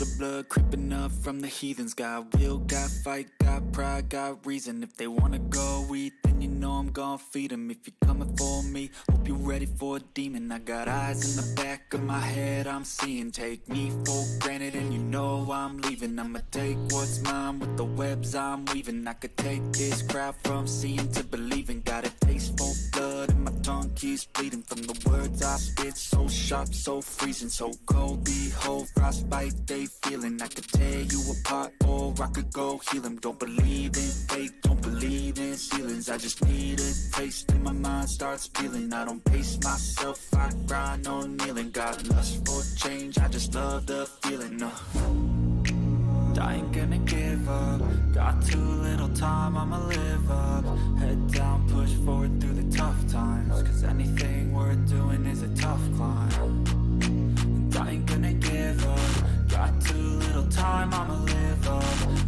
the blood creeping up from the heathens. Got will, got fight, got pride, got reason. If they wanna go eat, then you know I'm gonna feed them. If you're coming for me, hope you're ready for a demon. I got eyes in the back of my head, I'm seeing. Take me for granted and you know I'm leaving. I'ma take what's mine with the webs I'm weaving. I could take this crowd from seeing to believing. Got a taste for blood and my tongue keeps bleeding. From the words I spit, so sharp, so freezing, so cold. Behold, frostbite they feeling. I could tear you apart or I could go heal them. Don't believe in fate, don't believe in ceilings. I just need a taste and my mind starts feeling. I don't pace myself, I grind on kneeling. Got lust for change, I just love the feeling. I ain't gonna give up. Got too little time, I'ma live up. Head down, push forward through the tough times. Cause anything worth doing is a tough climb. And I ain't gonna give up. Got too little time, I'ma live up.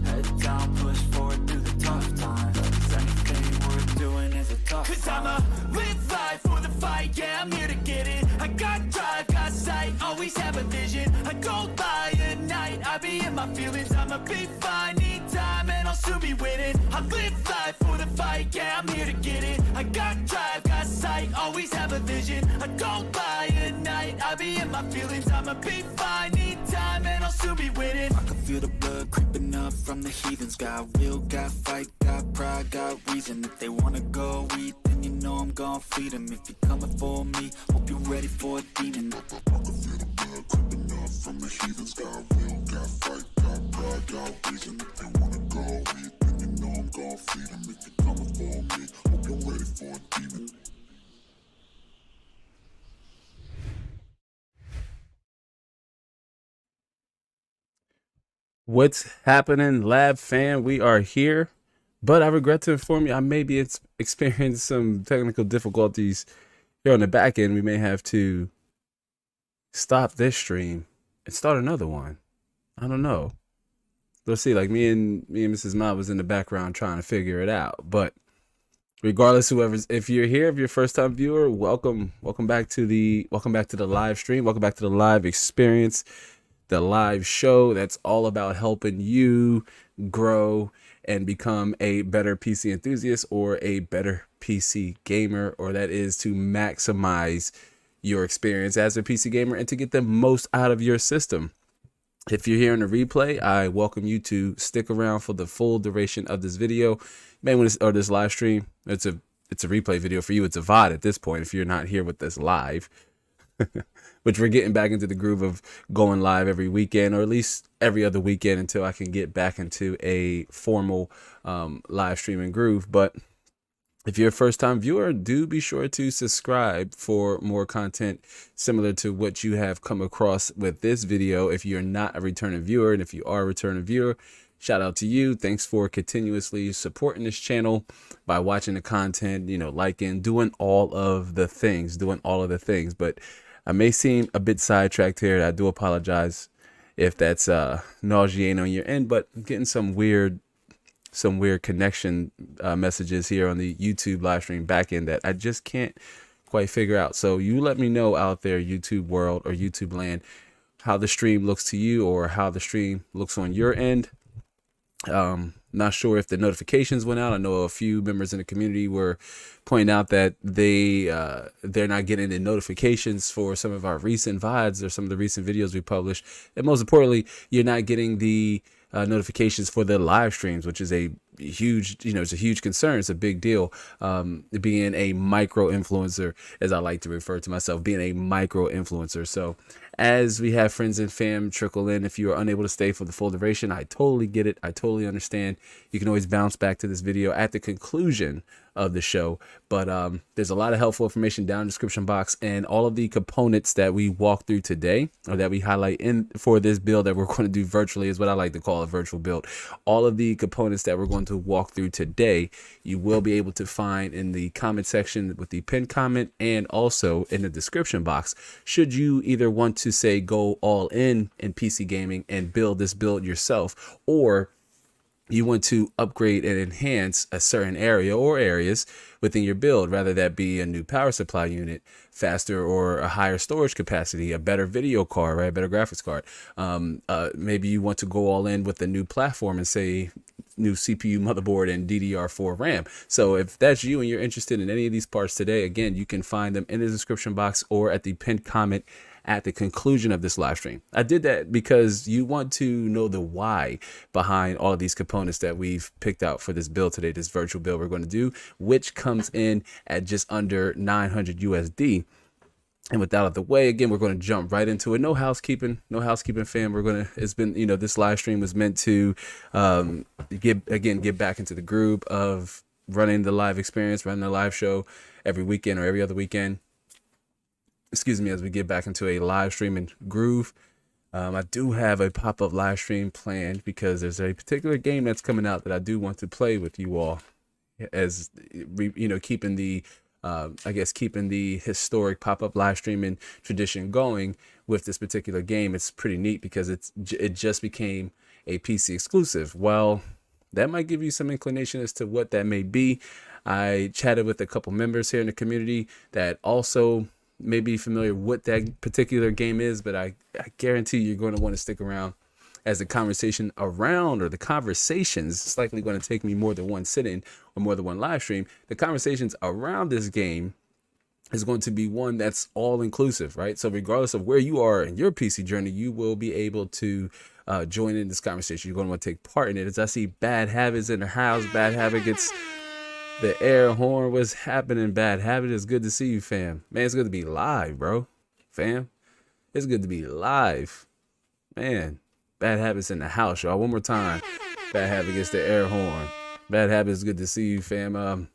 Head down, push forward through the tough times. Cause anything worth doing is a tough climb. Cause I'ma live life for the fight, yeah, I'm here to get it. I got drive, got sight, always have a vision. I don't lie at night, I be in my feelings. I'ma be fine, need time, and I'll soon be winning. I live life for the fight, yeah, I'm here to get it. I got drive, got sight, always have a vision. I don't lie at night, I be in my feelings. I'ma be fine, need time, and I'll soon be winning. I can feel the blood creeping up from the heathens. Got will, got fight, got pride, got reason. If they wanna go eat, then you know I'm gonna feed them. If you're coming for me, hope you're ready for a demon. I can feel the blood creeping up from the heathens. Got will, got fight, got pride, got reason. If they wanna go eat, then you know I'm gonna feed them. If you're coming for me, hope you're ready for a demon. What's happening, Lab fam? We are here, but I regret to inform you I may be experiencing some technical difficulties here on the back end. We may have to stop this stream and start another one. I don't know. We'll see. Like me and Mrs. Ma was in the background trying to figure it out. But regardless, if you're here, if you're a first time viewer, welcome back to the live stream. Welcome back to the live experience. The live show that's all about helping you grow and become a better PC enthusiast or a better PC gamer, or that is to maximize your experience as a PC gamer and to get the most out of your system. If you're here in the replay, I welcome you to stick around for the full duration of this video. Or this live stream. It's a replay video for you. It's a VOD at this point if you're not here with us live. Which we're getting back into the groove of going live every weekend, or at least every other weekend, until I can get back into a formal live streaming groove. But if you're a first time viewer, do be sure to subscribe for more content similar to what you have come across with this video. If you're not a returning viewer, and if you are a returning viewer, shout out to you. Thanks for continuously supporting this channel by watching the content, liking, doing all of the things. But I may seem a bit sidetracked here. I do apologize if that's nauseating on your end, but I'm getting some weird connection messages here on the YouTube live stream backend that I just can't quite figure out. So you let me know out there, YouTube world or YouTube land, how the stream looks to you or how the stream looks on your end. Not sure if the notifications went out. I know a few members in the community were pointing out that they're not getting the notifications for some of our recent VODs or some of the recent videos we published. And most importantly, you're not getting the notifications for the live streams, which is a huge, it's a huge concern. It's a big deal. Being a micro influencer, as I like to refer to myself, being a micro influencer. So as we have friends and fam trickle in, if you are unable to stay for the full duration, I totally get it. I totally understand. You can always bounce back to this video at the conclusion of the show. But there's a lot of helpful information down in the description box, and all of the components that we walk through today, or that we highlight in for this build that we're going to do virtually, is what I like to call a virtual build. All of the components that we're going to walk through today, you will be able to find in the comment section with the pinned comment, and also in the description box, should you either want to say go all in PC gaming and build this build yourself, or you want to upgrade and enhance a certain area or areas within your build, rather that be a new power supply unit, faster or a higher storage capacity, a better video card, right, a better graphics card. Maybe you want to go all in with a new platform and say new CPU, motherboard, and DDR4 RAM. So if that's you and you're interested in any of these parts today, again, you can find them in the description box or at the pinned comment at the conclusion of this live stream. I did that because you want to know the why behind all of these components that we've picked out for this build today, this virtual build we're going to do, which comes in at just under 900 USD. And with that out of the way, again, we're going to jump right into it. No housekeeping, fam. It's been, this live stream was meant to get back into the groove of running the live experience, running the live show every weekend or every other weekend. Excuse me, as we get back into a live streaming groove. I do have a pop-up live stream planned because there's a particular game that's coming out that I do want to play with you all, as keeping the keeping the historic pop-up live streaming tradition going with this particular game. It's pretty neat because it just became a PC exclusive. Well, that might give you some inclination as to what that may be. I chatted with a couple members here in the community that also may be familiar with that particular game is, but I guarantee you're going to want to stick around, as the conversation around, or the conversations, it's likely going to take me more than one sit-in or more than one live stream. The conversations around this game is going to be one that's all inclusive, right? So regardless of where you are in your PC journey, you will be able to join in this conversation. You're going to want to take part in it. As I see Bad Habits in the house, Bad Habit gets the air horn. What's happening, Bad Habit? It's good to see you, fam. Man, it's good to be live, bro. Fam, it's good to be live. Man, Bad Habits in the house, y'all. One more time. Bad Habit gets the air horn. Bad Habit, is good to see you, fam.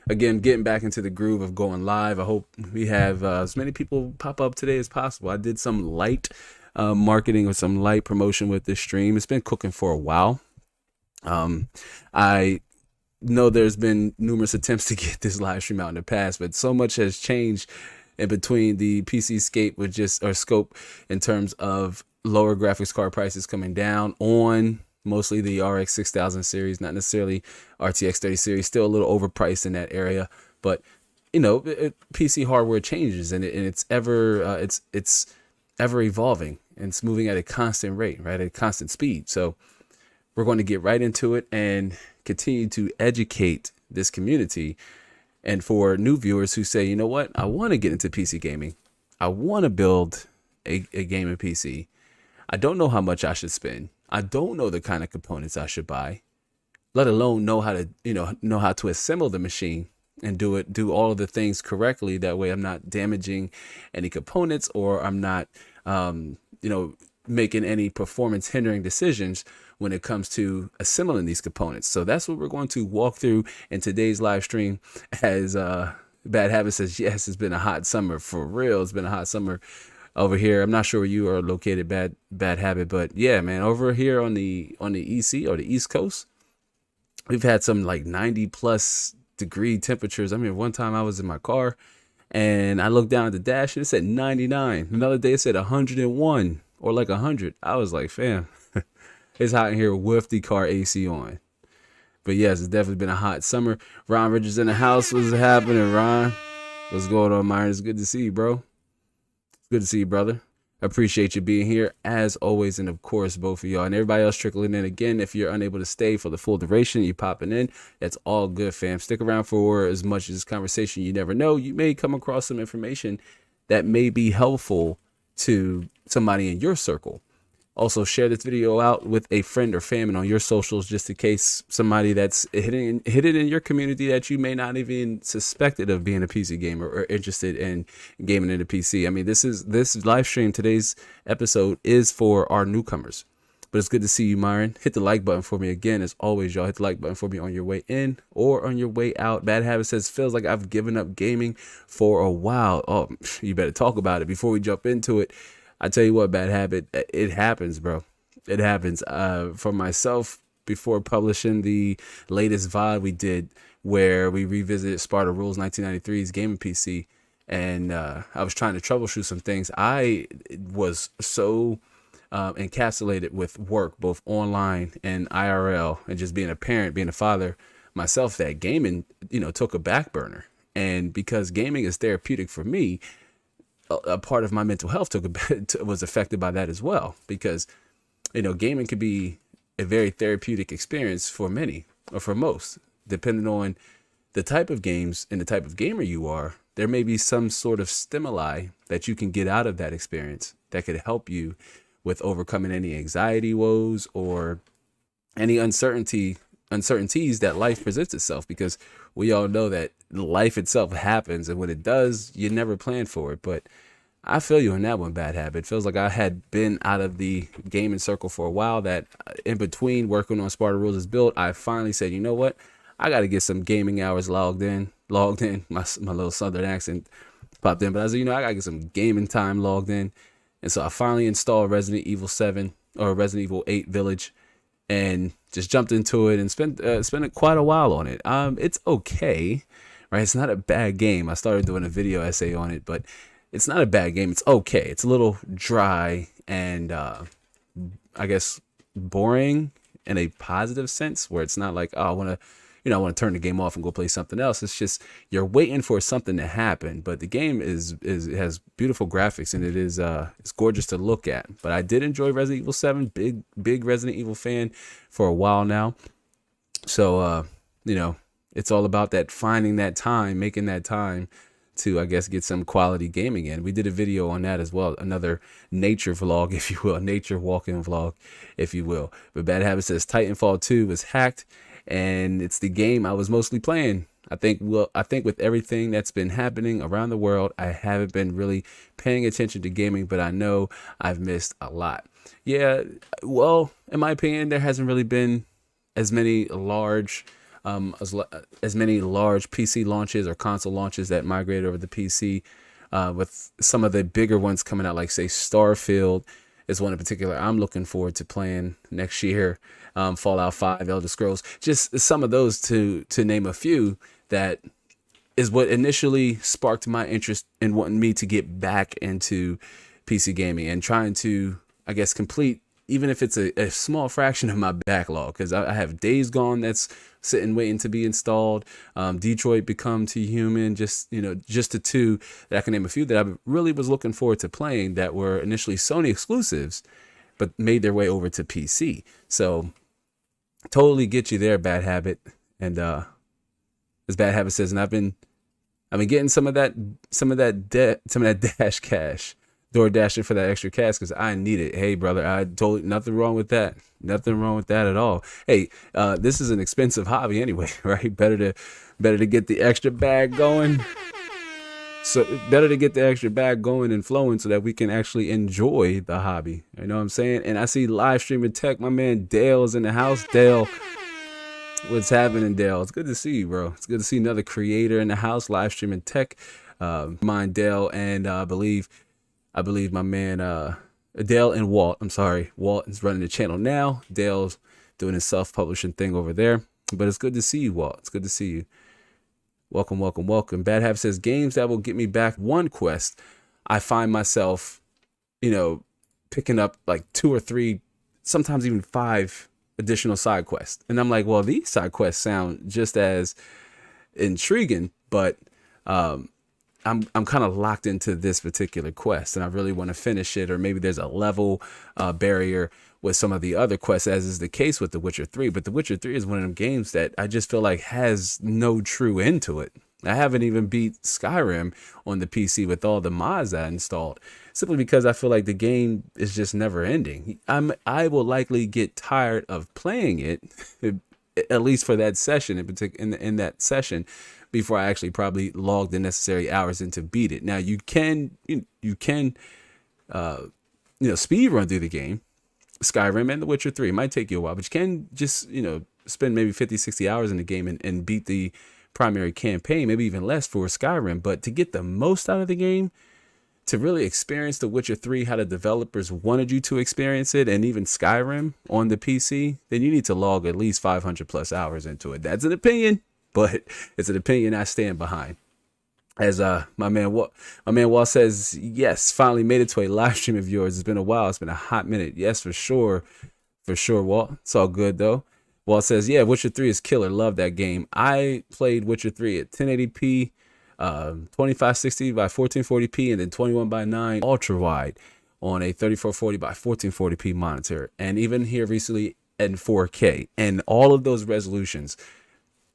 Again, getting back into the groove of going live. I hope we have as many people pop up today as possible. I did some light marketing or some light promotion with this stream. It's been cooking for a while. I know there's been numerous attempts to get this live stream out in the past, but so much has changed in between the PC scope in terms of lower graphics card prices coming down on mostly the RX 6000 series, not necessarily RTX 30 series, still a little overpriced in that area. But PC hardware changes, and it's ever evolving, and it's moving at a constant rate, right, at a constant speed. So we're going to get right into it and continue to educate this community. And for new viewers who say, you know what, I want to get into PC gaming, I want to build a gaming PC, I don't know how much I should spend, I don't know the kind of components I should buy, let alone know how to assemble the machine and do all of the things correctly. That way I'm not damaging any components, or I'm not making any performance hindering decisions when it comes to assembling these components. So that's what we're going to walk through in today's live stream. As Bad Habit says, yes, it's been a hot summer for real. It's been a hot summer over here. I'm not sure where you are located, Bad Habit, but yeah, man, over here on the EC, or the East Coast, we've had some like 90 plus degree temperatures. I mean, one time I was in my car and I looked down at the dash and it said 99. Another day it said 101 or like 100. I was like, fam, it's hot in here with the car AC on. But yes, it's definitely been a hot summer. Ron Richards in the house. What's happening, Ron? What's going on, Myron? It's good to see you, bro. It's good to see you, brother. Appreciate you being here as always, and of course both of y'all and everybody else trickling in. Again, if you're unable to stay for the full duration, you popping in, that's all good, fam. Stick around for as much as this conversation. You never know, you may come across some information that may be helpful to somebody in your circle. Also, share this video out with a friend or family on your socials, just in case somebody that's hidden in your community that you may not even suspected of being a PC gamer or interested in gaming in a PC. I mean, this live stream, today's episode, is for our newcomers. But it's good to see you, Myron. Hit the like button for me again, as always, y'all. Hit the like button for me on your way in or on your way out. Bad Habit says, feels like I've given up gaming for a while. Oh, you better talk about it before we jump into it. I tell you what, Bad Habit, it happens, bro. It happens. For myself, before publishing the latest VOD we did, where we revisited Sparta Rules 1993's gaming PC, and I was trying to troubleshoot some things. I was so encapsulated with work, both online and IRL, and just being a parent, being a father myself, that gaming, took a back burner. And because gaming is therapeutic for me, a part of my mental health was affected by that as well. Because, gaming could be a very therapeutic experience for many, or for most, depending on the type of games and the type of gamer you are. There may be some sort of stimuli that you can get out of that experience that could help you with overcoming any anxiety woes or any uncertainties that life presents itself, because we all know that life itself happens, and when it does, you never plan for it. But I feel you on that one, Bad Habit. It feels like I had been out of the gaming circle for a while, that in between working on Sparta Rules is Built, I finally said, you know what? I got to get some gaming hours logged in. My little southern accent popped in, but I said, I got to get some gaming time logged in. And so I finally installed Resident Evil 7 or Resident Evil 8 Village, and just jumped into it and spent quite a while on it. It's okay, right? It's not a bad game. I started doing a video essay on it, but it's not a bad game. It's okay. It's a little dry and I guess boring in a positive sense, where it's not like, oh, I want to turn the game off and go play something else. It's just you're waiting for something to happen. But the game has beautiful graphics, and it's gorgeous to look at. But I did enjoy Resident Evil 7. Big Resident Evil fan for a while now. So it's all about that, finding that time, making that time to, I guess, get some quality gaming in. We did a video on that as well, another nature vlog, if you will, nature walking vlog, if you will. But Bad Habit says Titanfall 2 was hacked, and it's the game I was mostly playing. I think with everything that's been happening around the world, I haven't been really paying attention to gaming, but I know I've missed a lot. Yeah, well, in my opinion, there hasn't really been as many large PC launches or console launches that migrated over to PC, with some of the bigger ones coming out, like say Starfield is one in particular I'm looking forward to playing next year. Fallout 5, Elder Scrolls, just some of those to name a few, that is what initially sparked my interest in wanting me to get back into PC gaming and trying to, I guess, complete, even if it's a small fraction of my backlog, because I have Days Gone that's sitting waiting to be installed, Detroit Become Human, just the two that I can name a few that I really was looking forward to playing, that were initially Sony exclusives but made their way over to PC. So totally get you there, Bad Habit. And as Bad Habit says, and I've been getting some of that dash cash, door dashing for that extra cash, because I need it. Hey, brother, I told you, nothing wrong with that. Nothing wrong with that at all. Hey, this is an expensive hobby anyway, right? Better to get the extra bag going. So better to get the extra bag going and flowing so that we can actually enjoy the hobby. You know what I'm saying? And I see live streaming tech. My man Dale is in the house. Dale, what's happening, Dale? It's good to see you, bro. It's good to see another creator in the house, live streaming tech. Mine, Dale, and I believe my man Dale and Walt. I'm sorry, Walt is running the channel now. Dale's doing his self-publishing thing over there. But it's good to see you, Walt. It's good to see you. Welcome. Bad Habit says, games that will get me back one quest. I find myself, picking up like 2 or 3, sometimes even 5 additional side quests. And I'm like, well, these side quests sound just as intriguing, but I'm kind of locked into this particular quest, and I really want to finish it. Or maybe there's a level barrier with some of the other quests, as is the case with The Witcher 3. But The Witcher 3 is one of them games that I just feel like has no true end to it. I haven't even beat Skyrim on the PC with all the mods I installed, simply because I feel like the game is just never ending. I will likely get tired of playing it, at least for that session, in that session, before I actually probably log the necessary hours in to beat it. Now you can speed run through the game, Skyrim and The Witcher 3. It might take you a while, but you can just, spend maybe 50, 60 hours in the game and beat the primary campaign, maybe even less for Skyrim. But to get the most out of the game, to really experience The Witcher 3 how the developers wanted you to experience it, and even Skyrim on the PC, then you need to log at least 500 plus hours into it. That's an opinion, but it's an opinion I stand behind. As my man Walt says, yes, finally made it to a live stream of yours. It's been a while. It's been a hot minute. Yes, for sure, Walt. It's all good though. Walt says, yeah, Witcher 3 is killer. Love that game. I played Witcher 3 at 1080p, 2560 by 1440p, and then 21 by 9 ultra wide on a 3440 by 1440p monitor, and even here recently in 4K. And all of those resolutions,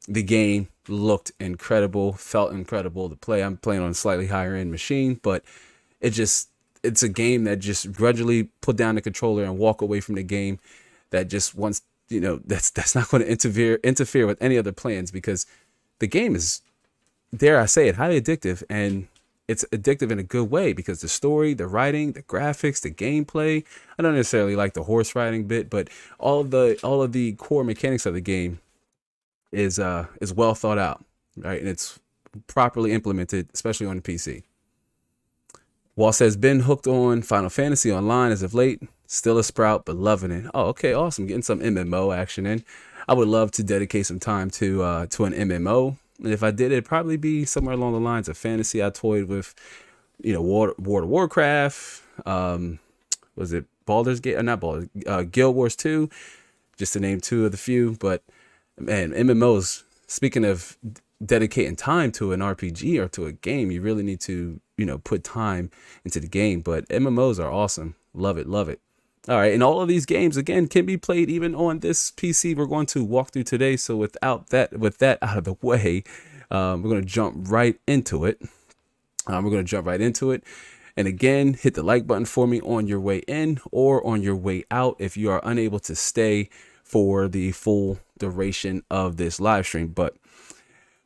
the game looked incredible, felt incredible to play. I'm playing on a slightly higher end machine, but it's a game that just gradually put down the controller and walk away from the game. That just wants, that's not going to interfere with any other plans, because the game is, dare I say it, highly addictive. And it's addictive in a good way, because the story, the writing, the graphics, the gameplay. I don't necessarily like the horse riding bit, but all of the core mechanics of the game is well thought out, right? And it's properly implemented, especially on the PC. Walt says, been hooked on Final Fantasy Online as of late. Still a sprout, but loving it. Oh, okay, awesome. Getting some MMO action in. I would love to dedicate some time to an MMO. And if I did, it'd probably be somewhere along the lines of fantasy. I toyed with, World of Warcraft. Was it Baldur's Gate? Or not Baldur's, Guild Wars 2, just to name two of the few. But man, MMOs, speaking of dedicating time to an RPG or to a game, you really need to, put time into the game. But MMOs are awesome. Love it. Love it. All right. And all of these games, again, can be played even on this PC we're going to walk through today. So with that out of the way, we're going to jump right into it. And again, hit the like button for me on your way in or on your way out if you are unable to stay for the full duration of this live stream. But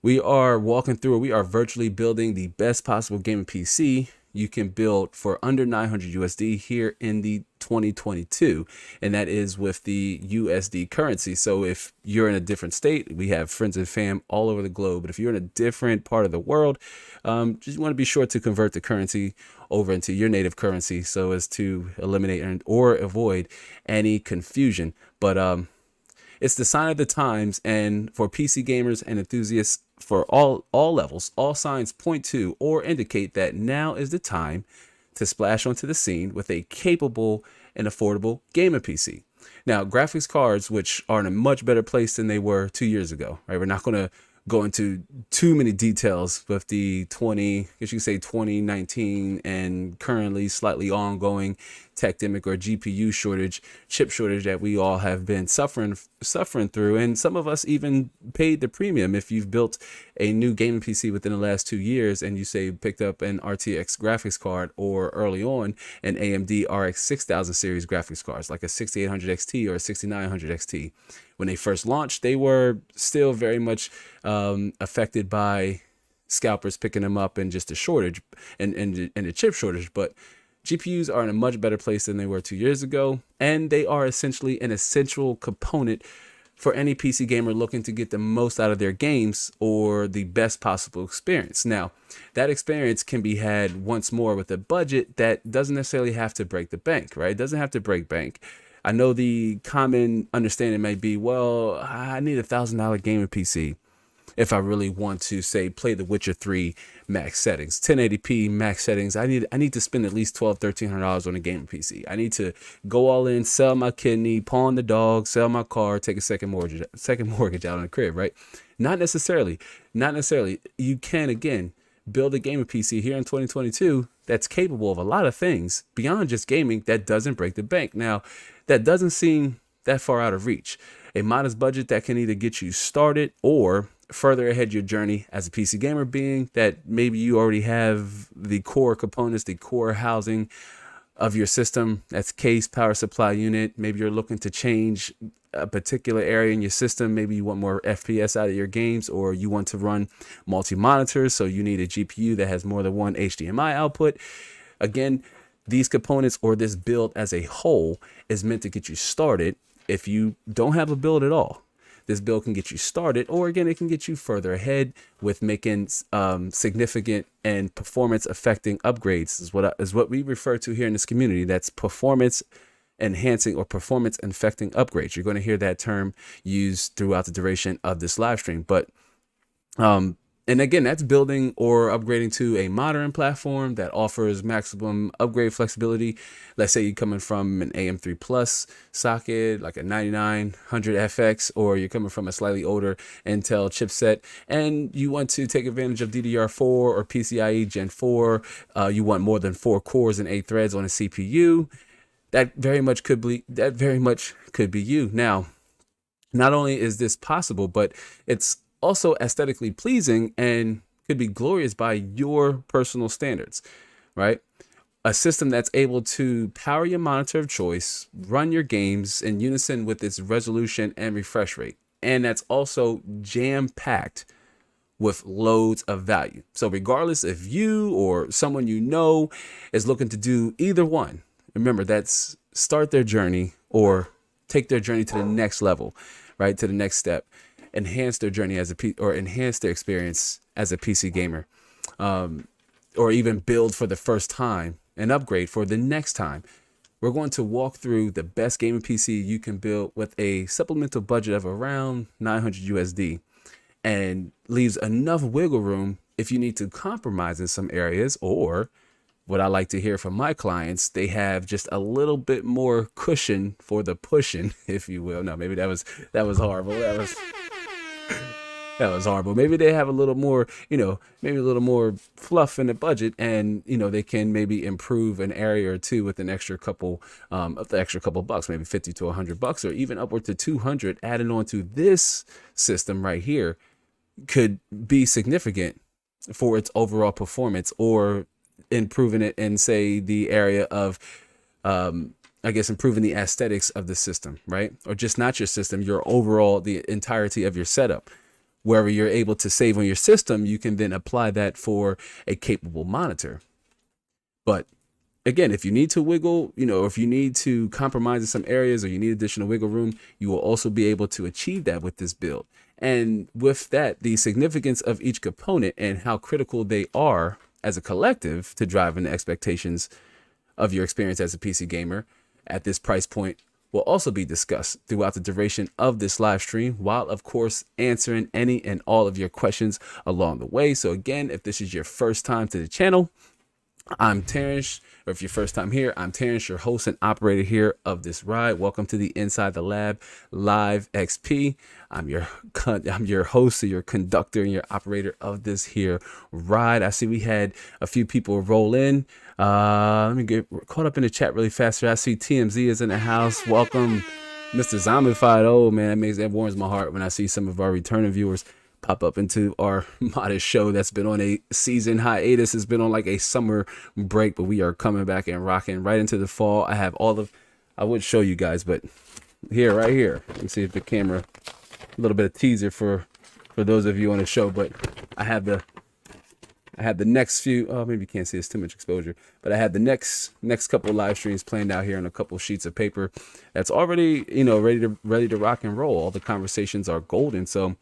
we are virtually building the best possible gaming PC you can build for under 900 USD here in the 2022, and that is with the USD currency. So if you're in a different state, we have friends and fam all over the globe, but if you're in a different part of the world, just want to be sure to convert the currency over into your native currency so as to eliminate or avoid any confusion. But it's the sign of the times, and for PC gamers and enthusiasts for all levels, all signs point to or indicate that now is the time to splash onto the scene with a capable and affordable gamer PC. Now, graphics cards, which are in a much better place than they were 2 years ago, right? We're not going to go into too many details with the 2019 and currently slightly ongoing tectonic or GPU shortage, chip shortage that we all have been suffering through. And some of us even paid the premium. If you've built a new gaming PC within the last 2 years and you say picked up an RTX graphics card or early on an AMD RX 6000 series graphics cards like a 6800 XT or a 6900 XT. When they first launched, they were still very much affected by scalpers picking them up and just a shortage and the chip shortage. But GPUs are in a much better place than they were 2 years ago, and they are essentially an essential component for any PC gamer looking to get the most out of their games or the best possible experience. Now, that experience can be had once more with a budget that doesn't necessarily have to break the bank, right? It doesn't have to break bank. I know the common understanding may be, well, I need $1,000 gamer PC if I really want to, say, play The Witcher 3 max settings, 1080p max settings. I need to spend at least $1,200-$1,300 on a gaming PC. I need to go all in, sell my kidney, pawn the dog, sell my car, take a second mortgage out on the crib, right? Not necessarily. You can, again, build a gaming PC here in 2022 that's capable of a lot of things beyond just gaming that doesn't break the bank. Now, that doesn't seem that far out of reach. A modest budget that can either get you started or further ahead your journey as a PC gamer, being that maybe you already have the core components, the core housing of your system. That's case, power supply unit. Maybe you're looking to change a particular area in your system. Maybe you want more FPS out of your games, or you want to run multi-monitors, so you need a GPU that has more than one HDMI output. Again, these components or this build as a whole is meant to get you started. If you don't have a build at all, this build can get you started, or again, it can get you further ahead with making significant and performance affecting upgrades is what we refer to here in this community. That's performance enhancing or performance affecting upgrades. You're going to hear that term used throughout the duration of this live stream. But And again, that's building or upgrading to a modern platform that offers maximum upgrade flexibility. Let's say you're coming from an AM3 Plus socket, like a 9900FX, or you're coming from a slightly older Intel chipset, and you want to take advantage of DDR4 or PCIe Gen 4. You want more than 4 cores and 8 threads on a CPU. That very much could be you. Now, not only is this possible, but it's also aesthetically pleasing and could be glorious by your personal standards, right? A system that's able to power your monitor of choice, run your games in unison with its resolution and refresh rate. And that's also jam-packed with loads of value. So regardless if you or someone you know is looking to do either one, remember, that's start their journey or take their journey to the next level, right? To the next step, enhance their journey or enhance their experience as a PC gamer, or even build for the first time and upgrade for the next time. We're going to walk through the best gaming PC you can build with a supplemental budget of around 900 USD, and leaves enough wiggle room if you need to compromise in some areas, or what I like to hear from my clients, they have just a little bit more cushion for the pushing, if you will. No, maybe that was horrible. That was horrible. Maybe they have a little more, maybe a little more fluff in the budget, and they can maybe improve an area or two with an extra couple bucks, maybe 50 to $100, or even upward to 200 added on to this system right here could be significant for its overall performance, or improving it in, say, the area of improving the aesthetics of the system, right? Or just not your system, your overall, the entirety of your setup. Wherever you're able to save on your system, you can then apply that for a capable monitor. But again, if you need to wiggle, if you need to compromise in some areas, or you need additional wiggle room, you will also be able to achieve that with this build. And with that, the significance of each component and how critical they are as a collective to driving the expectations of your experience as a PC gamer at this price point will also be discussed throughout the duration of this live stream, while of course answering any and all of your questions along the way. So again, if this is your first time to the channel, I'm Terrence, or if you're first time here, I'm Terrence, your host and operator here of this ride. Welcome to the Inside the Lab Live XP. I'm your host, or your conductor, and your operator of this here ride. I see we had a few people roll in. Let me get caught up in the chat really fast. I see TMZ is in the house. Welcome, Mr. Zombified. Oh man, that warms my heart when I see some of our returning viewers pop up into our modest show that's been on a season hiatus. It's been on like a summer break, but we are coming back and rocking right into the fall. I would show you guys, but right here, let's see if the camera, a little bit of teaser for those of you on the show, but I have the next few, maybe you can't see, it's too much exposure, but I had the next couple of live streams planned out here on a couple sheets of paper that's already, ready to rock and roll. All the conversations are golden. So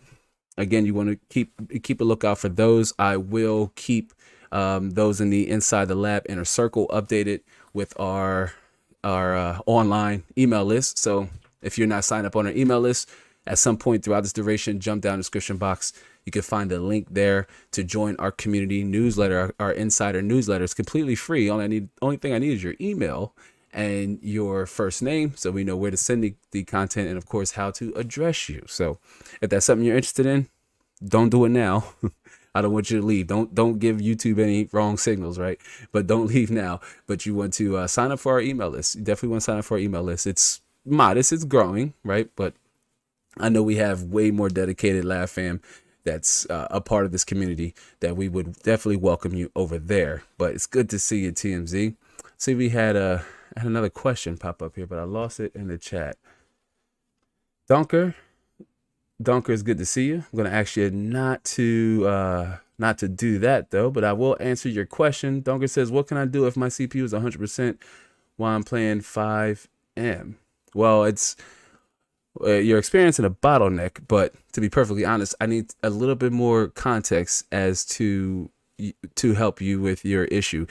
again, you want to keep a lookout for those. I will keep those in the Inside the Lab Inner Circle updated with our online email list. So if you're not signed up on our email list, at some point throughout this duration, jump down the description box. You can find a link there to join our community newsletter, our insider newsletter. It's completely free. Only thing I need is your email and your first name, so we know where to send the content, and of course how to address you. So if that's something you're interested in, don't do it now. I don't want you to leave. Don't give YouTube any wrong signals, right? But don't leave now. But you want to sign up for our email list. You definitely want to sign up for our email list. It's modest, it's growing, right? But I know we have way more dedicated Lab fam that's a part of this community that we would definitely welcome you over there. But it's good to see you, TMZ. See, we had another question pop up here, but I lost it in the chat. Donker, it's good to see you. I'm going to ask you not to do that though, but I will answer your question. Donker says, what can I do if my CPU is 100% while I'm playing 5M? Well, you're experiencing a bottleneck, but to be perfectly honest, I need a little bit more context as to help you with your issue.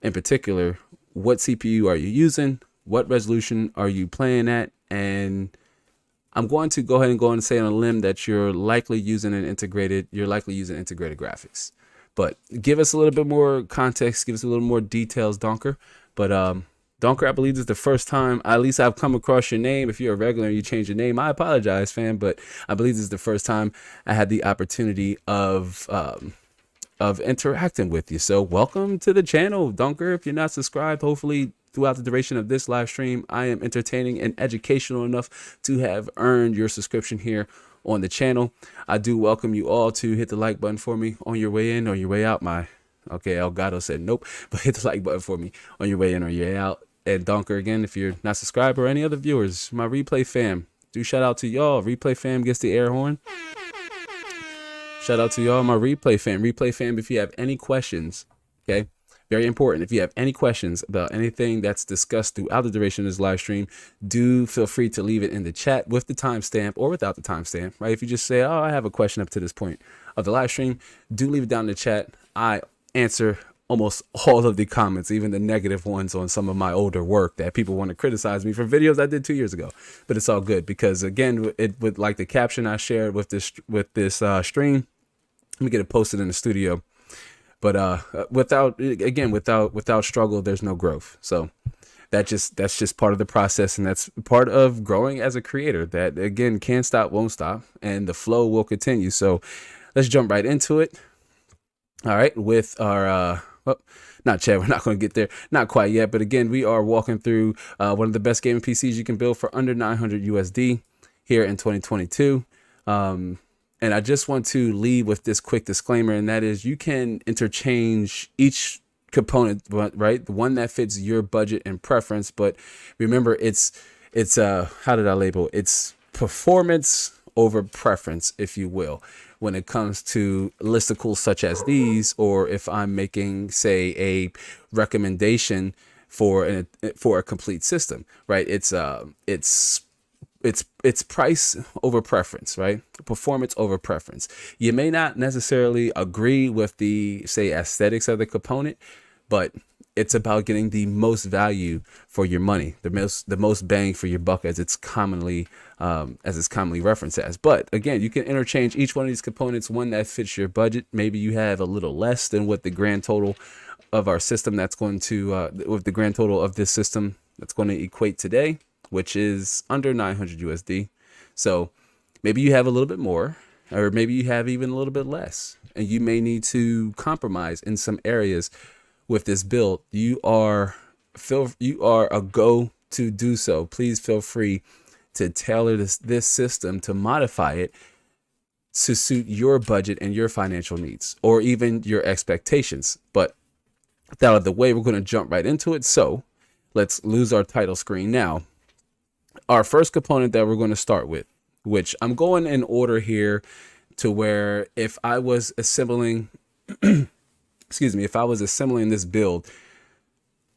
In particular, what CPU are you using? What resolution are you playing at? And I'm going to go ahead and say on a limb that you're likely using integrated graphics. But give us a little bit more context, give us a little more details, Donker. But Donker, I believe this is the first time, at least I've come across your name. If you're a regular and you change your name, I apologize, fam. But I believe this is the first time I had the opportunity of interacting with you. So welcome to the channel, Donker. If you're not subscribed, hopefully throughout the duration of this live stream, I am entertaining and educational enough to have earned your subscription here on the channel. I do welcome you all to hit the like button for me on your way in or your way out. Okay, Elgato said nope, but hit the like button for me on your way in or your way out. And Donker, again, if you're not subscribed, or any other viewers, my replay fam, do shout out to y'all. Replay fam gets the air horn. Shout out to y'all, my replay fam. Replay fam, if you have any questions, okay, very important. If you have any questions about anything that's discussed throughout the duration of this live stream, do feel free to leave it in the chat with the timestamp or without the timestamp, right? If you just say, oh, I have a question up to this point of the live stream, do leave it down in the chat. I answer almost all of the comments, even the negative ones on some of my older work that people want to criticize me for videos I did 2 years ago. But it's all good because, again, it with like the caption I shared with this stream, let me get it posted in the studio. But without struggle, there's no growth. So that's just part of the process, and that's part of growing as a creator. That, again, can't stop, won't stop, and the flow will continue. So let's jump right into it. All right, with our not Chad, we're not going to get there, not quite yet. But again, we are walking through one of the best gaming PCs you can build for under 900 USD here in 2022. And I just want to leave with this quick disclaimer, and that is you can interchange each component, right? The one that fits your budget and preference. But remember, it's how did I label? It's performance over preference, if you will, when it comes to listicles such as these, or if I'm making, say, a recommendation for a complete system, right? It's price over preference, right? Performance over preference. You may not necessarily agree with the, say, aesthetics of the component, but it's about getting the most value for your money, the most bang for your buck, as it's commonly referenced as. But again, you can interchange each one of these components, one that fits your budget. Maybe you have a little less than what the grand total of our system that's going to with the grand total of this system that's going to equate today, which is under 900 USD. So maybe you have a little bit more, or maybe you have even a little bit less, and you may need to compromise in some areas with this build. You are a go to do so. Please feel free to tailor this system, to modify it to suit your budget and your financial needs, or even your expectations. But with that out of the way, we're going to jump right into it. So let's lose our title screen now. Our first component that we're going to start with, which I'm going in order here, to where if I was assembling, if I was assembling this build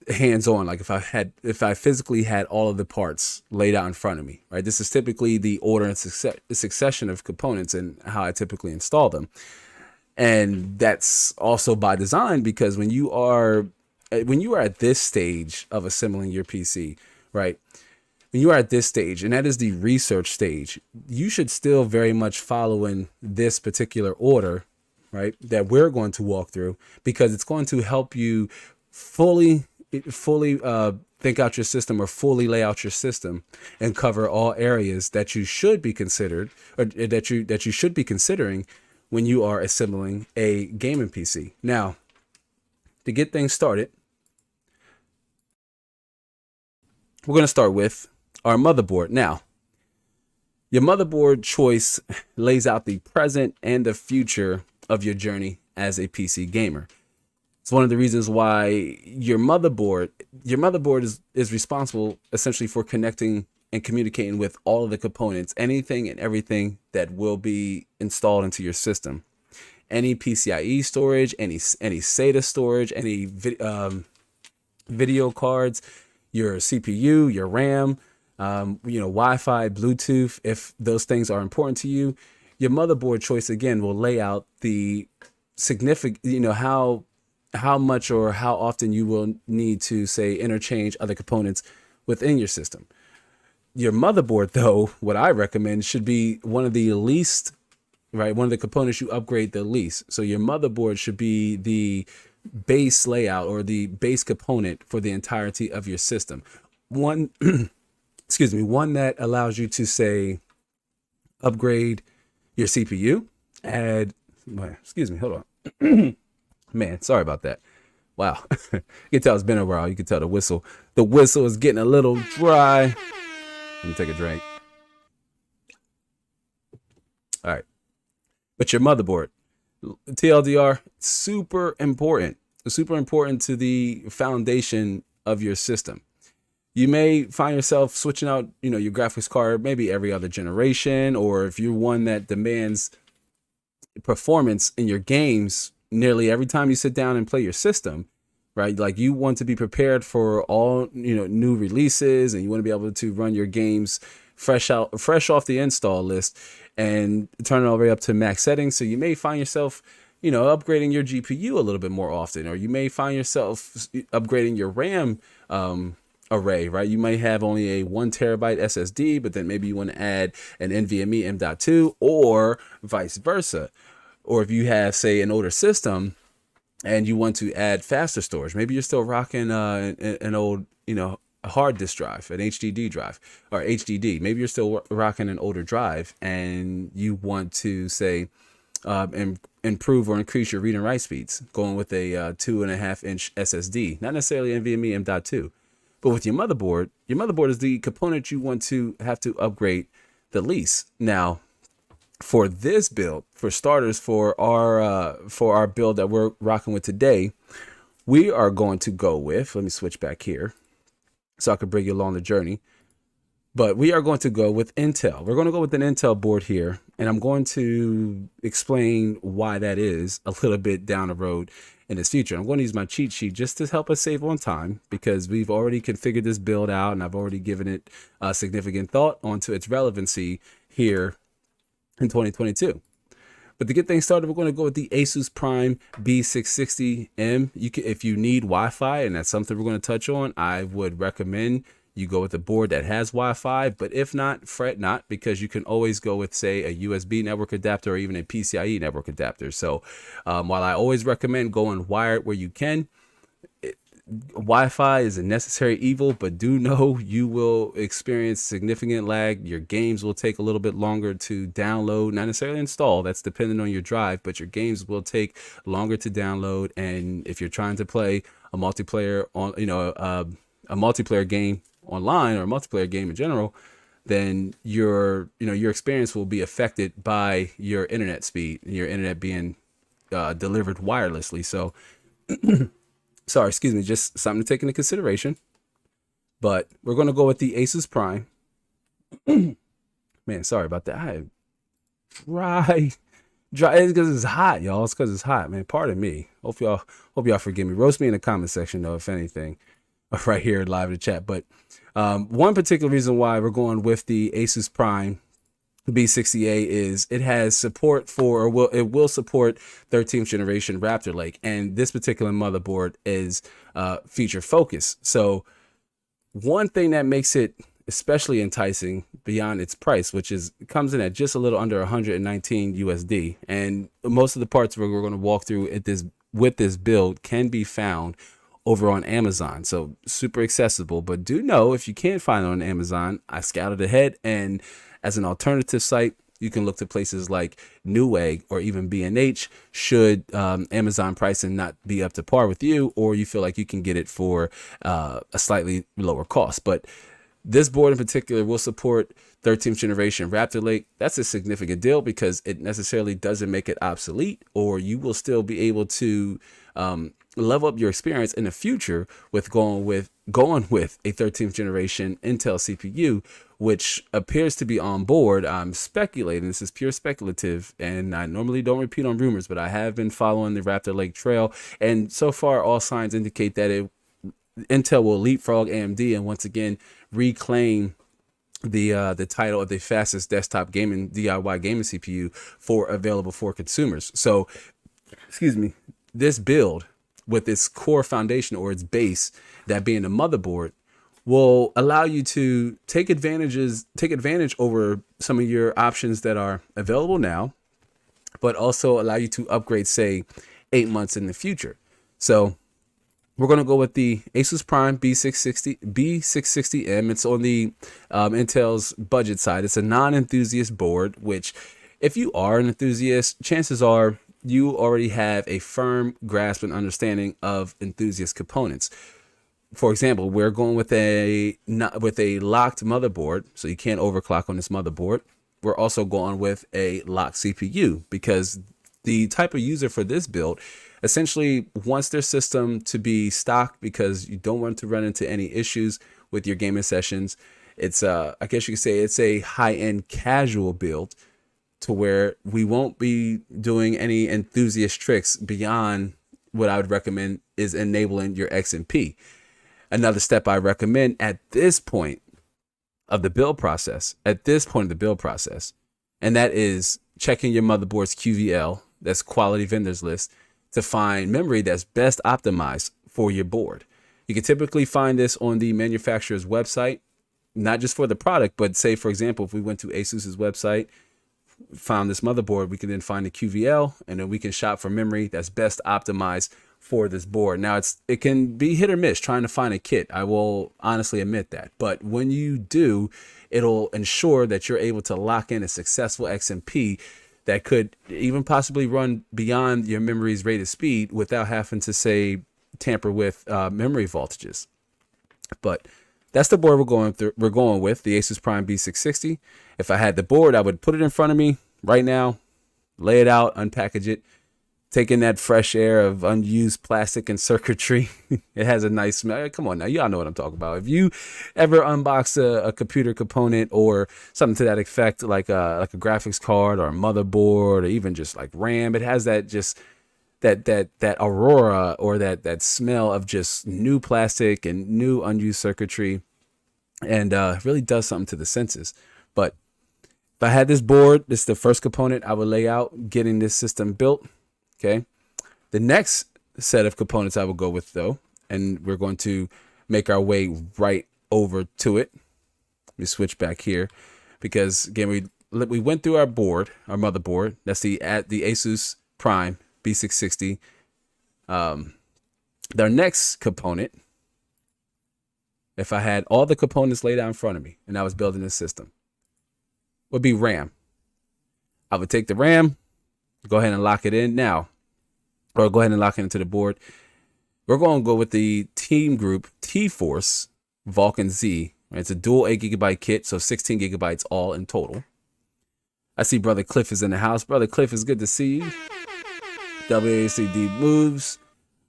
hands-on, like if I physically had all of the parts laid out in front of me, right? This is typically the order and succession of components and how I typically install them. And that's also by design, because when you are at this stage of assembling your PC, right? When you are at this stage, and that is the research stage, you should still very much follow in this particular order, right, that we're going to walk through, because it's going to help you fully think out your system, or fully lay out your system, and cover all areas that you should be considered, or that you should be considering when you are assembling a gaming PC. Now, to get things started, we're going to start with our motherboard. Now, your motherboard choice lays out the present and the future of your journey as a PC gamer. It's one of the reasons why your motherboard is responsible essentially for connecting and communicating with all of the components, anything and everything that will be installed into your system. Any PCIe storage, any SATA storage, any video cards, your CPU, your RAM, Wi-Fi, Bluetooth, if those things are important to you. Your motherboard choice, again, will lay out the significant, how much or how often you will need to, say, interchange other components within your system. Your motherboard, though, what I recommend should be one of the least, right? One of the components you upgrade the least. So your motherboard should be the base layout or the base component for the entirety of your system. One, excuse me, one that allows you to say upgrade your CPU, add, excuse me, hold on. Man, sorry about that. Wow. You can tell it's been a while. You can tell the whistle is getting a little dry. Let me take a drink. All right. But your motherboard, TLDR, super important to the foundation of your system. You may find yourself switching out, your graphics card maybe every other generation, or if you're one that demands performance in your games nearly every time you sit down and play your system, right? Like you want to be prepared for all, new releases, and you want to be able to run your games fresh off the install list and turn it all the way up to max settings. So you may find yourself, upgrading your GPU a little bit more often, or you may find yourself upgrading your RAM array, right? You might have only a 1 terabyte SSD, but then maybe you want to add an NVMe M.2 or vice versa. Or if you have, say, an older system and you want to add faster storage, maybe you're still rocking an old, a hard disk drive, an HDD drive or HDD. Maybe you're still rocking an older drive and you want to say improve or increase your read and write speeds, going with a 2.5-inch SSD, not necessarily NVMe M.2. But with your motherboard is the component you want to have to upgrade the least. Now, for this build, for starters, for our build that we're rocking with today, we are going to go with, let me switch back here so I could bring you along the journey. But we are going to go with Intel. We're going to go with an Intel board here, and I'm going to explain why that is a little bit down the road in this future. I'm going to use my cheat sheet just to help us save on time, because we've already configured this build out and I've already given it significant thought onto its relevancy here in 2022. But to get things started, we're going to go with the Asus Prime B660M. If you need Wi-Fi, and that's something we're going to touch on, I would recommend you go with a board that has Wi-Fi. But if not, fret not, because you can always go with, say, a USB network adapter or even a PCIe network adapter. So while I always recommend going wired where you can, Wi-Fi is a necessary evil, but do know you will experience significant lag. Your games will take a little bit longer to download, not necessarily install. That's dependent on your drive, but your games will take longer to download. And if you're trying to play a multiplayer on, a multiplayer game online or a multiplayer game in general, then your experience will be affected by your internet speed, your internet being delivered wirelessly. So sorry, excuse me, just something to take into consideration. But we're going to go with the Asus Prime. Man, sorry about that. I am dry. It's because it's hot, y'all. It's because it's hot, man. Pardon me. Hope y'all forgive me. Roast me in the comment section, though, if anything, right here live in the chat. But one particular reason why we're going with the Asus Prime B60A is it has support for, or it will support 13th generation Raptor Lake, and this particular motherboard is feature focused. So one thing that makes it especially enticing beyond its price, which is comes in at just a little under 119 USD, and most of the parts we're going to walk through with this build can be found over on Amazon. So super accessible. But do know, if you can't find it on Amazon, I scouted ahead, and as an alternative site, you can look to places like Newegg or even B&H should Amazon pricing not be up to par with you, or you feel like you can get it for a slightly lower cost. But this board in particular will support 13th generation Raptor Lake. That's a significant deal because it necessarily doesn't make it obsolete, or you will still be able to level up your experience in the future with going with a 13th generation Intel CPU, which appears to be on board. I'm speculating, this is pure speculative, and I normally don't repeat on rumors, but I have been following the Raptor Lake trail, and so far all signs indicate that Intel will leapfrog AMD and once again reclaim the title of the fastest desktop gaming DIY gaming CPU available for consumers. So, excuse me, this build with its core foundation or its base, that being the motherboard, will allow you to take advantage over some of your options that are available now, but also allow you to upgrade, say, 8 months in the future. So we're going to go with the Asus Prime B660M. It's on the Intel's budget side. It's a non-enthusiast board, which if you are an enthusiast, chances are you already have a firm grasp and understanding of enthusiast components. For example, we're going with a locked motherboard, so you can't overclock on this motherboard. We're also going with a locked CPU because the type of user for this build essentially wants their system to be stock because you don't want to run into any issues with your gaming sessions. It's I guess you could say it's a high-end casual build to where we won't be doing any enthusiast tricks beyond what I would recommend is enabling your XMP. Another step I recommend at this point of the build process, and that is checking your motherboard's QVL, that's quality vendors list, to find memory that's best optimized for your board. You can typically find this on the manufacturer's website, not just for the product, but say, for example, if we went to Asus's website, found this motherboard, we can then find the QVL, and then we can shop for memory that's best optimized for this board. Now it can be hit or miss trying to find a kit. I will honestly admit that. But when you do, it'll ensure that you're able to lock in a successful XMP that could even possibly run beyond your memory's rated speed without having to, say, tamper with memory voltages. But that's the board we're going with, the Asus Prime B660. If I had the board, I would put it in front of me right now, lay it out, unpackage it, take in that fresh air of unused plastic and circuitry. It has a nice smell. Come on now, y'all know what I'm talking about. If you ever unbox a computer component or something to that effect, like a graphics card or a motherboard or even just like RAM, it has that just that aurora or that smell of just new plastic and new unused circuitry, and really does something to the senses. But if I had this board, this is the first component I would lay out getting this system built. Okay. The next set of components I will go with, though, and we're going to make our way right over to it. Let me switch back here because, again, we went through our motherboard. That's the Asus Prime B660. Our next component, if I had all the components laid out in front of me and I was building this system, would be RAM. I would take the RAM, go ahead and lock it in now, or go ahead and lock it into the board. We're going to go with the Team Group T-Force Vulcan Z. It's a dual 8GB kit, so 16 gigabytes all in total. I see Brother Cliff is in the house. Brother Cliff, is good to see you. WACD moves.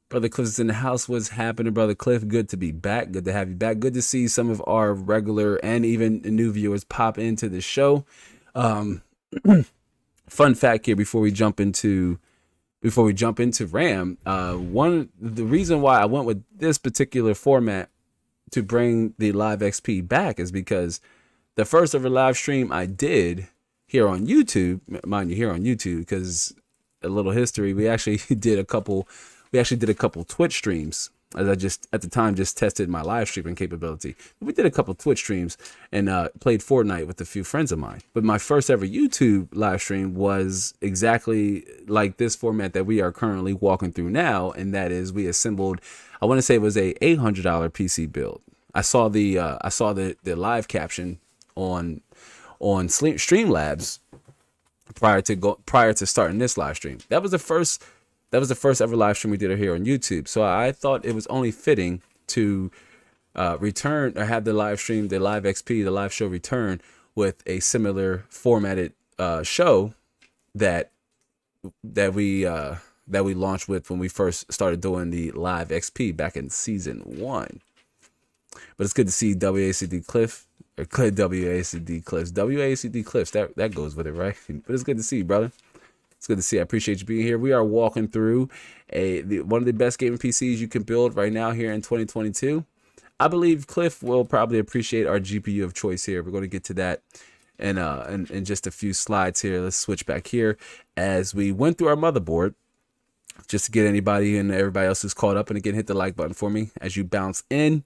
Brother Cliff is in the house. What's happening, Brother Cliff? Good to be back. Good to have you back. Good to see some of our regular and even new viewers pop into the show. Fun fact here before we jump into RAM. The reason why I went with this particular format to bring the Live XP back is because the first ever live stream I did here on YouTube, mind you, here on YouTube, because a little history, we actually did a couple Twitch streams, as I just at the time just tested my live streaming capability. We did a couple Twitch streams and played Fortnite with a few friends of mine. But my first ever YouTube live stream was exactly like this format that we are currently walking through now, and that is we assembled, I want to say it was a $800 PC build. I saw the live caption on Streamlabs prior to starting this live stream. That was the first ever live stream we did here on YouTube. So I thought it was only fitting to return or have the live stream, the Live XP, the live show return with a similar formatted show that we launched with when we first started doing the Live XP back in season 1. But it's good to see WACD Cliff, or WACD Cliffs. WACD Cliffs, that goes with it, right? But it's good to see you, brother. It's good to see. I appreciate you being here. We are walking through one of the best gaming PCs you can build right now here in 2022. I believe Cliff will probably appreciate our GPU of choice here. We're going to get to that in just a few slides here. Let's switch back here as we went through our motherboard. Just to get anybody and everybody else who's caught up, and again, hit the like button for me as you bounce in.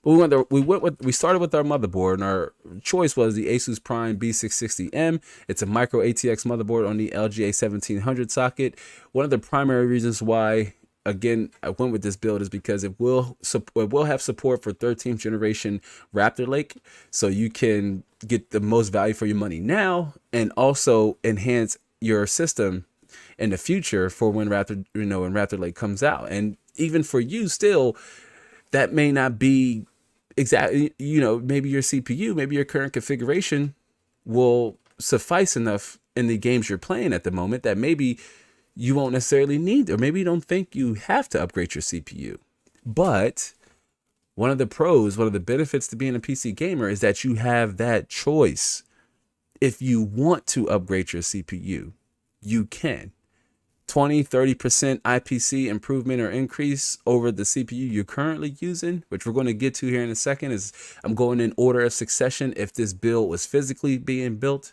But we started with our motherboard, and our choice was the Asus Prime B660M. It's a micro ATX motherboard on the LGA 1700 socket. One of the primary reasons why, again, I went with this build is because it will have support for 13th generation Raptor Lake, so you can get the most value for your money now, and also enhance your system in the future for when Raptor Lake comes out. And even for you, still, that may not be exactly, maybe your CPU, maybe your current configuration will suffice enough in the games you're playing at the moment that maybe you won't necessarily need, or maybe you don't think you have to upgrade your CPU. But one of the benefits to being a PC gamer is that you have that choice. If you want to upgrade your CPU, you can. 20-30% IPC improvement or increase over the CPU you're currently using, which we're going to get to here in a second. Is I'm going in order of succession if this build was physically being built.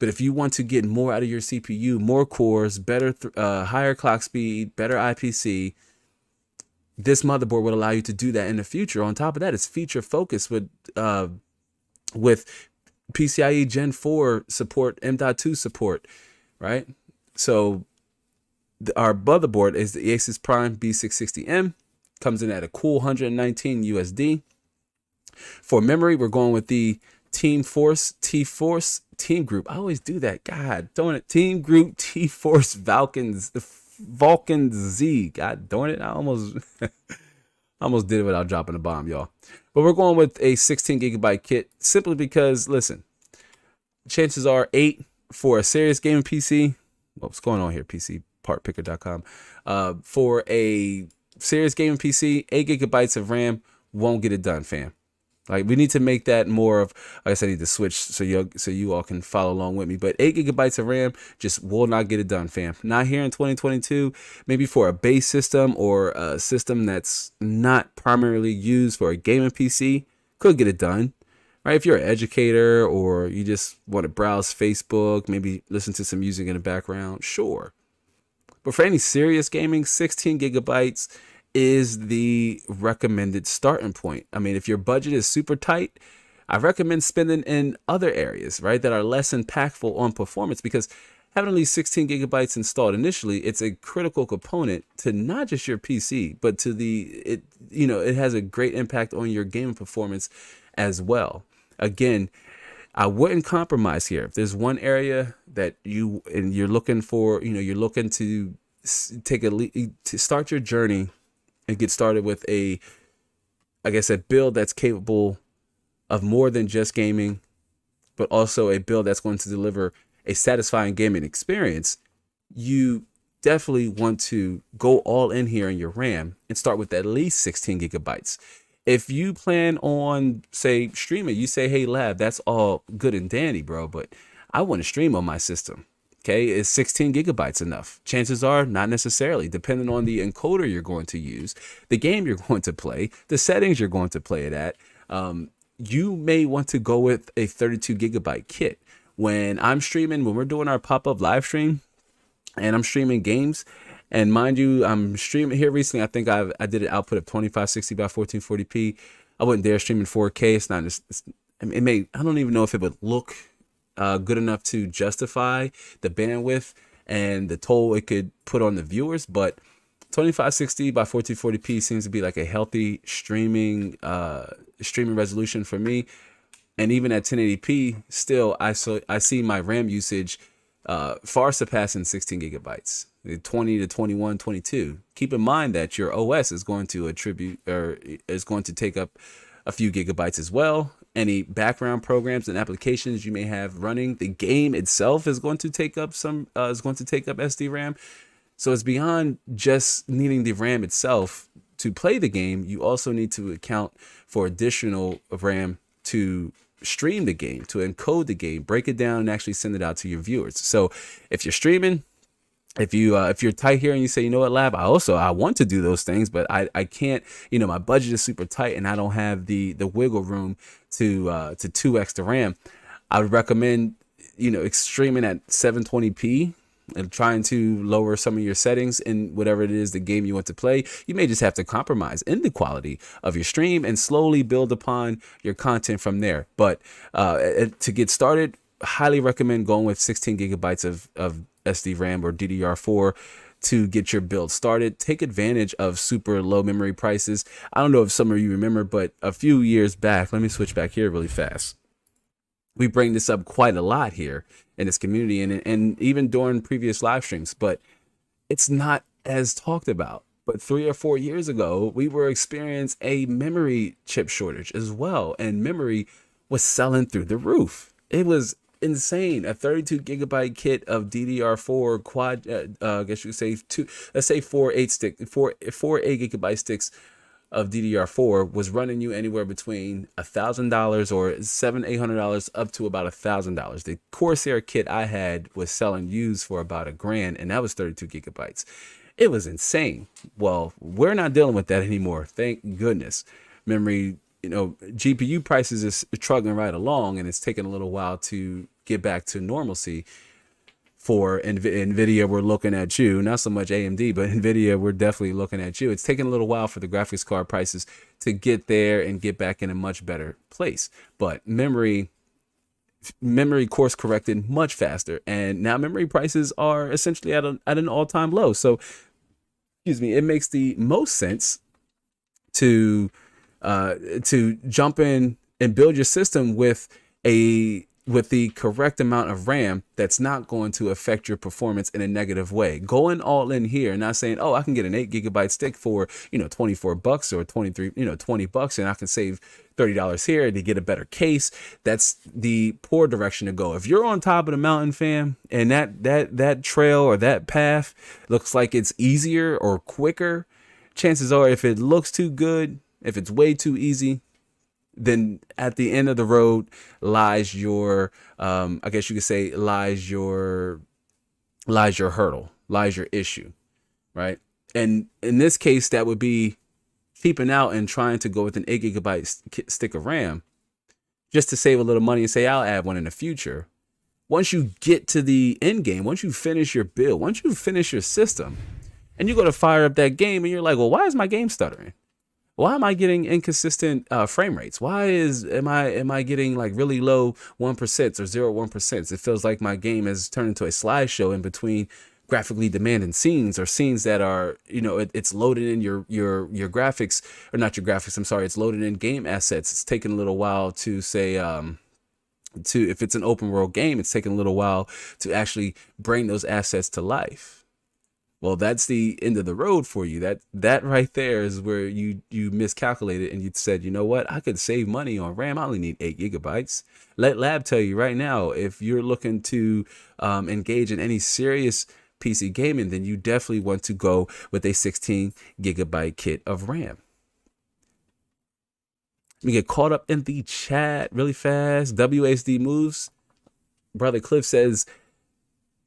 But if you want to get more out of your CPU, more cores, better higher clock speed, better IPC, this motherboard would allow you to do that in the future. On top of that, it's feature focused with PCIe Gen 4 support, M.2 support, right? So our motherboard is the Asus Prime B660M. Comes in at a cool 119 USD. For memory, we're going with the Team Group. I always do that. God darn it. Team Group T-Force Vulcan Z. God darn it. I almost did it without dropping a bomb, y'all. But we're going with a 16 gigabyte kit simply because, listen, chances are 8 for a serious gaming PC. What's going on here? PCPartPicker.com. For a serious gaming PC, 8 gigabytes of RAM won't get it done, fam. Like, we need to make that more of, I guess I need to switch so you all can follow along with me. But 8 gigabytes of RAM just will not get it done, fam. Not here in 2022. Maybe for a base system or a system that's not primarily used for a gaming PC, could get it done. Right? If you're an educator or you just want to browse Facebook, maybe listen to some music in the background, sure. But for any serious gaming, 16 gigabytes is the recommended starting point. I mean, if your budget is super tight, I recommend spending in other areas, right, that are less impactful on performance, because having at least 16 gigabytes installed initially, it's a critical component to not just your PC, but to it has a great impact on your gaming performance as well. Again, I wouldn't compromise here. If there's one area that you're looking for, you're looking to take to start your journey and get started with a build that's capable of more than just gaming, but also a build that's going to deliver a satisfying gaming experience, you definitely want to go all in here in your RAM and start with at least 16 gigabytes. If you plan on, say, streaming, you say, hey, Lab, that's all good and dandy, bro, but I want to stream on my system. Okay, is 16 gigabytes enough? Chances are not necessarily, depending on the encoder you're going to use, the game you're going to play, the settings you're going to play it at. You may want to go with a 32 gigabyte kit. When we're doing our pop-up live stream and I'm streaming games, and mind you, I'm streaming here recently. I think I did an output of 2560 by 1440p. I wouldn't dare stream in 4K. It's not. I don't even know if it would look good enough to justify the bandwidth and the toll it could put on the viewers. But 2560 by 1440p seems to be like a healthy streaming resolution for me. And even at 1080p, still I see my RAM usage far surpassing 16 gigabytes. 20 to 21, 22. Keep in mind that your OS is going to take up a few gigabytes as well. Any background programs and applications you may have running, the game itself is going to take up SD RAM. So it's beyond just needing the RAM itself to play the game. You also need to account for additional RAM to stream the game, to encode the game, break it down, and actually send it out to your viewers. So if you're streaming, if you're tight here and you say, you know what, Lab, I want to do those things, but I can't, my budget is super tight and I don't have the wiggle room to 2x the RAM. I would recommend, streaming at 720p and trying to lower some of your settings in whatever it is the game you want to play, you may just have to compromise in the quality of your stream and slowly build upon your content from there. But to get started, highly recommend going with 16 gigabytes of SD RAM or DDR4 to get your build started. Take advantage of super low memory prices. I don't know if some of you remember, but a few years back, let me switch back here really fast. We bring this up quite a lot here in this community and even during previous live streams, but it's not as talked about. But 3 or 4 years ago, we were experiencing a memory chip shortage as well, and memory was selling through the roof. It was insane. A 32 gigabyte kit of DDR4 quad, I guess you could say let's say four 8 gigabyte sticks of DDR4 was running you anywhere between $1,000 or $800 up to about $1,000. The Corsair kit I had was selling used for about $1,000, and that was 32 gigabytes. It was insane. Well, we're not dealing with that anymore. Thank goodness. Memory, GPU prices is struggling right along, and it's taking a little while to get back to normalcy. For NVIDIA, we're looking at you, not so much AMD, but NVIDIA, we're definitely looking at you. It's taking a little while for the graphics card prices to get there and get back in a much better place. But memory course corrected much faster, and now memory prices are essentially at an all-time low. So, excuse me, it makes the most sense to jump in and build your system with the correct amount of RAM that's not going to affect your performance in a negative way. Going all in here, not saying, oh, I can get an 8 gigabyte stick for, $24 or 23, $20, and I can save $30 here to get a better case. That's the poor direction to go. If you're on top of the mountain, fam, and that trail or that path looks like it's easier or quicker, chances are if it looks too good, if it's way too easy, then at the end of the road lies your, I guess you could say, lies your hurdle, lies your issue, right? And in this case, that would be keeping out and trying to go with an 8 gigabyte stick of RAM just to save a little money and say, I'll add one in the future. Once you get to the end game, once you finish your build, once you finish your system, and you go to fire up that game and you're like, well, why is my game stuttering? Why am I getting inconsistent frame rates? Why am I getting like really low 1% or 0.1%? It feels like my game has turned into a slideshow in between graphically demanding scenes, or scenes that are, it's loaded in your graphics, or not your graphics. I'm sorry, it's loaded in game assets. It's taking a little while to say if it's an open world game, it's taking a little while to actually bring those assets to life. Well, that's the end of the road for you. That right there is where you miscalculated and you said, you know what, I could save money on RAM. I only need 8 gigabytes. Let Lab tell you right now, if you're looking to engage in any serious PC gaming, then you definitely want to go with a 16 gigabyte kit of RAM. We get caught up in the chat really fast. WSD moves. Brother Cliff says,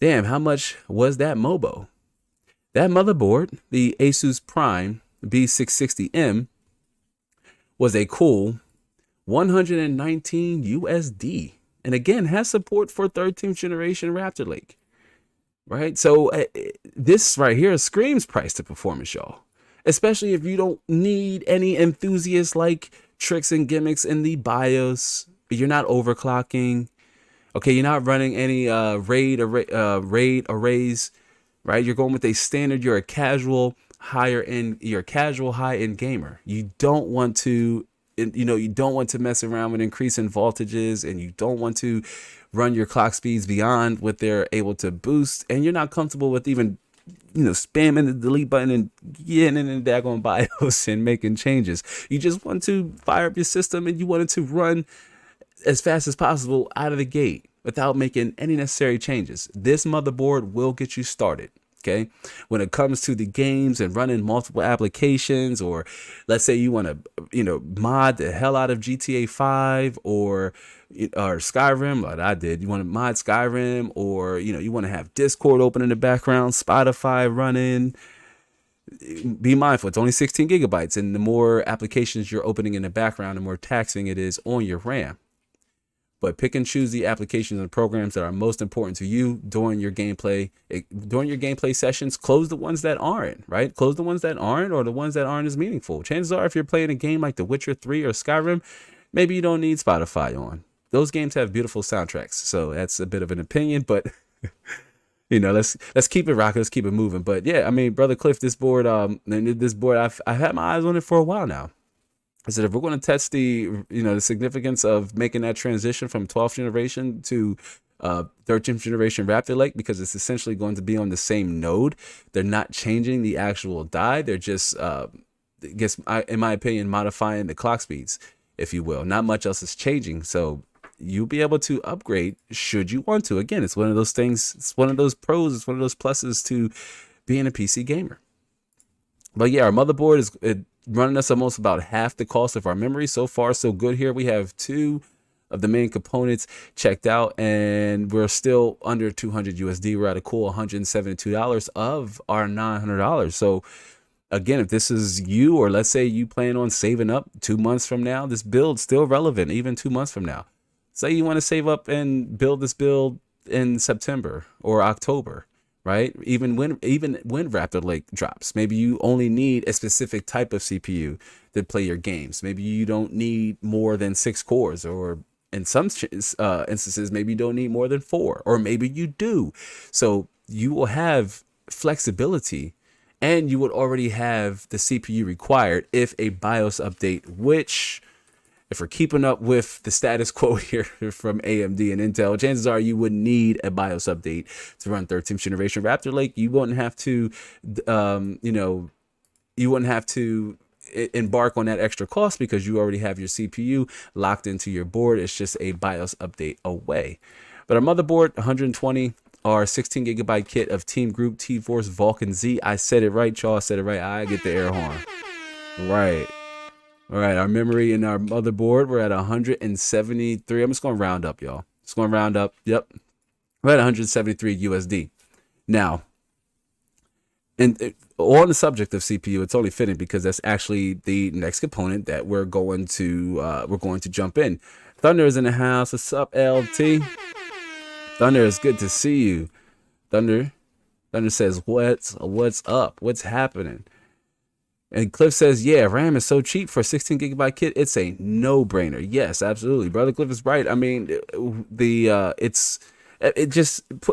damn, how much was that MOBO? That motherboard, the Asus Prime B660M, was a cool 119 USD. And again, has support for 13th generation Raptor Lake. Right? So this right here screams price to performance, y'all. Especially if you don't need any enthusiast-like tricks and gimmicks in the BIOS. You're not overclocking. Okay, you're not running any RAID arrays. Right, you're going with a standard. You're a casual high-end gamer. You don't want to, you don't want to mess around with increasing voltages, and you don't want to run your clock speeds beyond what they're able to boost. And you're not comfortable with even, spamming the delete button and getting in the daggone BIOS and making changes. You just want to fire up your system, and you want it to run as fast as possible out of the gate without making any necessary changes. This motherboard will get you started. Okay, when it comes to the games and running multiple applications, or let's say you want to, mod the hell out of GTA 5 or Skyrim, like I did. You want to mod Skyrim, or you want to have Discord open in the background, Spotify running. Be mindful, it's only 16 gigabytes, and the more applications you're opening in the background, the more taxing it is on your RAM. but pick and choose the applications and programs that are most important to you during your gameplay. During your gameplay sessions, close the ones that aren't, right? Close the ones that aren't, or the ones that aren't as meaningful. Chances are, if you're playing a game like The Witcher 3 or Skyrim, maybe you don't need Spotify on. Those games have beautiful soundtracks, so that's a bit of an opinion, but let's keep it rocking, let's keep it moving. But yeah, I mean, brother Cliff, this board, I've had my eyes on it for a while now. I said, if we're going to test the significance of making that transition from 12th generation to 13th generation Raptor Lake, because it's essentially going to be on the same node. They're not changing the actual die. They're just, in my opinion, modifying the clock speeds, if you will. Not much else is changing. So you'll be able to upgrade should you want to. Again, it's one of those things. It's one of those pros. It's one of those pluses to being a PC gamer. But yeah, our motherboard is running us almost about half the cost of our memory. So far, so good here. We have 2 of the main components checked out, and we're still under 200 USD. We're at a cool $172 of our $900. So again, if this is you, or let's say you plan on saving up 2 months from now, this build's still relevant even 2 months from now. Say you want to save up and build this build in September or October. Right? Even when Raptor Lake drops, maybe you only need a specific type of CPU to play your games. Maybe you don't need more than 6 cores, or in some instances, maybe you don't need more than 4, or maybe you do. So you will have flexibility, and you would already have the CPU required if a BIOS update, which, if we're keeping up with the status quo here from AMD and Intel, chances are you wouldn't need a BIOS update to run 13th generation Raptor Lake. You wouldn't have to, embark on that extra cost because you already have your CPU locked into your board. It's just a BIOS update away. But our motherboard, 120, our 16 gigabyte kit of Team Group T-Force Vulcan Z. I said it right, y'all. I said it right. I get the air horn. Right. All right, our memory and our motherboard, we're at 173. I'm just going to round up, y'all. Just going to round up. Yep. We're at 173 USD. Now, and on the subject of CPU, it's only fitting because that's actually the next component that we're going to jump in. Thunder is in the house. What's up, LT? Thunder, it's good to see you. Thunder says, what's up? What's happening? And Cliff says, yeah, RAM is so cheap for a 16 gigabyte kit. It's a no-brainer. Yes, absolutely. Brother Cliff is right. I mean,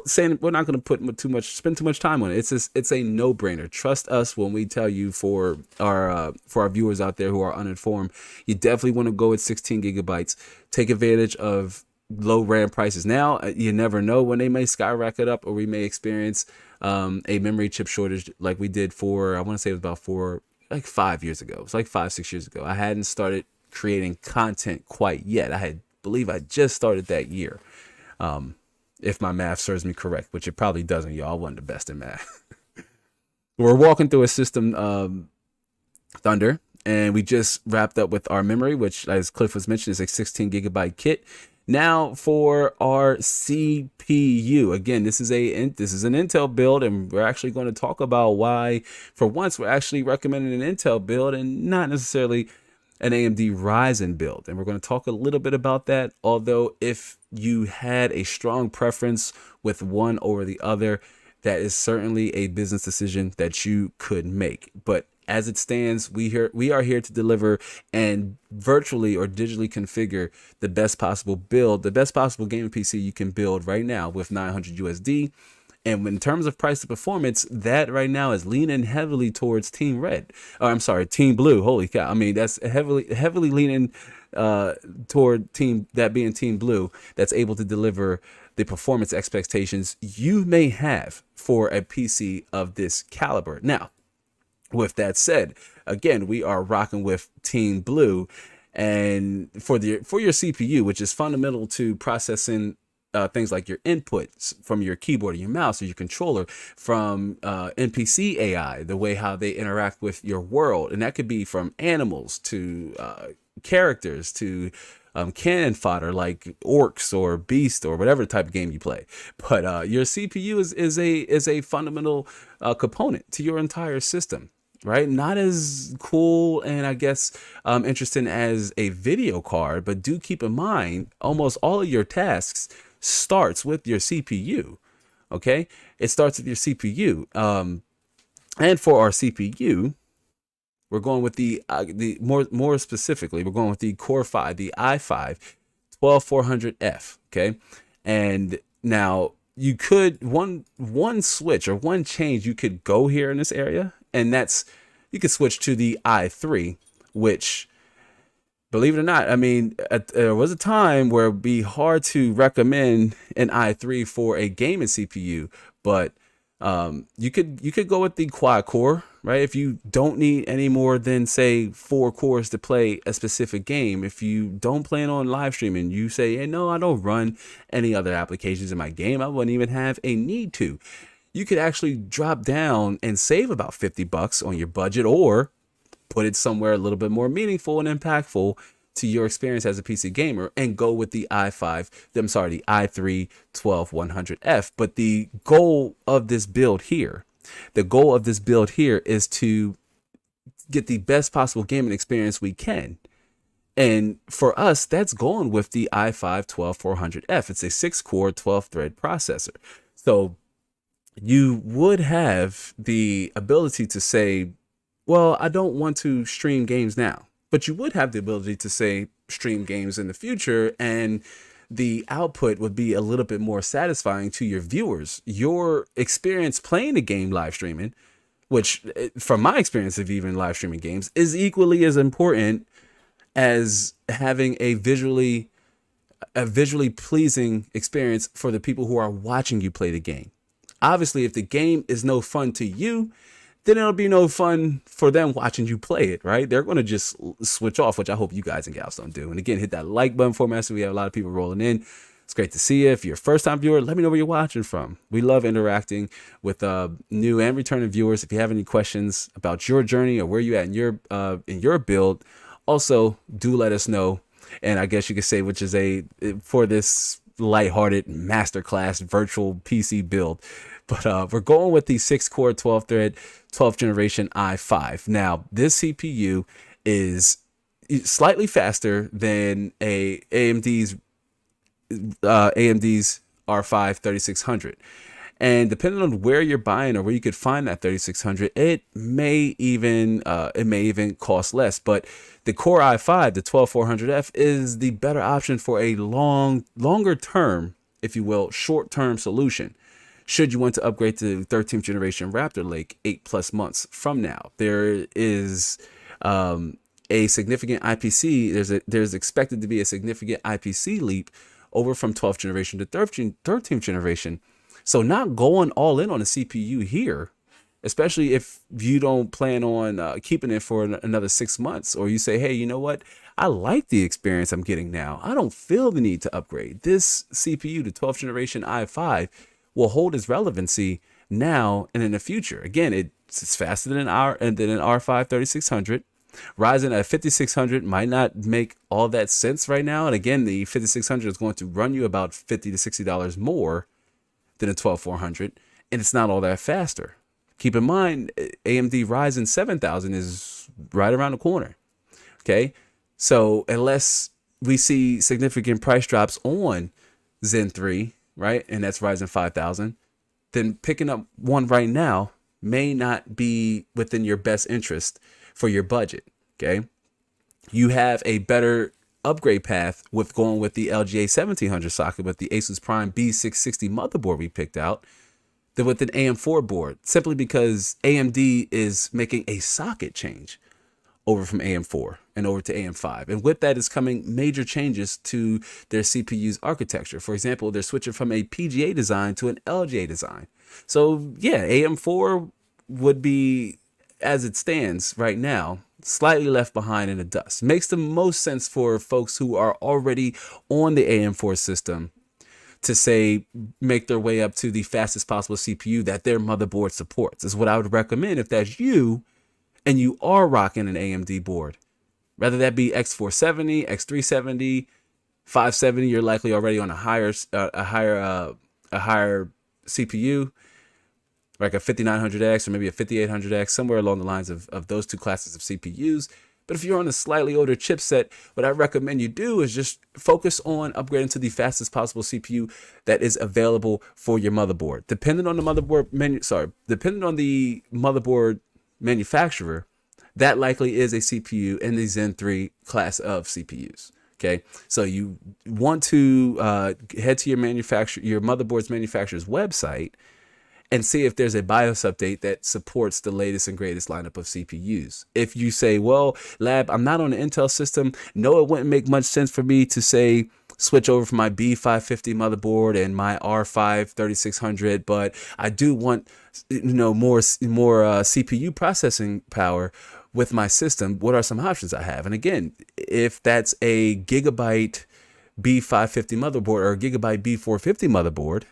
saying we're not going to spend too much time on it. It's a no-brainer. Trust us when we tell you, for our viewers out there who are uninformed, you definitely want to go with 16 gigabytes. Take advantage of low RAM prices. Now, you never know when they may skyrocket up, or we may experience a memory chip shortage like we did I want to say it was about 5 years ago. It's like 5-6 years ago. I hadn't started creating content quite yet. I believe I just started that year. If my math serves me correct, which it probably doesn't, y'all. I wasn't the best in math. We're walking through a system, Thunder, and we just wrapped up with our memory, which, as Cliff was mentioning, is a 16 gigabyte kit. Now for our CPU. Again, this is an Intel build, and we're actually going to talk about why, for once, we're actually recommending an Intel build and not necessarily an AMD Ryzen build. And we're going to talk a little bit about that. Although if you had a strong preference with one over the other, that is certainly a business decision that you could make. But as it stands, we are here to deliver and virtually or digitally configure the best possible build, the best possible gaming PC you can build right now with 900 USD. And in terms of price to performance, that right now is leaning heavily towards Team Blue. Holy cow. I mean, that's heavily leaning toward Team Blue, that's able to deliver the performance expectations you may have for a PC of this caliber. Now, with that said, again, we are rocking with Team Blue, and for your CPU, which is fundamental to processing things like your inputs from your keyboard or your mouse or your controller, from NPC AI, the way how they interact with your world, and that could be from animals to characters to cannon fodder like orcs or beast or whatever type of game you play. But your CPU is a fundamental component to your entire system. right? Not as cool and I guess interesting as a video card, but do keep in mind almost all of your tasks starts with your CPU. Okay, it starts with your CPU. And for our CPU, we're going with the more specifically, we're going with the Core 5, the i5 12400F. Okay, and now you could one switch or one change you could go here in this area, and that's you could switch to the i3, which believe it or not, I mean, there was a time where it'd be hard to recommend an i3 for a gaming CPU, but you could go with the quad core, right? If you don't need any more than say 4 cores to play a specific game, if you don't plan on live streaming, you say, hey, no, I don't run any other applications in my game. I wouldn't even have a need to. You could actually drop down and save about $50 on your budget, or put it somewhere a little bit more meaningful and impactful to your experience as a PC gamer and go with the the i3 12100F. But the goal of this build here, is to get the best possible gaming experience we can. And for us, that's going with the i5 12400F. It's a 6-core, 12-thread processor. So you would have the ability to say, well, I don't want to stream games now, but you would have the ability to say stream games in the future, and the output would be a little bit more satisfying to your viewers. Your experience playing the game live streaming, which from my experience of even live streaming games, is equally as important as having a visually pleasing experience for the people who are watching you play the game. Obviously, if the game is no fun to you, then it'll be no fun for them watching you play it, right? They're going to just switch off, which I hope you guys and gals don't do. And again, hit that like button for me. So we have a lot of people rolling in. It's great to see you. If you're a first-time viewer, let me know where you're watching from. We love interacting with new and returning viewers. If you have any questions about your journey or where you're at in your build, also do let us know. And I guess you could say, which is for this lighthearted masterclass virtual PC build. But we're going with the 6-core, 12-thread, 12th generation i5. Now, this CPU is slightly faster than AMD's R5 3600. And depending on where you're buying or where you could find that 3600, it may even cost less. But the Core i5, the 12400F, is the better option for a longer term, if you will, short term solution. Should you want to upgrade to 13th generation Raptor Lake 8+ months from now, there is a significant IPC. There's expected to be a significant IPC leap over from 12th generation to 13th generation. So not going all in on a CPU here, especially if you don't plan on keeping it for another 6 months, or you say, hey, you know what? I like the experience I'm getting now. I don't feel the need to upgrade. This CPU, the 12th generation i5, will hold its relevancy now and in the future. Again, it's faster than an R5 3600. Ryzen at 5600 might not make all that sense right now. And again, the 5600 is going to run you about $50 to $60 more than a 12400, and it's not all that faster. Keep in mind, AMD Ryzen 7000 is right around the corner. Okay, so unless we see significant price drops on Zen 3, right, and that's Ryzen 5000, then picking up one right now may not be within your best interest for your budget. Okay, you have a better upgrade path with going with the LGA 1700 socket with the Asus Prime B660 motherboard we picked out than with an AM4 board, simply because AMD is making a socket change over from AM4 and over to AM5. And with that is coming major changes to their CPU's architecture. For example, they're switching from a PGA design to an LGA design. So yeah, AM4 would be, as it stands right now, slightly left behind in the dust. Makes the most sense for folks who are already on the AM4 system to say make their way up to the fastest possible CPU that their motherboard supports, is what I would recommend if that's you and you are rocking an AMD board. Whether that be X470, X370, 570, you're likely already on a higher CPU. like a 5900X or maybe a 5800X, somewhere along the lines of those two classes of CPUs. But if you're on a slightly older chipset, what I recommend you do is just focus on upgrading to the fastest possible CPU that is available for your motherboard. Depending on the motherboard manufacturer, that likely is a CPU in the Zen 3 class of CPUs. Okay, so you want to head to your motherboard's manufacturer's website and see if there's a BIOS update that supports the latest and greatest lineup of CPUs. If you say, well, Lab, I'm not on an Intel system, no, it wouldn't make much sense for me to say switch over from my B550 motherboard and my R5 3600, but I do want more CPU processing power with my system. What are some options I have? And again, if that's a gigabyte B550 motherboard or a gigabyte B450 motherboard,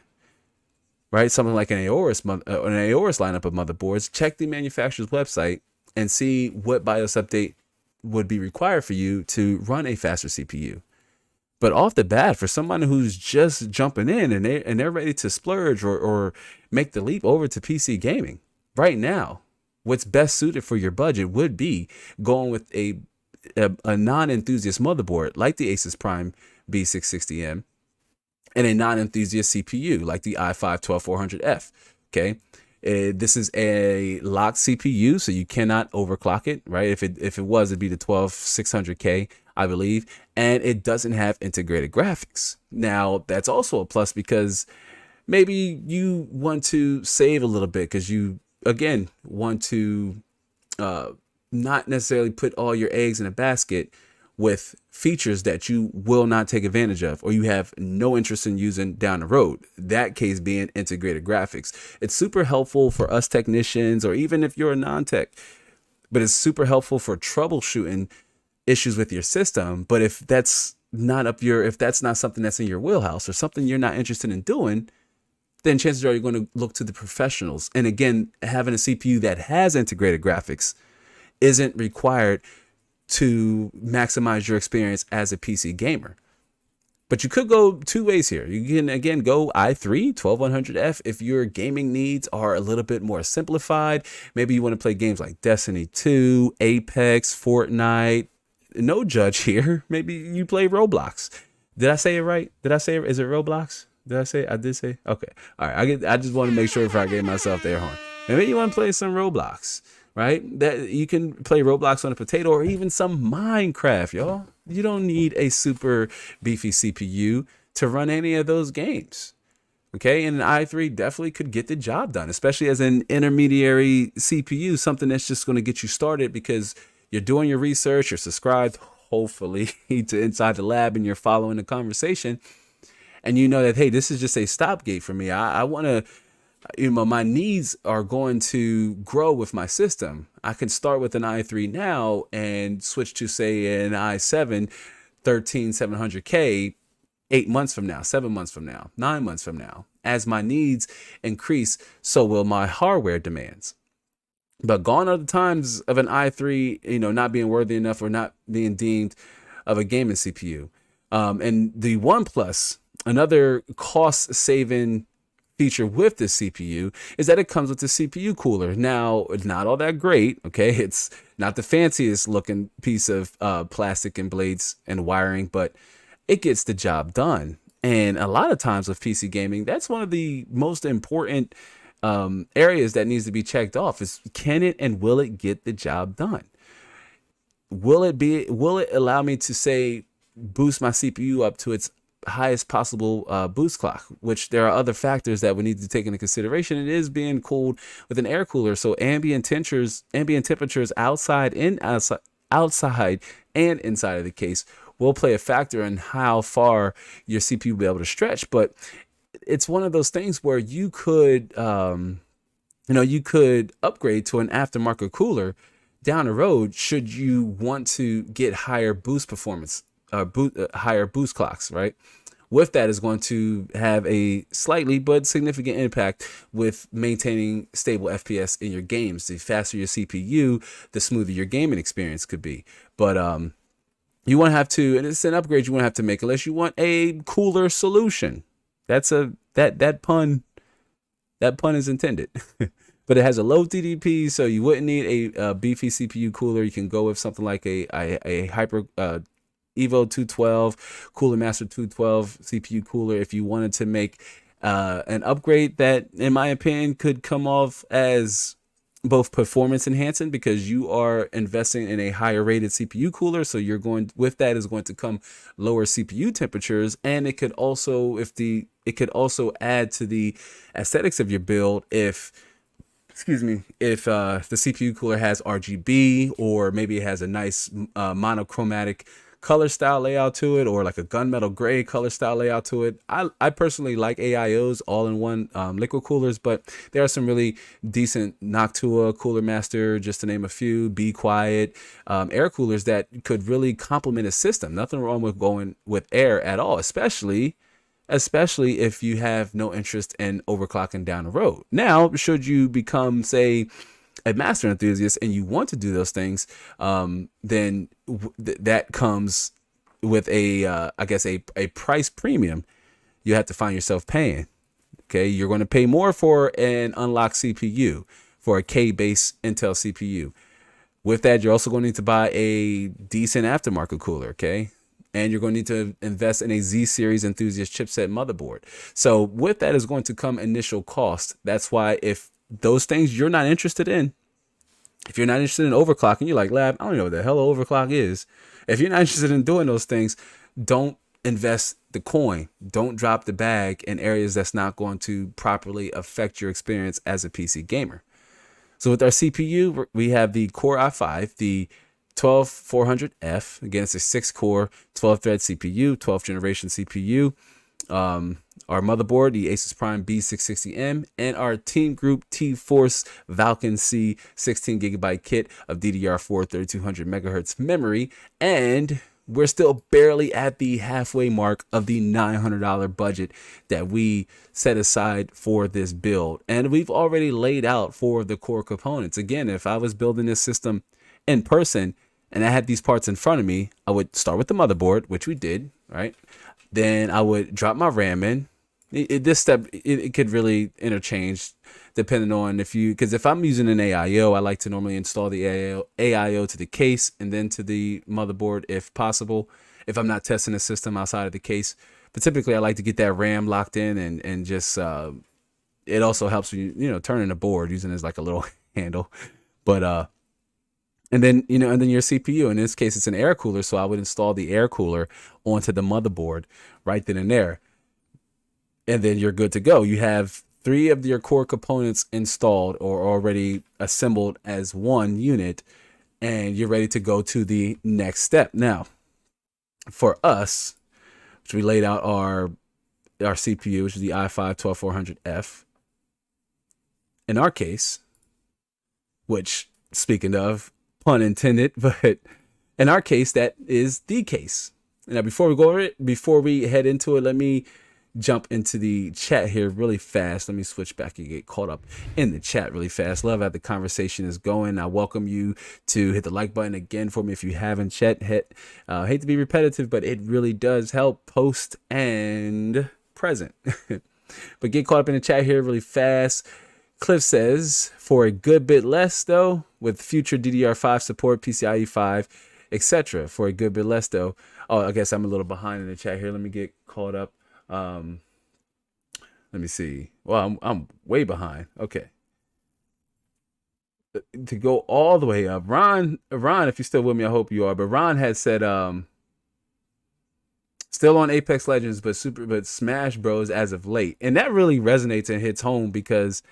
right, something like an Aorus lineup of motherboards, check the manufacturer's website and see what BIOS update would be required for you to run a faster CPU. But off the bat, for someone who's just jumping in and they're ready to splurge or make the leap over to PC gaming, right now, what's best suited for your budget would be going with a non-enthusiast motherboard like the Asus Prime B660M and a non-enthusiast CPU like the i5-12400F. Okay, this is a locked CPU, so you cannot overclock it, right? If it was, it'd be the 12600K, I believe, and it doesn't have integrated graphics. Now, that's also a plus because maybe you want to save a little bit because you, again, want to not necessarily put all your eggs in a basket with features that you will not take advantage of or you have no interest in using down the road. That case being integrated graphics. It's super helpful for us technicians or even if you're a non-tech, but it's super helpful for troubleshooting issues with your system. But if that's not something that's in your wheelhouse or something you're not interested in doing, then chances are you're going to look to the professionals. And again, having a CPU that has integrated graphics isn't required to maximize your experience as a PC gamer. But you could go two ways here. You can, again, go i3 12100F if your gaming needs are a little bit more simplified. Maybe you want to play games like Destiny 2, Apex, Fortnite. No judge here. Maybe you play Roblox. Did I say it right? Is it Roblox? I did say? Okay. All right. I just want to make sure before I gave myself the air horn. Maybe you want to play some Roblox, right? That you can play Roblox on a potato or even some Minecraft, y'all. You don't need a super beefy CPU to run any of those games. Okay, and an i3 definitely could get the job done, especially as an intermediary CPU, something that's just going to get you started because you're doing your research, you're subscribed, hopefully, to Inside the Lab, and you're following the conversation. And you know that, hey, this is just a stopgate for me. I want to, my needs are going to grow with my system. I can start with an i3 now and switch to, say, an i7 13700K 8 months from now, 7 months from now, 9 months from now. As my needs increase, so will my hardware demands. But gone are the times of an i3, not being worthy enough or not being deemed of a gaming CPU. And the OnePlus, another cost-saving feature with this CPU is that it comes with the CPU cooler. Now, it's not all that great, okay? It's not the fanciest looking piece of plastic and blades and wiring, but it gets the job done. And a lot of times with PC gaming, that's one of the most important areas that needs to be checked off is, can it and will it get the job done? Will it allow me to, say, boost my CPU up to its highest possible boost clock, which there are other factors that we need to take into consideration. It is being cooled with an air cooler, so ambient temperatures outside and inside of the case will play a factor in how far your CPU will be able to stretch. But it's one of those things where you could you could upgrade to an aftermarket cooler down the road should you want to get higher boost performance, higher boost clocks, right? With that is going to have a slightly but significant impact with maintaining stable FPS in your games. The faster your CPU, the smoother your gaming experience could be. But you won't have to, and it's an upgrade you won't have to make unless you want a cooler solution. That pun That pun is intended. But it has a low TDP, so you wouldn't need a beefy CPU cooler. You can go with something like a Hyper Evo 212, Cooler Master 212 CPU cooler if you wanted to make an upgrade that, in my opinion, could come off as both performance enhancing because you are investing in a higher rated CPU cooler. So you're going with that is going to come lower CPU temperatures. And it could also, it could also add to the aesthetics of your build if the CPU cooler has RGB, or maybe it has a nice monochromatic color style layout to it, or like a gunmetal gray color style layout to it. I personally like AIOs, all-in-one liquid coolers, but there are some really decent Noctua, Cooler Master, just to name a few, Be Quiet, air coolers that could really complement a system. Nothing wrong with going with air at all, especially if you have no interest in overclocking down the road. Now, should you become, say, a master enthusiast and you want to do those things, then that comes with I guess a price premium you have to find yourself paying. Okay, you're going to pay more for an unlocked CPU, for a K-base Intel CPU. With that, you're also going to need to buy a decent aftermarket cooler, okay? And you're going to need to invest in a Z series enthusiast chipset motherboard. So with that is going to come initial cost. That's why if those things you're not interested in, if you're not interested in overclocking, you're like, Lab, I don't know what the hell overclock is. If you're not interested in doing those things, don't invest the coin. Don't drop the bag in areas that's not going to properly affect your experience as a PC gamer. So with our CPU, we have the Core i5, the 12400F. Again, it's a 6-core, 12-thread CPU, 12th generation CPU. Our motherboard, the Asus Prime B660M, and our Team Group T-Force Falcon C 16GB kit of DDR4 3200 megahertz memory. And we're still barely at the halfway mark of the $900 budget that we set aside for this build. And we've already laid out for the core components. Again, if I was building this system in person and I had these parts in front of me, I would start with the motherboard, which we did, right? Then I would drop my RAM in. This step, it could really interchange depending on because if I'm using an AIO, I like to normally install the AIO to the case and then to the motherboard if possible, if I'm not testing the system outside of the case. But typically I like to get that RAM locked in and just, it also helps you turning the board using it as like a little handle. But, and then your CPU, in this case, it's an air cooler. So I would install the air cooler onto the motherboard right then and there. And then you're good to go. You have 3 of your core components installed or already assembled as one unit, and you're ready to go to the next step. Now, for us, which we laid out our CPU, which is the i5 12400F. In our case, which, speaking of, pun intended, but in our case, that is the case. Now, before we go over it, before we head into it, let me jump into the chat here really fast. Let me switch back and get caught up in the chat really fast. Love how the conversation is going. I welcome you to hit the like button again for me if you haven't. Chat, hate to be repetitive, but it really does help post and present. But get caught up in the chat here really fast. Cliff says, for a good bit less though, with future DDR5 support, PCIe 5, etc. For a good bit less though. Oh, I guess I'm a little behind in the chat here. Let me get caught up. Let me see. Well, I'm way behind. Okay. To go all the way up, Ron, if you're still with me, I hope you are. But Ron had said, still on Apex Legends, but Smash Bros as of late, and that really resonates and hits home because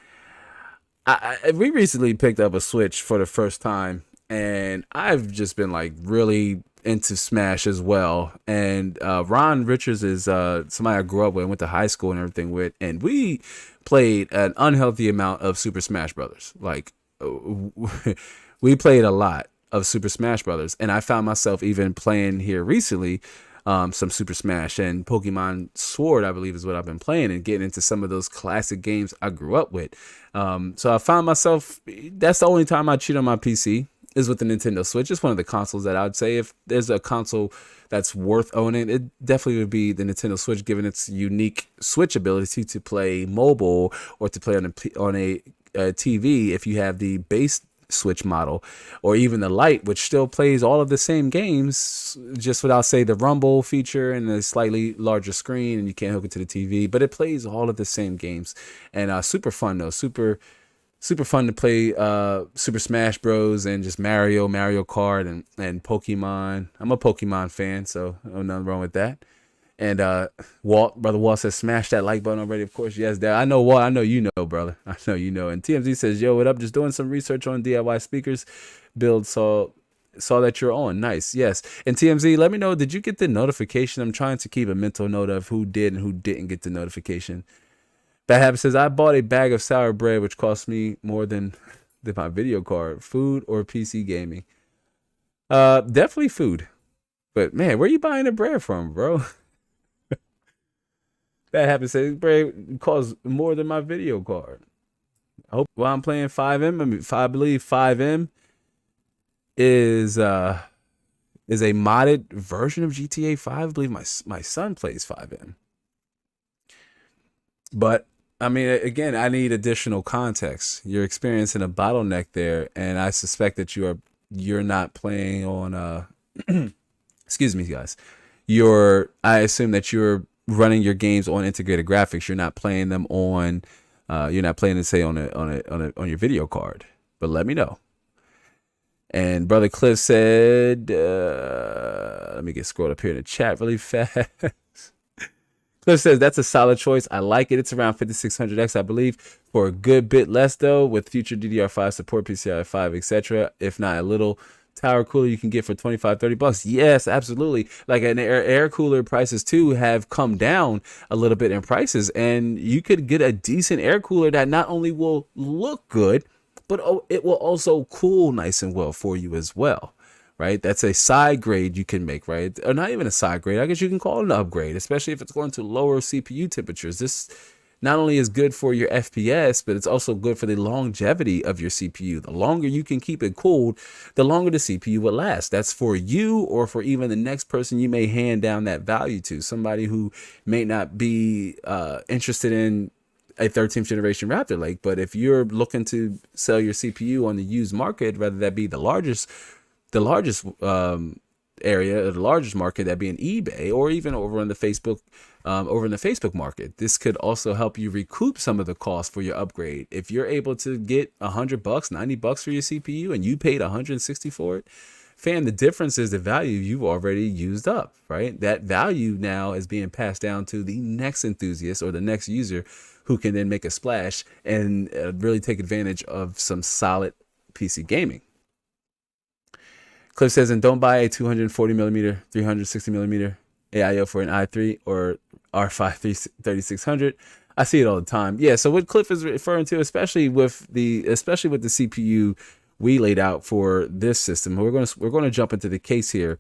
we recently picked up a Switch for the first time, and I've just been like really into Smash as well. And Ron Richards is somebody I grew up with, went to high school and everything with, and we played an unhealthy amount of Super Smash Brothers. Like we played a lot of Super Smash Brothers, and I found myself even playing here recently some Super Smash and Pokemon Sword, I believe is what I've been playing, and getting into some of those classic games I grew up with. So I found myself, that's the only time I cheat on my PC. is with the Nintendo Switch. It's one of the consoles that I would say, if there's a console that's worth owning, it definitely would be the Nintendo Switch, given its unique Switch ability to play mobile or to play on a TV if you have the base Switch model, or even the Lite, which still plays all of the same games, just without, say, the rumble feature and a slightly larger screen, and you can't hook it to the TV, but it plays all of the same games. And super fun though, super fun to play Super Smash Bros. And just Mario Kart, and Pokemon. I'm a Pokemon fan, so nothing wrong with that. And brother Walt says, smash that like button already. Of course, yes, Dad. I know, Walt. I know you know, brother. I know you know. And TMZ says, yo, what up? Just doing some research on DIY speakers. Build saw that you're on. Nice, yes. And TMZ, let me know, did you get the notification? I'm trying to keep a mental note of who did and who didn't get the notification. Bad Habit says, I bought a bag of sour bread, which cost me more than my video card. Food or PC gaming? Definitely food. But man, where you buying the bread from, bro? That happens. Say bread costs more than my video card. I hope while I'm playing 5M, I believe 5M is a modded version of GTA 5. I believe my son plays 5M. But I mean, again, I need additional context. You're experiencing a bottleneck there, and I suspect that you're not playing on excuse me, guys. I assume that you're running your games on integrated graphics. You're not playing them on you're not playing to say on your video card. But let me know. And brother Cliff said, let me get scrolled up here in the chat really fast. Cliff says, that's a solid choice. I like it. It's around 5600X, I believe. For a good bit less, though, with future DDR5 support, PCI 5, etc. If not a little tower cooler you can get for $25-30. Yes, absolutely. Like an air cooler prices, too, have come down a little bit in prices. And you could get a decent air cooler that not only will look good, but it will also cool nice and well for you as well. Right? That's a side grade you can make, right? Or not even a side grade. I guess you can call it an upgrade, especially if it's going to lower CPU temperatures. This not only is good for your FPS, but it's also good for the longevity of your CPU. The longer you can keep it cooled, the longer the CPU will last. That's for you or for even the next person you may hand down that value to. Somebody who may not be interested in a 13th generation Raptor Lake, but if you're looking to sell your CPU on the used market, whether that be the largest area, the largest market, that being eBay, or even over in the Facebook market, this could also help you recoup some of the cost for your upgrade. If you're able to get $100, $90 for your CPU, and you paid $160 for it, fam, the difference is the value you've already used up, right? That value now is being passed down to the next enthusiast or the next user, who can then make a splash and really take advantage of some solid PC gaming. Cliff says, and don't buy a 240mm, 360mm AIO for an i3 or R5 3600. I see it all the time. Yeah, so what Cliff is referring to, especially with the CPU we laid out for this system, we're going to jump into the case here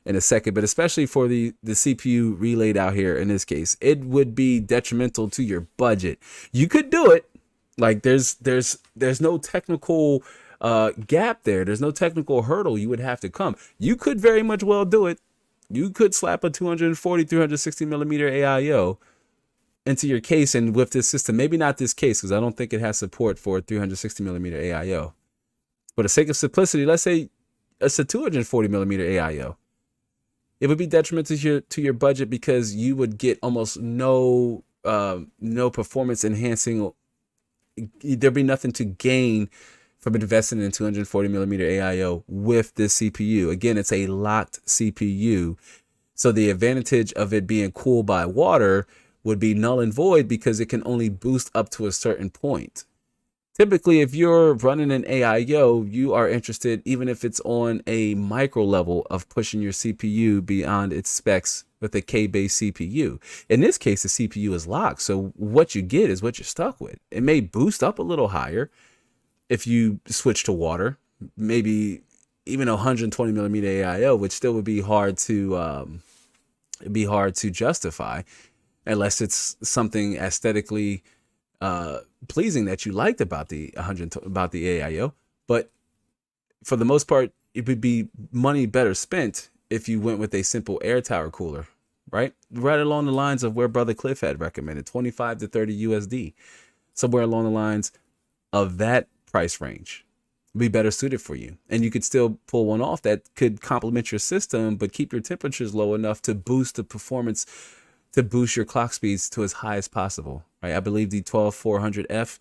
in a second, but especially for the CPU relayed out here in this case, it would be detrimental to your budget. You could do it. Like there's no technical gap there. There's no technical hurdle you would have to come. You could very much well do it. You could slap a 240, 360mm AIO into your case, and with this system, maybe not this case, because I don't think it has support for a 360mm AIO. For the sake of simplicity, let's say it's a 240mm AIO. It would be detrimental to your budget because you would get almost no performance enhancing. There'd be nothing to gain from investing in 240mm AIO with this CPU. Again, it's a locked CPU. So the advantage of it being cooled by water would be null and void because it can only boost up to a certain point. Typically, if you're running an AIO, you are interested, even if it's on a micro level, of pushing your CPU beyond its specs with a K-based CPU. In this case, the CPU is locked. So what you get is what you're stuck with. It may boost up a little higher if you switch to water, maybe even 120mm AIO, which still would be hard to justify, unless it's something aesthetically pleasing that you liked about the AIO. But for the most part, it would be money better spent if you went with a simple air tower cooler, right? Right along the lines of where Brother Cliff had recommended, 25 to 30 USD, somewhere along the lines of that price range be better suited for you. And you could still pull one off that could complement your system, but keep your temperatures low enough to boost the performance, to boost your clock speeds to as high as possible, right? I believe the 12400F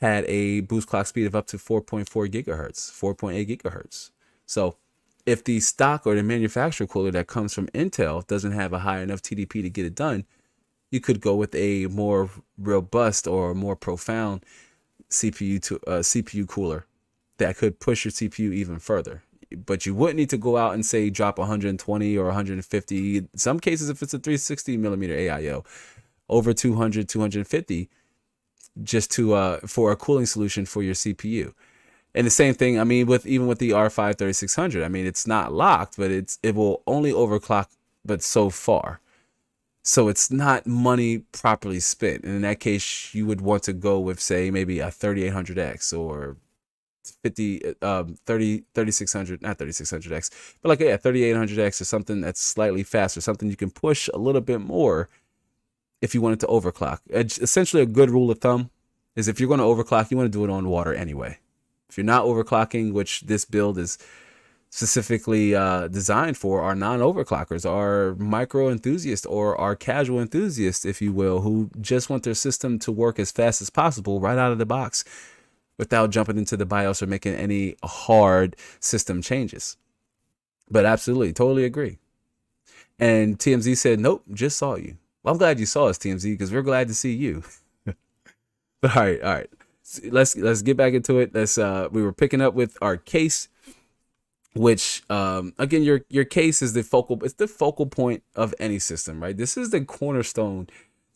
had a boost clock speed of up to 4.4 gigahertz, 4.8 gigahertz. So if the stock or the manufacturer cooler that comes from Intel doesn't have a high enough TDP to get it done, you could go with a more robust or more profound CPU cooler that could push your CPU even further. But you wouldn't need to go out and say drop 120 or 150. In some cases, if it's a 360 millimeter AIO, over 200, 250, just to for a cooling solution for your CPU. And the same thing, I mean, even with the R5 3600, I mean, it's not locked, but it will only overclock, but so far. So it's not money properly spent. And in that case, you would want to go with, say, maybe a 3800X or 3600, not 3600X, but like, yeah, 3800X or something that's slightly faster, something you can push a little bit more if you wanted to overclock. Essentially, a good rule of thumb is if you're going to overclock, you want to do it on water anyway. If you're not overclocking, which this build is specifically designed for, are non-overclockers, are micro enthusiasts or are casual enthusiasts, if you will, who just want their system to work as fast as possible right out of the box without jumping into the BIOS or making any hard system changes. But absolutely, totally agree. And TMZ said, nope, just saw you. Well, I'm glad you saw us, TMZ, because we're glad to see you. But all right. Let's get back into it. We were picking up with our case, which again, your case is the focal point of any system, right? This is the cornerstone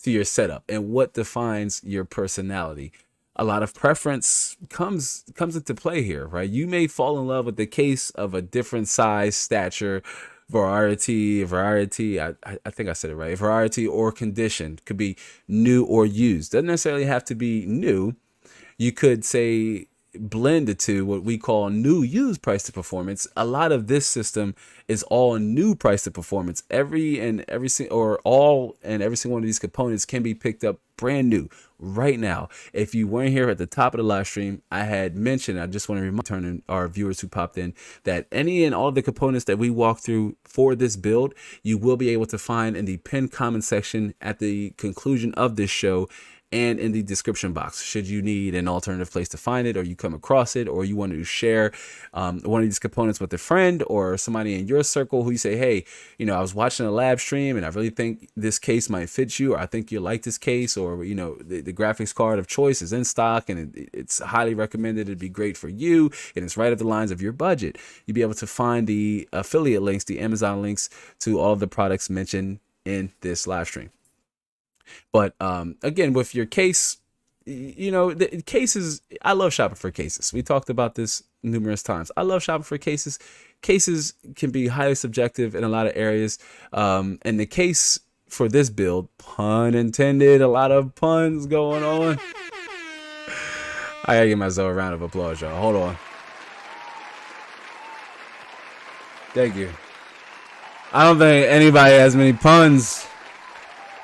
to your setup and what defines your personality. A lot of preference comes into play here, right? You may fall in love with the case of a different size, stature, variety. I think I said it right. Variety or condition, could be new or used. Doesn't necessarily have to be new. You could say blend the two, what we call new used price to performance. A lot of this system is all new price to performance. Every single one of these components can be picked up brand new right now. If you weren't here at the top of the live stream, I had mentioned, I just want to remind our viewers who popped in, that any and all of the components that we walk through for this build, you will be able to find in the pinned comment section at the conclusion of this show and in the description box, should you need an alternative place to find it, or you come across it, or you want to share one of these components with a friend or somebody in your circle who you say, hey, I was watching a live stream and I really think this case might fit you, or I think you like this case, or the graphics card of choice is in stock and it's highly recommended, it'd be great for you, and it's right at the lines of your budget. You'd be able to find the affiliate links, the Amazon links to all of the products mentioned in this live stream. But again, with your case, the cases, I love shopping for cases. We talked about this numerous times. I love shopping for cases. Cases can be highly subjective in a lot of areas. And the case for this build, pun intended, a lot of puns going on. I gotta give myself a round of applause, y'all. Hold on. Thank you. I don't think anybody has many puns.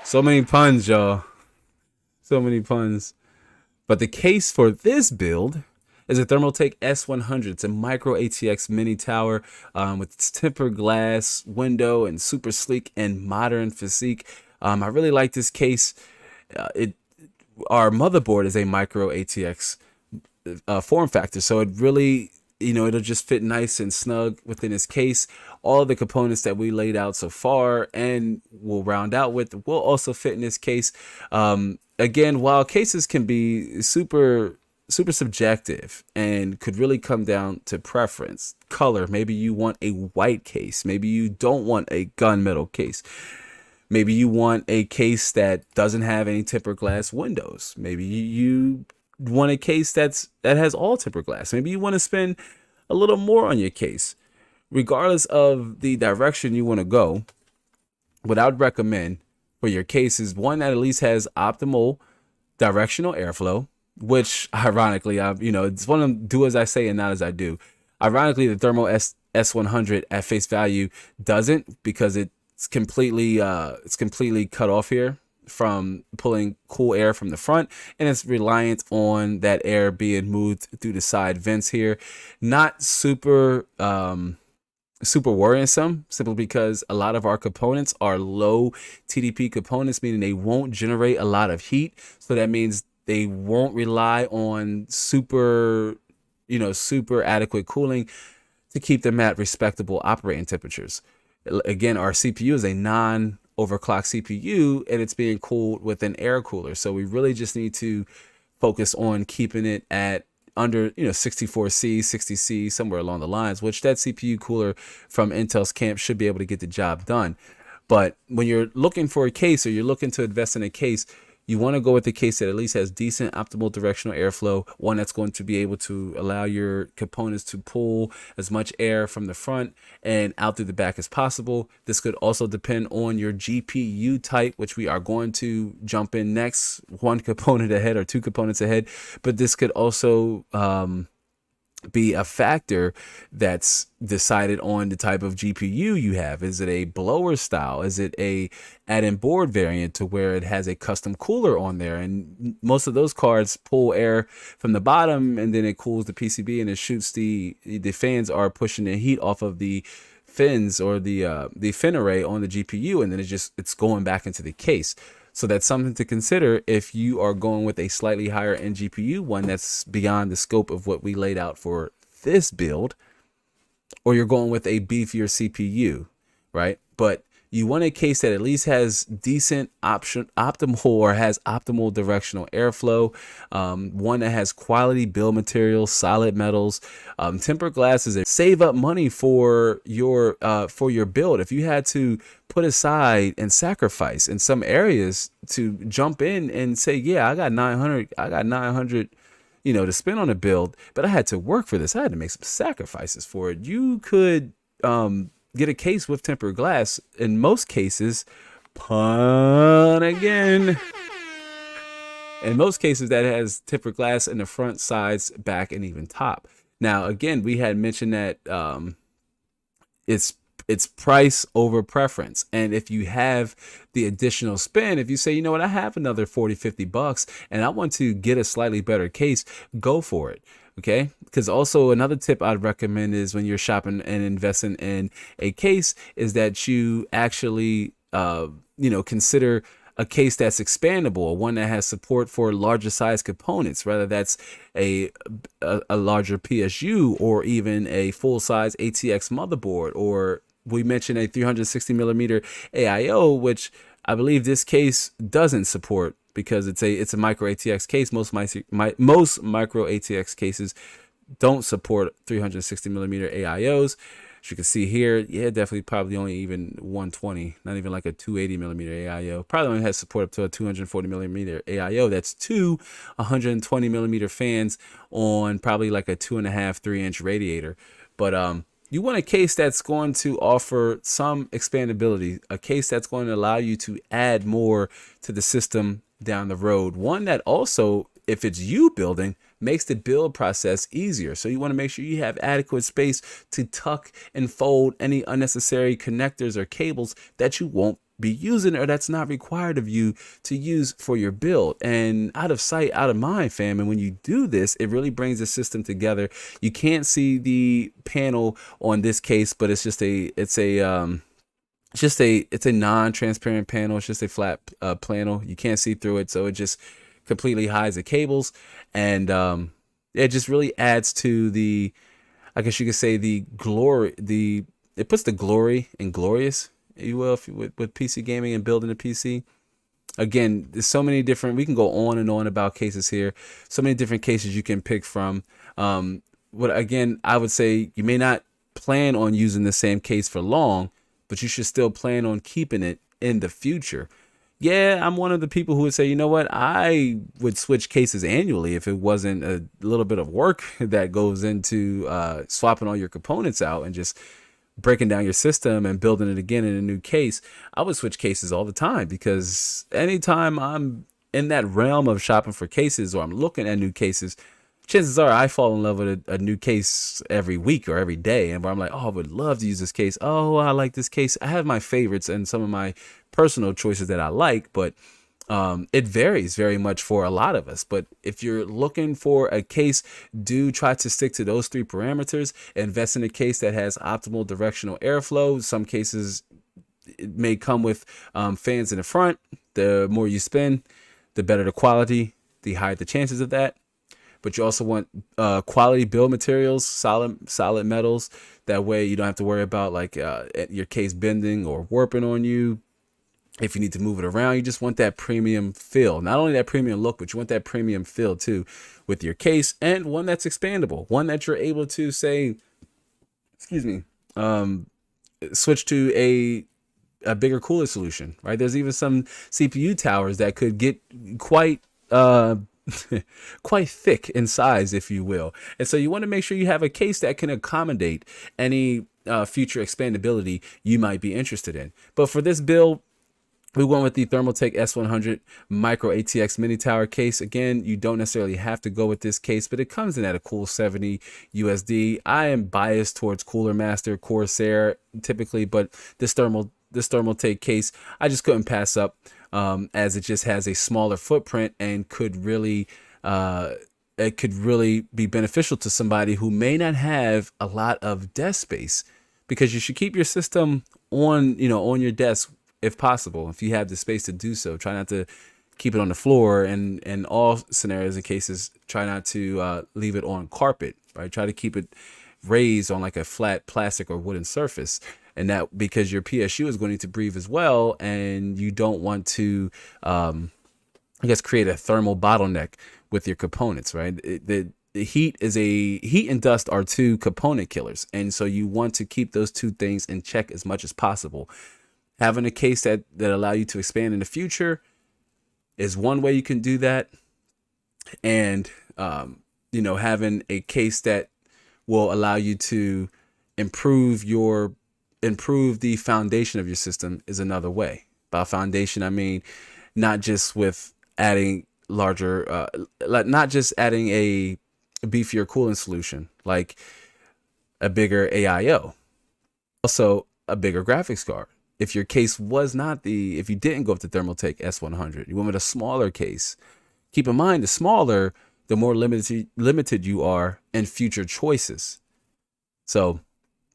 So many puns, y'all. So many puns. But the case for this build is a Thermaltake S100. It's a micro ATX mini tower with its tempered glass window and super sleek and modern physique. I really like this case. Our motherboard is a micro ATX form factor, so it really, it'll just fit nice and snug within its case. All of the components that we laid out so far and we'll round out with will also fit in this case. Again, while cases can be super subjective and could really come down to preference, color, maybe you want a white case, maybe you don't want a gunmetal case, maybe you want a case that doesn't have any tempered glass windows, maybe you want a case that has all tempered glass, maybe you want to spend a little more on your case. Regardless of the direction you want to go, what I would recommend for your case is one that at least has optimal directional airflow, which ironically, it's one of them, do as I say and not as I do. Ironically, the Thermo S100 at face value doesn't, because it's completely cut off here from pulling cool air from the front, and it's reliant on that air being moved through the side vents here. Not super worrisome, simply because a lot of our components are low TDP components, meaning they won't generate a lot of heat. So that means they won't rely on super adequate cooling to keep them at respectable operating temperatures. Again, our CPU is a non-overclock CPU, and it's being cooled with an air cooler. So we really just need to focus on keeping it at under 64C, 60C, somewhere along the lines, which that CPU cooler from Intel's camp should be able to get the job done. But when you're looking for a case, or you're looking to invest in a case, you want to go with a case that at least has decent optimal directional airflow, one that's going to be able to allow your components to pull as much air from the front and out through the back as possible. This could also depend on your GPU type, which we are going to jump in next, one component ahead or two components ahead. But this could also be a factor that's decided on the type of GPU you have. Is it a blower style? Is it a add-in board variant to where it has a custom cooler on there? And most of those cards pull air from the bottom, and then it cools the PCB, and it shoots the fans are pushing the heat off of the fins, or the fin array on the GPU, and then it's going back into the case. So that's something to consider if you are going with a slightly higher end GPU, one that's beyond the scope of what we laid out for this build, or you're going with a beefier CPU, right? But you want a case that at least has decent optimal directional airflow, one that has quality build materials, solid metals. Tempered glass is a save up money for your build. If you had to put aside and sacrifice in some areas to jump in and say, yeah, I got 900, to spend on a build, but I had to work for this, I had to make some sacrifices for it, you could get a case with tempered glass. In most cases, pun again, in most cases that has tempered glass in the front, sides, back, and even top. Now, again, we had mentioned that it's price over preference. And if you have the additional spend, if you say, you know what, I have another 40, $50 and I want to get a slightly better case, go for it. Okay, because also another tip I'd recommend is when you're shopping and investing in a case is that you actually, consider a case that's expandable, one that has support for larger size components, whether that's a larger PSU or even a full size ATX motherboard, or we mentioned a 360 millimeter AIO, which I believe this case doesn't support, because it's a micro ATX case. Most micro ATX cases don't support 360 millimeter AIOs. As you can see here, yeah, definitely probably only even 120, not even like a 280 millimeter AIO. Probably only has support up to a 240 millimeter AIO. That's two 120 millimeter fans on probably like a 2.5, 3-inch radiator. But you want a case that's going to offer some expandability, a case that's going to allow you to add more to the system down the road. One that also, if it's you building, makes the build process easier. So you want to make sure you have adequate space to tuck and fold any unnecessary connectors or cables that you won't be using, or that's not required of you to use for your build. And out of sight, out of mind, fam. And when you do this, it really brings the system together. You can't see the panel on this case, but it's a non-transparent panel. It's just a flat panel. You can't see through it, so it just completely hides the cables, and it just really adds to the, I guess you could say, the glory. It puts the glory in glorious, if you will, with PC gaming and building a PC. Again, there's so many different. We can go on and on about cases here. So many different cases you can pick from. Again, I would say you may not plan on using the same case for long, but you should still plan on keeping it in the future. Yeah, I'm one of the people who would say, you know what, I would switch cases annually if it wasn't a little bit of work that goes into swapping all your components out and just breaking down your system and building it again in a new case. I would switch cases all the time, because anytime I'm in that realm of shopping for cases or I'm looking at new cases, chances are I fall in love with a new case every week or every day, and where I'm like, oh, I would love to use this case. Oh, I like this case. I have my favorites and some of my personal choices that I like, but it varies very much for a lot of us. But if you're looking for a case, do try to stick to those 3 parameters. Invest in a case that has optimal directional airflow. Some cases it may come with fans in the front. The more you spend, the better the quality, the higher the chances of that. But you also want quality build materials, solid metals. That way you don't have to worry about like your case bending or warping on you. If you need to move it around, you just want that premium feel. Not only that premium look, but you want that premium feel too with your case, and one that's expandable, one that you're able to say, excuse me, switch to a bigger cooler solution, right? There's even some CPU towers that could get quite quite thick in size, if you will. And so you want to make sure you have a case that can accommodate any future expandability you might be interested in. But for this build, we went with the Thermaltake S100 Micro ATX Mini Tower case. Again, you don't necessarily have to go with this case, but it comes in at a cool 70 USD. I am biased towards Cooler Master, Corsair typically, but this Thermaltake case, I just couldn't pass up, as it just has a smaller footprint and could really be beneficial to somebody who may not have a lot of desk space, because you should keep your system on your desk if possible. If you have the space to do so, try not to keep it on the floor, and in all scenarios and cases, try not to leave it on carpet, right? Try to keep it raised on like a flat plastic or wooden surface. And that because your PSU is going to need to breathe as well, and you don't want to, create a thermal bottleneck with your components, right? The heat and dust are 2 component killers, and so you want to keep those 2 things in check as much as possible. Having a case that allow you to expand in the future is one way you can do that, and having a case that will allow you to improve the foundation of your system is another way. By foundation, I mean not just with adding not just adding a beefier cooling solution like a bigger AIO, also a bigger graphics card. If your case if you didn't go with the Thermaltake S100, you went with a smaller case, keep in mind the smaller, the more limited you are in future choices. So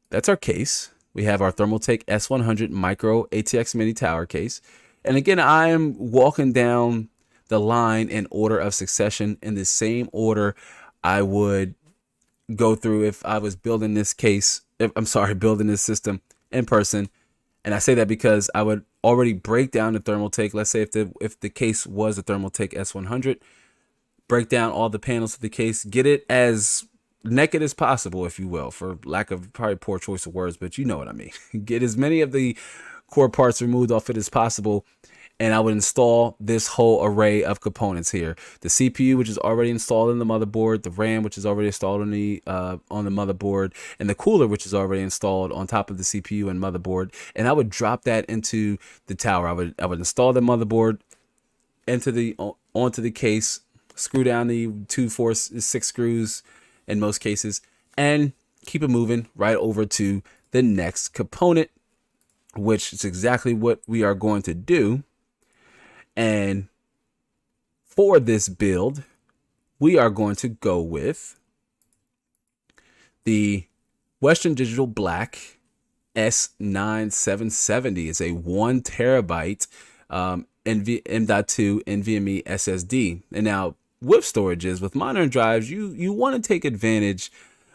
that's our case. We have our Thermaltake S100 Micro ATX Mini Tower case. And again, I am walking down the line in order of succession, in the same order I would go through if I was building this system in person. And I say that because I would already break down the Thermaltake. Let's say if the case was a Thermaltake S100, break down all the panels of the case, get it as naked as possible, if you will, for lack of probably poor choice of words, but you know what I mean. Get as many of the core parts removed off it as possible, and I would install this whole array of components here. The CPU, which is already installed in the motherboard, the RAM, which is already installed on the motherboard, and the cooler, which is already installed on top of the CPU and motherboard. And I would drop that into the tower. I would install the motherboard onto the case, screw down the 2, 4, 6 screws in most cases, and keep it moving right over to the next component, which is exactly what we are going to do. And for this build, we are going to go with the Western Digital Black S9770. It's a 1 terabyte M.2 NVMe SSD. And now with storages, with monitoring drives, you want to take advantage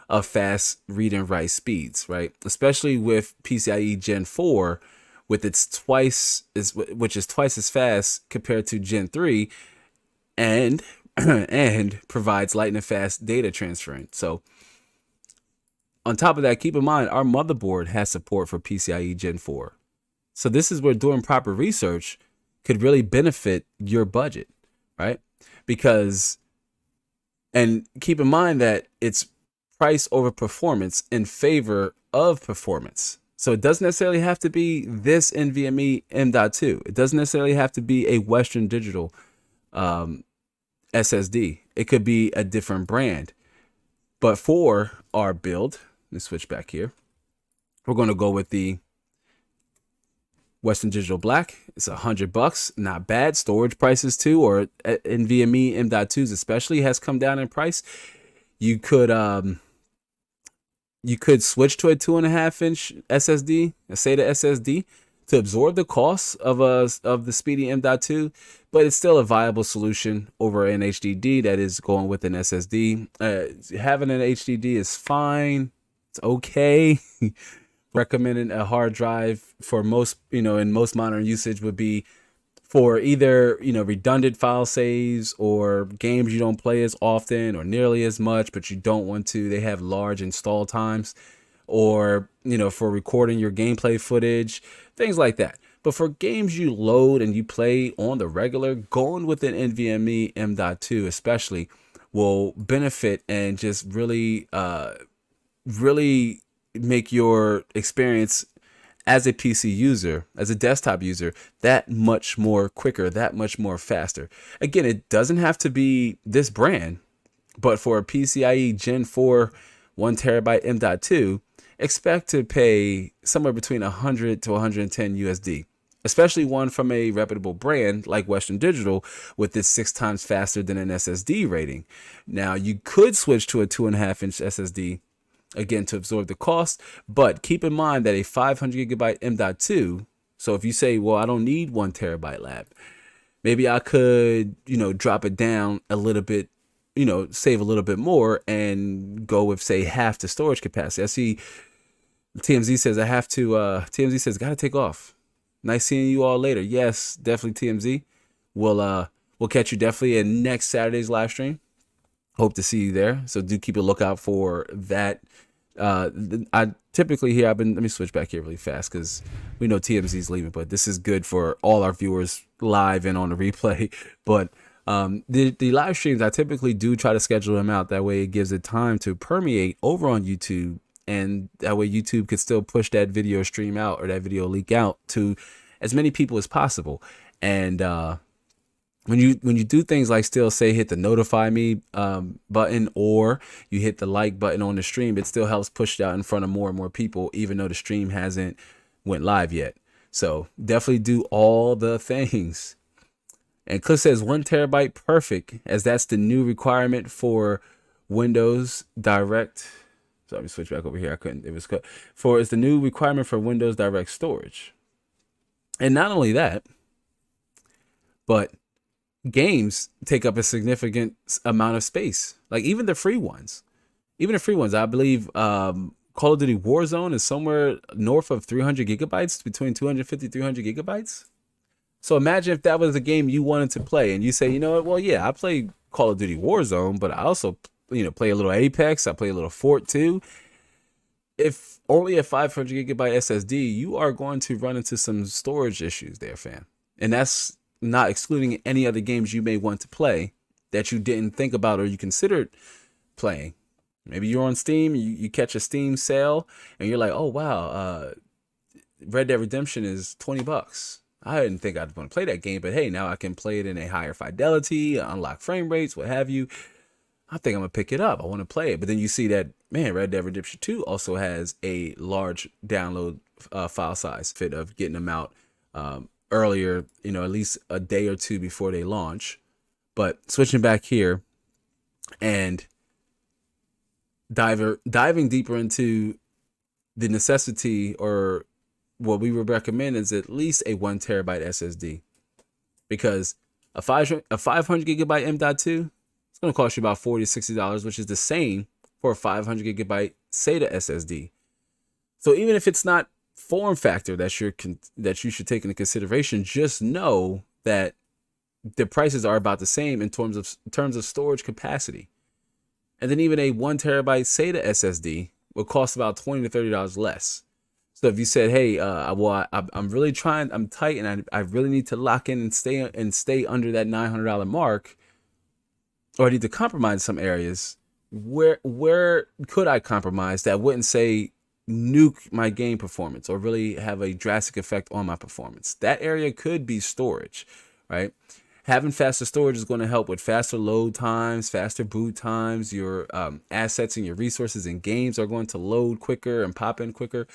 of fast read and write speeds, right? Especially with PCIe Gen 4, with which is twice as fast compared to Gen 3, and provides lightning fast data transferring. So on top of that, keep in mind our motherboard has support for PCIe Gen 4. So this is where doing proper research could really benefit your budget, right? And keep in mind that it's price over performance in favor of performance. So it doesn't necessarily have to be this NVMe M.2. It doesn't necessarily have to be a Western Digital SSD. it could be a different brand. But for our build, let's switch back here. We're going to go with the Western Digital Black. It's $100, not bad. Storage prices too, or NVMe M.2s especially has come down in price. You could switch to a 2.5-inch SSD, a SATA SSD, to absorb the costs of the speedy M.2, but it's still a viable solution over an HDD that is going with an SSD. Having an HDD is fine. It's okay. Recommending a hard drive for most, in most modern usage would be for either, redundant file saves or games you don't play as often or nearly as much, but you don't want to. They have large install times, or, for recording your gameplay footage, things like that. But for games you load and you play on the regular, going with an NVMe M.2 especially will benefit and just really, really make your experience as a PC user, as a desktop user, that much more quicker, that much more faster. Again, it doesn't have to be this brand, but for a PCIe Gen 4 1 terabyte M.2, expect to pay somewhere between 100 to 110 USD, especially one from a reputable brand like Western Digital with its 6 times faster than an SSD rating. Now, you could switch to a 2.5-inch SSD, again, to absorb the cost, but keep in mind that a 500 gigabyte M.2, so if you say, well, I don't need 1 terabyte lab, maybe I could, drop it down a little bit, save a little bit more and go with, say, half the storage capacity. I see TMZ says TMZ says, gotta take off. Nice seeing you all later. Yes, definitely TMZ. We'll catch you definitely in next Saturday's live stream. Hope to see you there. So do keep a lookout for that. I typically here, let me switch back here really fast because we know TMZ is leaving, but this is good for all our viewers live and on the replay. But the live streams, I typically do try to schedule them out. That way it gives it time to permeate over on YouTube, and that way YouTube could still push that video stream out or that video leak out to as many people as possible. And when you do things like still say hit the notify me button, or you hit the like button on the stream, it still helps push it out in front of more and more people, even though the stream hasn't went live yet. So definitely do all the things. And Cliff says 1 terabyte perfect, as that's the new requirement for Windows Direct. So let me switch back over here. I couldn't. It was cut. It's the new requirement for Windows Direct storage. And not only that, but games take up a significant amount of space. Like even the free ones. I believe Call of Duty Warzone is somewhere north of 300 gigabytes, between 250, 300 gigabytes. So imagine if that was a game you wanted to play and you say, you know what? Well, yeah, I play Call of Duty Warzone, but I also, play a little Apex. I play a little Fort too. If only a 500 gigabyte SSD, you are going to run into some storage issues there, fam. And that's not excluding any other games you may want to play that you didn't think about or you considered playing. Maybe you're on Steam, you catch a Steam sale, and you're like, oh, wow, Red Dead Redemption is $20. I didn't think I'd want to play that game, but hey, now I can play it in a higher fidelity, unlock frame rates, what have you. I think I'm going to pick it up. I want to play it. But then you see that, man, Red Dead Redemption 2 also has a large download file size fit of getting them out earlier, at least a day or two before they launch. But switching back here and diving deeper into the necessity, or what we would recommend, is at least a 1 terabyte SSD, because a 500 gigabyte M.2, it's going to cost you about $40 to $60, which is the same for a 500 gigabyte SATA SSD. So even if it's not form factor that you should take into consideration, just know that the prices are about the same in terms of storage capacity. And then even a 1 terabyte SATA SSD will cost about $20 to $30 less. So if you said, hey, I'm really trying, I'm tight, and I really need to lock in and stay under that $900 mark, or I need to compromise some areas, where could I compromise that wouldn't say nuke my game performance or really have a drastic effect on my performance? That area could be storage, right? Having faster storage is going to help with faster load times, faster boot times. Your assets and your resources and games are going to load quicker and pop in quicker.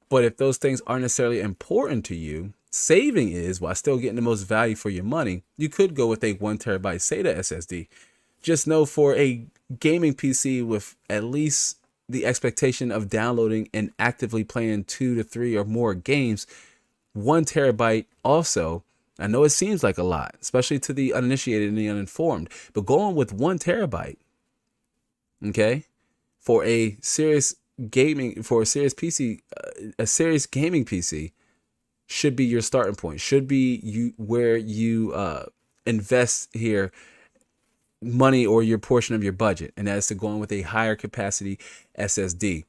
But if those things aren't necessarily important to you, saving is, while still getting the most value for your money, you could go with a 1 TB SATA SSD. Just know for a gaming PC with at least the expectation of downloading and actively playing 2 to 3 or more games, 1 TB also, I know it seems like a lot, especially to the uninitiated and the uninformed, but going with 1 TB, okay, for a serious PC, a serious gaming PC should be your starting point, should be where you invest here money or your portion of your budget, and that's to going with a higher capacity SSD.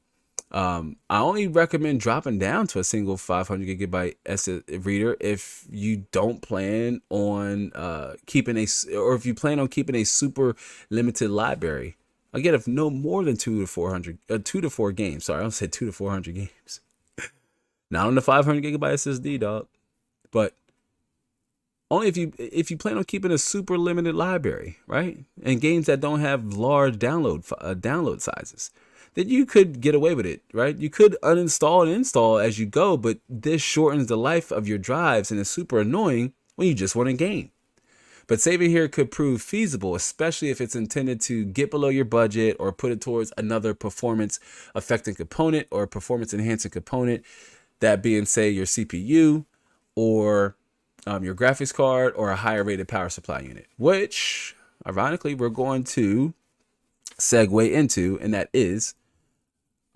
I only recommend dropping down to a single 500 gigabyte reader if you don't plan on keeping if you plan on keeping a super limited library. Again, if no more than 2 to 4 games. Sorry, I said 2 to 400 games. Not on the 500 gigabyte SSD, dog. But only if you plan on keeping a super limited library, right? And games that don't have large download sizes, then you could get away with it, right? You could uninstall and install as you go, but this shortens the life of your drives and is super annoying when you just want a game. But saving here could prove feasible, especially if it's intended to get below your budget or put it towards another performance affecting component or performance enhancing component, that being, say, your CPU or your graphics card or a higher rated power supply unit, which ironically we're going to segue into, and that is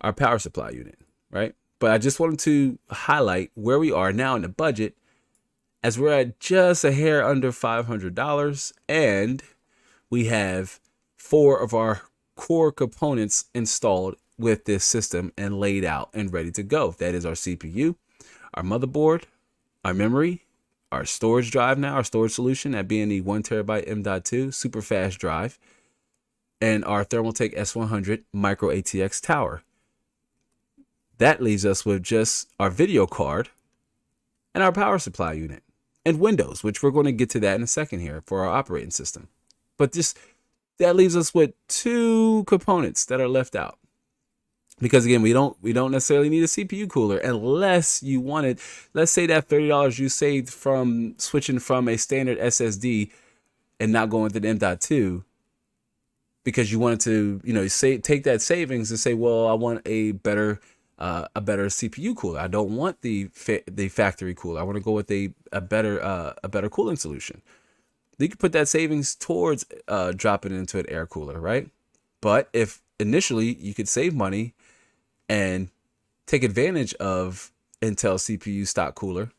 our power supply unit, right? But I just wanted to highlight where we are now in the budget, as we're at just a hair under $500, and we have 4 of our core components installed with this system and laid out and ready to go. That is our CPU, our motherboard, our memory, our storage drive now, our storage solution, that being the 1 TB M.2 super fast drive, and our Thermaltake S100 micro ATX tower. That leaves us with just our video card and our power supply unit and Windows, which we're going to get to that in a second here for our operating system. But that leaves us with 2 components that are left out. Because again, we don't necessarily need a CPU cooler unless you wanted, let's say that $30 you saved from switching from a standard SSD and not going to the M.2, because you wanted to, take that savings and say, well, I want a better CPU cooler. I don't want the factory cooler. I want to go with a better cooling solution. You can put that savings towards dropping into an air cooler, right? But if initially you could save money and take advantage of Intel CPU stock cooler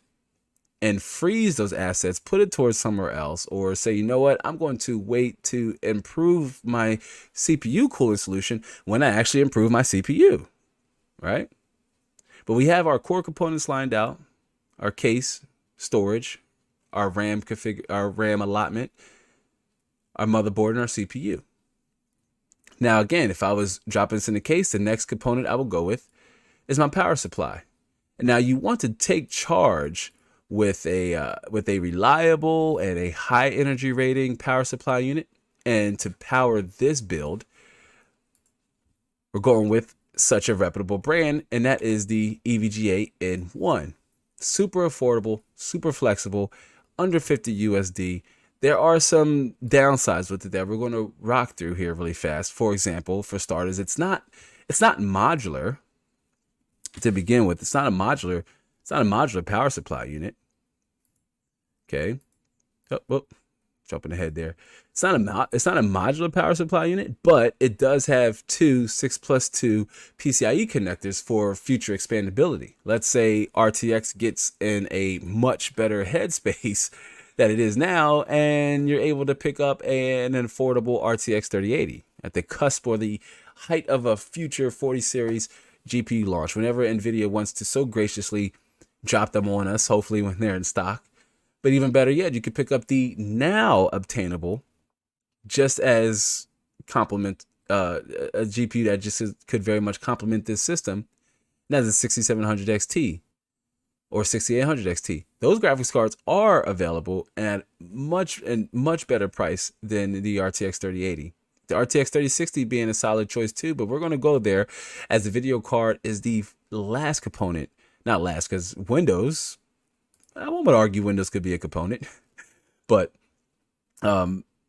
and freeze those assets, put it towards somewhere else, or say, you know what, I'm going to wait to improve my CPU cooling solution when I actually improve my CPU, right? But we have our core components lined out, our case, storage, our RAM allotment, our motherboard, and our CPU. Now, again, if I was dropping this in the case, the next component I will go with is my power supply. And now you want to take charge with a reliable and a high energy rating power supply unit. And to power this build, we're going with such a reputable brand, and that is the EVGA N1. Super affordable, super flexible, under 50 USD. There are some downsides with it that we're going to rock through here really fast. For example, for starters, it's not modular to begin with. It's not a modular power supply unit. Okay. Oh, jumping ahead there. It's not a modular power supply unit, but it does have 2 6+2 PCIe connectors for future expandability. Let's say RTX gets in a much better headspace that it is now, and you're able to pick up an affordable RTX 3080 at the cusp or the height of a future 40 series GPU launch, whenever NVIDIA wants to so graciously drop them on us, hopefully when they're in stock. But even better yet, you could pick up the now obtainable, just as complement a GPU that just could very much complement this system. And that's a 6700 XT. or 6800 XT. Those graphics cards are available at much better price than the RTX 3080. The RTX 3060 being a solid choice too, but we're going to go there as the video card is the last component. Not last, because Windows, I won't argue Windows could be a component, but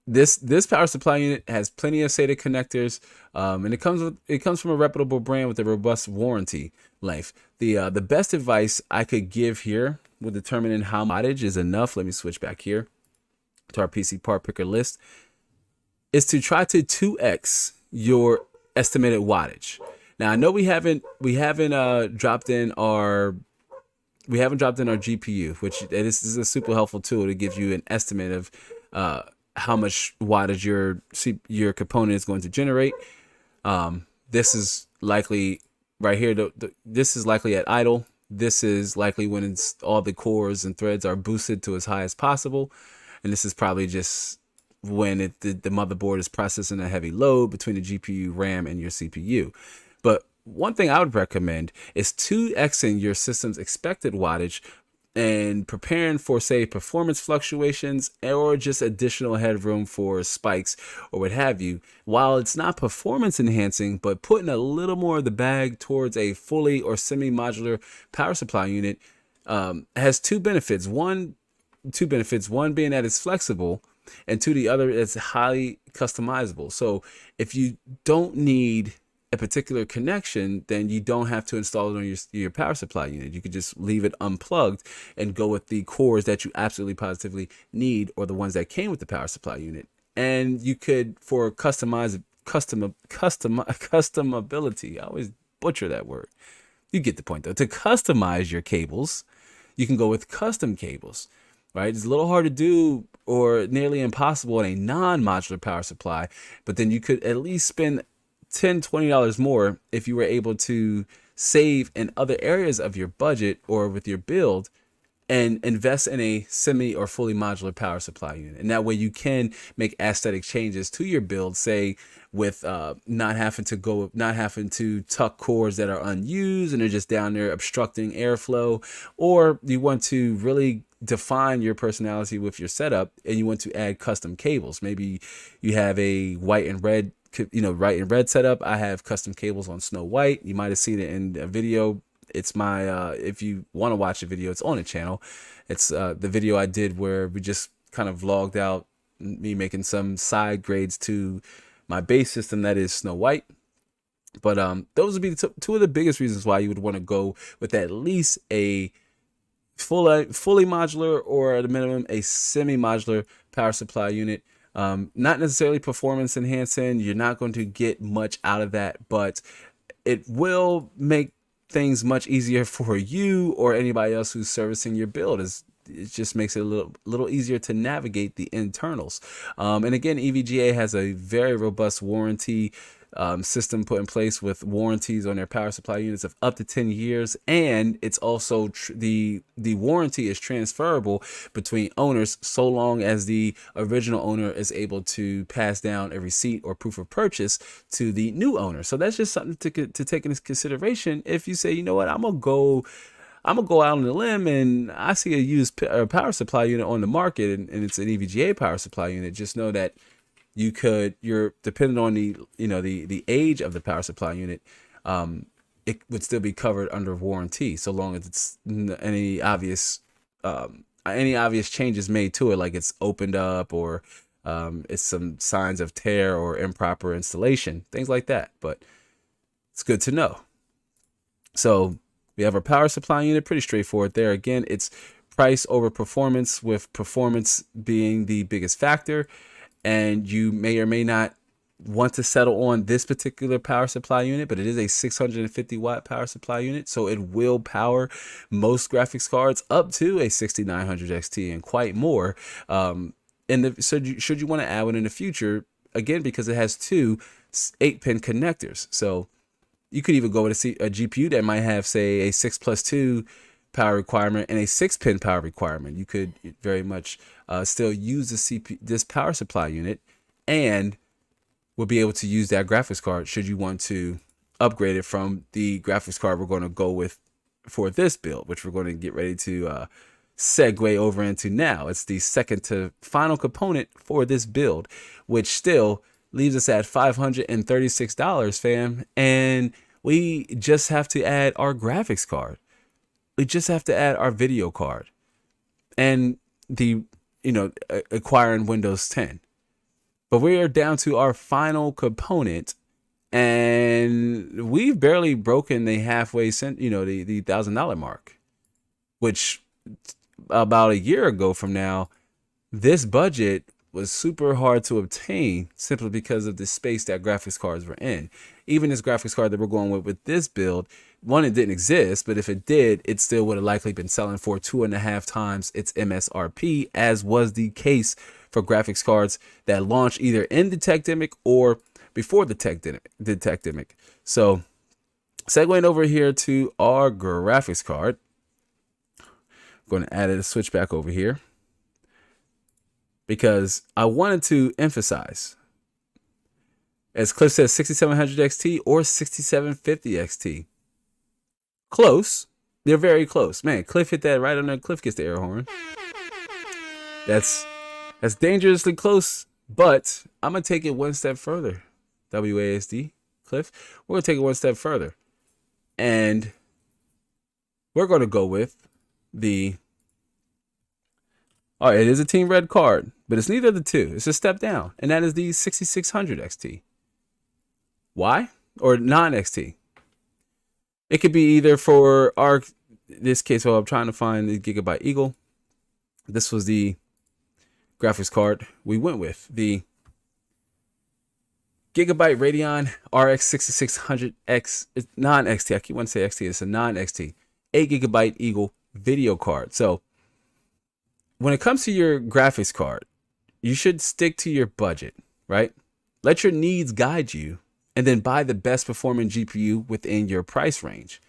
this power supply unit has plenty of SATA connectors, and it comes from a reputable brand with a robust warranty length. The best advice I could give here with determining how wattage is enough. Let me switch back here to our PC part picker list. Is to try to 2x your estimated wattage. Now I know we haven't dropped in our GPU, which this is a super helpful tool to give you an estimate of how much wattage your component is going to generate. This is likely right here. This is likely at idle. This is likely when all the cores and threads are boosted to as high as possible, and this is probably just when the motherboard is processing a heavy load between the GPU, RAM, and your CPU. But one thing I would recommend is 2xing your system's expected wattage and preparing for, say, performance fluctuations or just additional headroom for spikes or what have you. While it's not performance enhancing, but putting a little more of the bag towards a fully or semi-modular power supply unit has two benefits. One being that it's flexible, and two, the other is highly customizable. So if you don't need a particular connection, then you don't have to install it on your power supply unit. You could just leave it unplugged and go with the cores that you absolutely positively need, or the ones that came with the power supply unit. And you could, for customability, I always butcher that word. You get the point though. To customize your cables, you can go with custom cables. Right? It's a little hard to do or nearly impossible in a non-modular power supply, but then you could at least spend $10, $20 more if you were able to save in other areas of your budget or with your build and invest in a semi or fully modular power supply unit. And that way you can make aesthetic changes to your build, say with not having to tuck cores that are unused and they're just down there obstructing airflow, or you want to really define your personality with your setup and you want to add custom cables. Maybe you have a white and red setup. I have custom cables on Snow White. You might have seen it in a video. It's my if you want to watch the video, it's on the channel. It's the video I did where we just kind of vlogged out me making some side grades to my base system that is Snow White. But those would be two of the biggest reasons why you would want to go with at least a fully modular, or at a minimum a semi-modular power supply unit. Not necessarily performance enhancing. You're not going to get much out of that, but it will make things much easier for you or anybody else who's servicing your build. It just makes it a little easier to navigate the internals. And again, EVGA has a very robust warranty system put in place with warranties on their power supply units of up to 10 years. And it's also the warranty is transferable between owners so long as the original owner is able to pass down a receipt or proof of purchase to the new owner. So that's just something to take into consideration. If you say, you know what, I'm gonna go out on a limb and I see a used power supply unit on the market and it's an EVGA power supply unit, just know that you're depending on the age of the power supply unit, it would still be covered under warranty so long as it's any obvious changes made to it, like it's opened up or it's some signs of tear or improper installation, things like that. But it's good to know. So we have our power supply unit, pretty straightforward there. Again, it's price over performance, with performance being the biggest factor. And you may or may not want to settle on this particular power supply unit, but it is a 650 watt power supply unit, so it will power most graphics cards up to a 6900 XT and quite more. So should you want to add one in the future, again, because it has two 8-pin connectors, so you could even go with a GPU that might have, say, a 6+2 power requirement and a 6-pin power requirement. You could very much still use this power supply unit and will be able to use that graphics card should you want to upgrade it from the graphics card we're going to go with for this build, which we're going to get ready to segue over into now. It's the second to final component for this build, which still leaves us at $536, fam. And we just have to add our graphics card. We just have to add our video card and the, acquiring Windows 10. But we are down to our final component, and we've barely broken the halfway the $1,000 mark, which about a year ago from now, this budget was super hard to obtain simply because of the space that graphics cards were in. Even this graphics card that we're going with this build, one, it didn't exist, but if it did, it still would have likely been selling for 2.5 times its MSRP, as was the case for graphics cards that launched either in the Techdemic or before the Techdemic. So segueing over here to our graphics card, I'm going to add a switch back over here because I wanted to emphasize, as Cliff says, 6700 XT or 6750 XT. Close. They're very close. Man, Cliff hit that right on there. Cliff gets the air horn. That's dangerously close, but I'm going to take it one step further. WASD, Cliff. We're going to take it one step further. And we're going to go with it is a Team Red card, but it's neither of the two. It's a step down, and that is the 6600 XT. Why? Or non-XT. It could be either for this case, I'm trying to find the Gigabyte Eagle. This was the graphics card we went with. The Gigabyte Radeon RX 6600X. It's non-XT. I keep wanting to say XT. It's a non-XT. 8 gigabyte Eagle video card. So when it comes to your graphics card, you should stick to your budget, right? Let your needs guide you, and then buy the best performing GPU within your price range.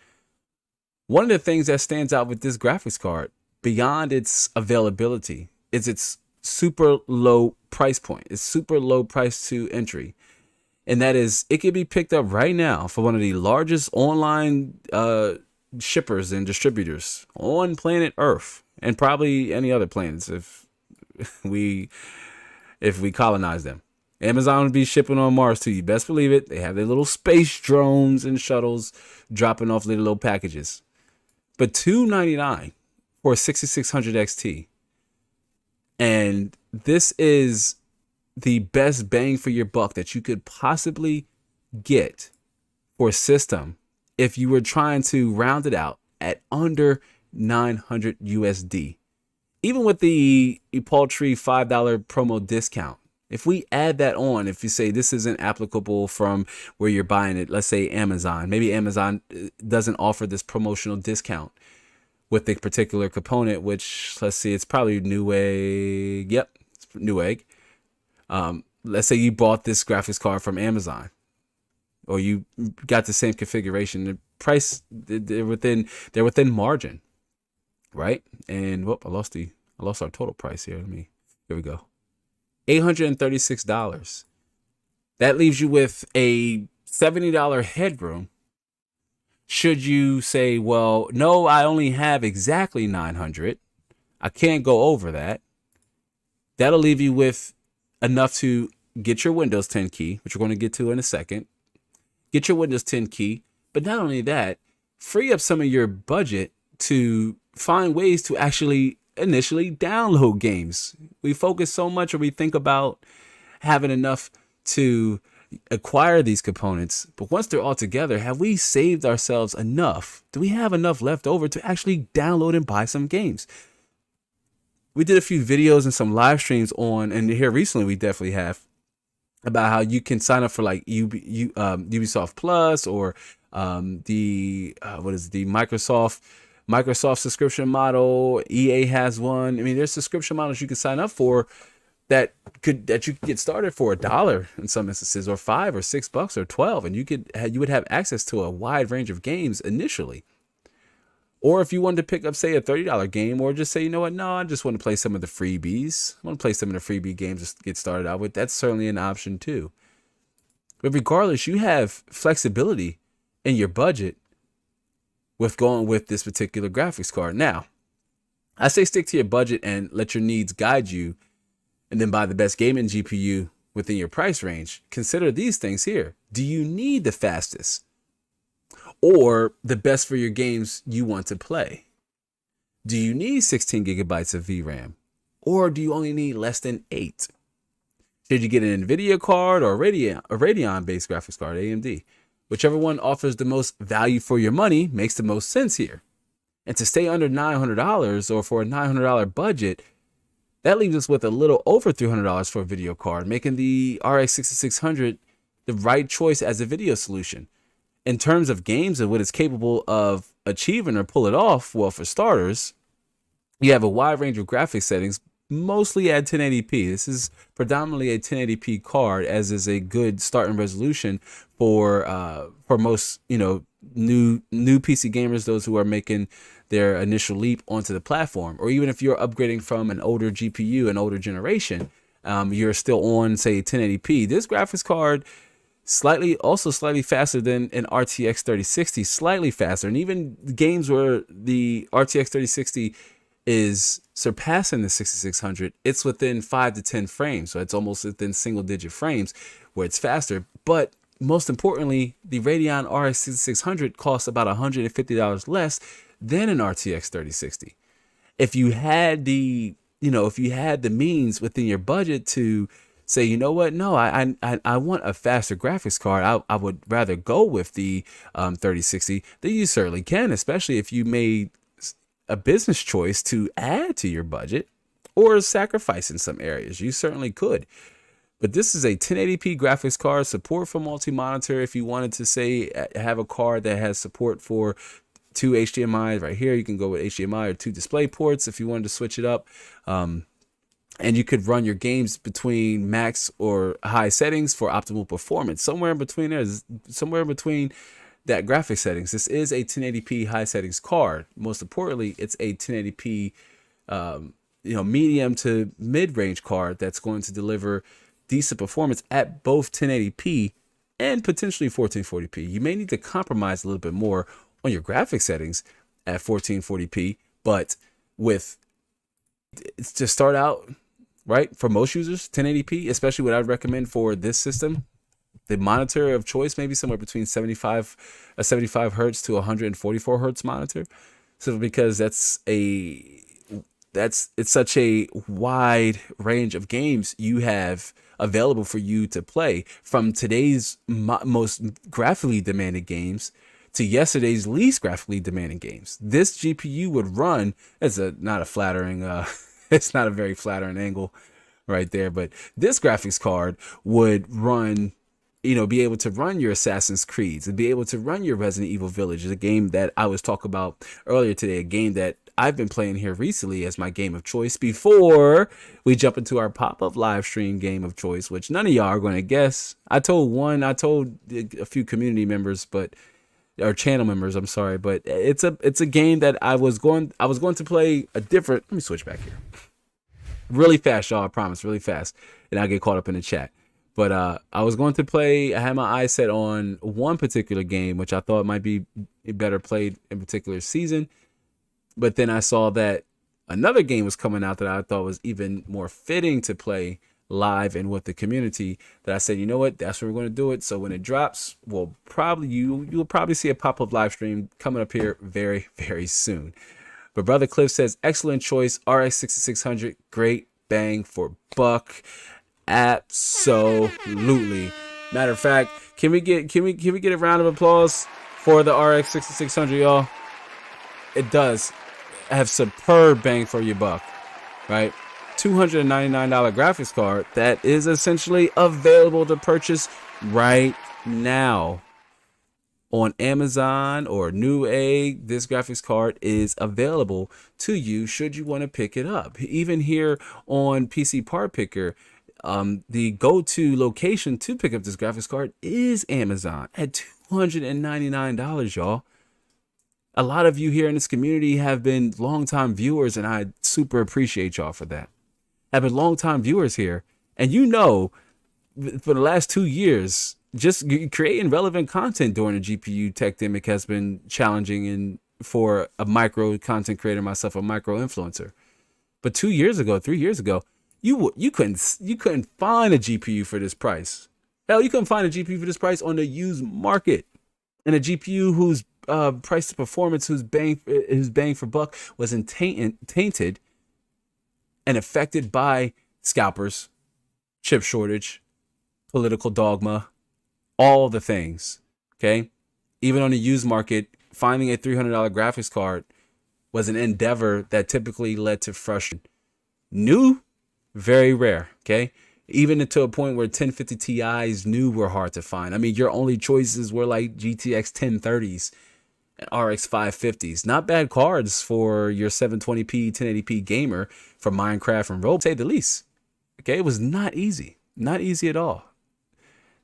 One of the things that stands out with this graphics card, beyond its availability, is its super low price point. It's super low price to entry. And that is, it can be picked up right now for one of the largest online shippers and distributors on planet Earth, and probably any other planets if we colonize them. Amazon would be shipping on Mars too. You best believe it. They have their little space drones and shuttles dropping off little packages. But $299 for 6600 XT. And this is the best bang for your buck that you could possibly get for a system if you were trying to round it out at under 900 USD. Even with the paltry $5 promo discount. If we add that on, if you say this isn't applicable from where you're buying it, let's say Amazon, maybe Amazon doesn't offer this promotional discount with the particular component, which, let's see, it's probably Newegg. Yep, it's Newegg. Let's say you bought this graphics card from Amazon, or you got the same configuration. The price, they're within margin, right? And whoop, I lost our total price here. Here we go. $836. That leaves you with a $70 headroom. Should you say, well, no, I only have exactly 900. I can't go over that. That'll leave you with enough to get your Windows 10 key, which we're going to get to in a second. Get your Windows 10 key. But not only that, free up some of your budget to find ways to actually initially download games. We focus so much, or we think about having enough to acquire these components, but once they're all together, have we saved ourselves enough? Do we have enough left over to actually download and buy some games? We did a few videos and some live streams on, and here recently we definitely have, about how you can sign up for like Ubisoft Plus, or the Microsoft subscription model. EA has one. I mean, there's subscription models you can sign up for that you could get started for $1 in some instances, or $5 or $6 or $12, and you would have access to a wide range of games initially. Or if you wanted to pick up, say, a $30 game, or just say, you know what, no, I just want to play some of the freebies. I want to play some of the freebie games to get started out with. That's certainly an option too. But regardless, you have flexibility in your budget with going with this particular graphics card. Now, I say stick to your budget and let your needs guide you, and then buy the best gaming GPU within your price range. Consider these things here. Do you need the fastest or the best for your games you want to play? Do you need 16 gigabytes of VRAM, or do you only need less than 8? Should you get an NVIDIA card or a Radeon-based graphics card, AMD? Whichever one offers the most value for your money makes the most sense here. And to stay under $900 or for a $900 budget, that leaves us with a little over $300 for a video card, making the RX 6600 the right choice as a video solution. In terms of games and what it's capable of achieving or pull it off, well, for starters, you have a wide range of graphics settings, mostly at 1080p. This is predominantly a 1080p card, as is a good starting resolution for most, new PC gamers, those who are making their initial leap onto the platform, or even if you're upgrading from an older GPU, an older generation, you're still on, say, 1080p. This graphics card slightly faster than an RTX 3060, slightly faster, and even games where the RTX 3060 is surpassing the 6600, it's within 5 to 10 frames, so it's almost within single-digit frames where it's faster. But most importantly, the Radeon RX 6600 costs about $150 less than an RTX 3060. If you had the means within your budget to say, you know what, no, I want a faster graphics card, I would rather go with the 3060, then you certainly can, especially if you made a business choice to add to your budget or sacrifice in some areas. You certainly could. But this is a 1080p graphics card, support for multi-monitor. If you wanted to say have a card that has support for 2 HDMI right here, you can go with HDMI or 2 display ports if you wanted to switch it up. And you could run your games between max or high settings for optimal performance. Somewhere in between that graphic settings. This is a 1080p high settings card. Most importantly, it's a 1080p medium to mid-range card that's going to deliver decent performance at both 1080p and potentially 1440p. You may need to compromise a little bit more on your graphic settings at 1440p, but to start out, right, for most users, 1080p, especially what I'd recommend for this system, the monitor of choice may be somewhere between 75 hertz to 144 hertz monitor. So because it's such a wide range of games you have available for you to play, from today's most graphically demanding games to yesterday's least graphically demanding games. This GPU would run, it's not a very flattering angle right there, but this graphics card would run, be able to run your Assassin's Creeds and be able to run your Resident Evil Village, a game that I was talking about earlier today, a game that I've been playing here recently as my game of choice before we jump into our pop-up live stream game of choice, which none of y'all are going to guess. I told a few community members, or channel members, I'm sorry, but it's a game that I was going to play a different. Let me switch back here really fast, y'all. I promise, really fast, and I'll get caught up in the chat. But I was going to play. I had my eyes set on one particular game, which I thought might be better played in a particular season. But then I saw that another game was coming out that I thought was even more fitting to play live and with the community, that I said, you know what, that's where we're going to do it. So when it drops, you'll probably see a pop-up live stream coming up here very, very soon. But Brother Cliff says, excellent choice, RX 6600, great bang for buck. Absolutely. Matter of fact, can we get a round of applause for the RX 6600, y'all? It does have superb bang for your buck, right? $299 graphics card that is essentially available to purchase right now on Amazon or Newegg. This graphics card is available to you should you want to pick it up. Even here on PC Part Picker, the go-to location to pick up this graphics card is Amazon at $299, y'all. A lot of you here in this community have been longtime viewers, and I super appreciate y'all for that. Have been longtime viewers here, and for the last 2 years, just creating relevant content during the GPU tech demic has been challenging, and for a micro content creator, myself, a micro influencer. But 2 years ago, 3 years ago, you couldn't find a GPU for this price. Hell, you couldn't find a GPU for this price on the used market, and a GPU whose price to performance, whose bang for buck was tainted and affected by scalpers, chip shortage, political dogma, all the things. Okay, even on the used market, finding a $300 graphics card was an endeavor that typically led to frustration. New, very rare. Okay, even to a point where 1050 Ti's new were hard to find. I mean, your only choices were like GTX 1030s and RX 550s. Not bad cards for your 720p, 1080p gamer for Minecraft and Roblox, to say the least. Okay, it was not easy. Not easy at all.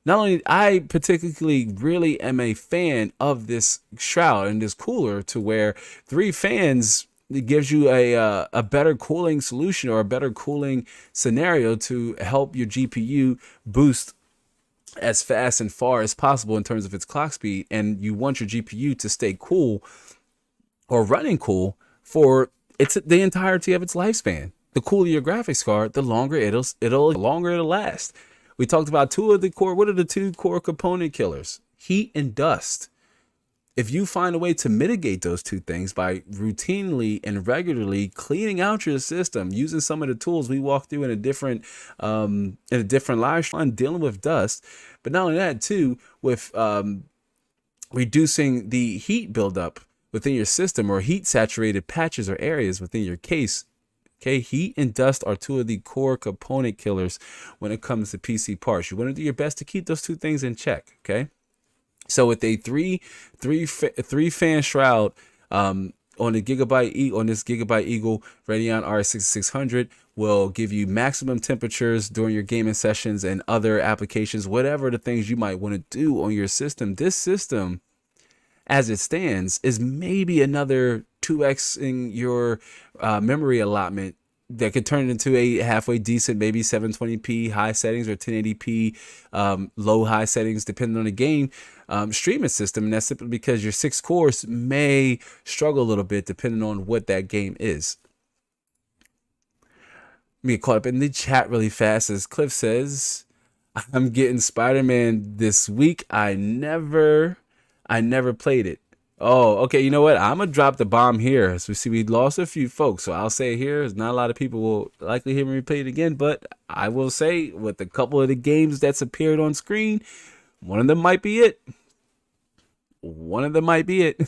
Not only, I particularly really am a fan of this shroud and this cooler, to where 3 fans, it gives you a better cooling solution or a better cooling scenario to help your GPU boost as fast and far as possible in terms of its clock speed. And you want your GPU to stay cool or running cool for the entirety of its lifespan. The cooler your graphics card, the longer it'll last. We talked about what are the 2 core component killers? Heat and dust. If you find a way to mitigate those 2 things by routinely and regularly cleaning out your system, using some of the tools we walked through in a different live stream, dealing with dust, but not only that too, with reducing the heat buildup within your system, or heat saturated patches or areas within your case. Okay, heat and dust are 2 of the core component killers when it comes to PC parts. You want to do your best to keep those 2 things in check. Okay, so with a three fan shroud on this Gigabyte Eagle Radeon RX 6600 will give you maximum temperatures during your gaming sessions and other applications, whatever the things you might want to do on your system. This system, as it stands, is maybe another 2xing your memory allotment that could turn it into a halfway decent, maybe 720p high settings or 1080p low high settings, depending on the game, streaming system. And that's simply because your 6 cores may struggle a little bit depending on what that game is. Let me get caught up in the chat really fast. As Cliff says, I'm getting Spider-Man this week. I never played it. Oh, okay. You know what? I'm going to drop the bomb here. So we see we lost a few folks. So I'll say here, there's not a lot of people will likely hear me play it again. But I will say, with a couple of the games that's appeared on screen, one of them might be it. One of them might be it.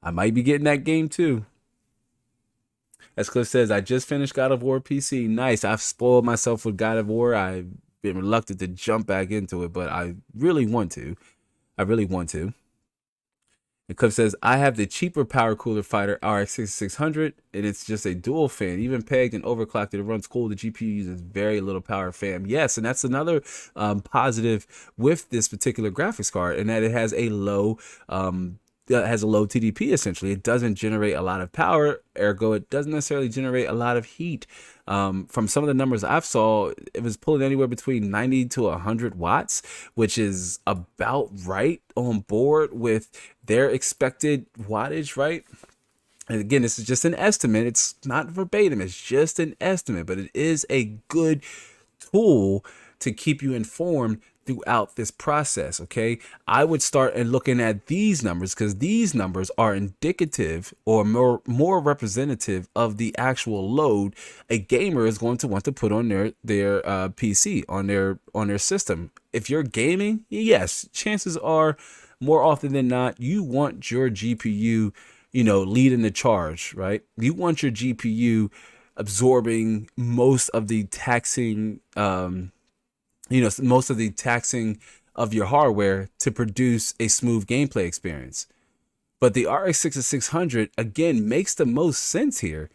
I might be getting that game too. As Cliff says, I just finished God of War PC. Nice. I've spoiled myself with God of War. I've been reluctant to jump back into it, but I really want to. And Cliff says, I have the cheaper power cooler fighter RX 6600, and it's just a dual fan. Even pegged and overclocked, it runs cool. The GPU uses very little power, fam. Yes, and that's another positive with this particular graphics card, and that it has a low TDP. Essentially, it doesn't generate a lot of power, ergo it doesn't necessarily generate a lot of heat. From some of the numbers I've saw, it was pulling anywhere between 90 to 100 watts, which is about right on board with their expected wattage, right? And again, this is just an estimate. It's not verbatim. It's just an estimate, but it is a good tool to keep you informed throughout this process. Okay, I would start and looking at these numbers, because these numbers are indicative or more representative of the actual load a gamer is going to want to put on their PC, on their system. If you're gaming, yes, chances are more often than not you want your GPU, leading the charge, right? You want your GPU absorbing most of the taxing of your hardware to produce a smooth gameplay experience. But the RX 6600 again makes the most sense here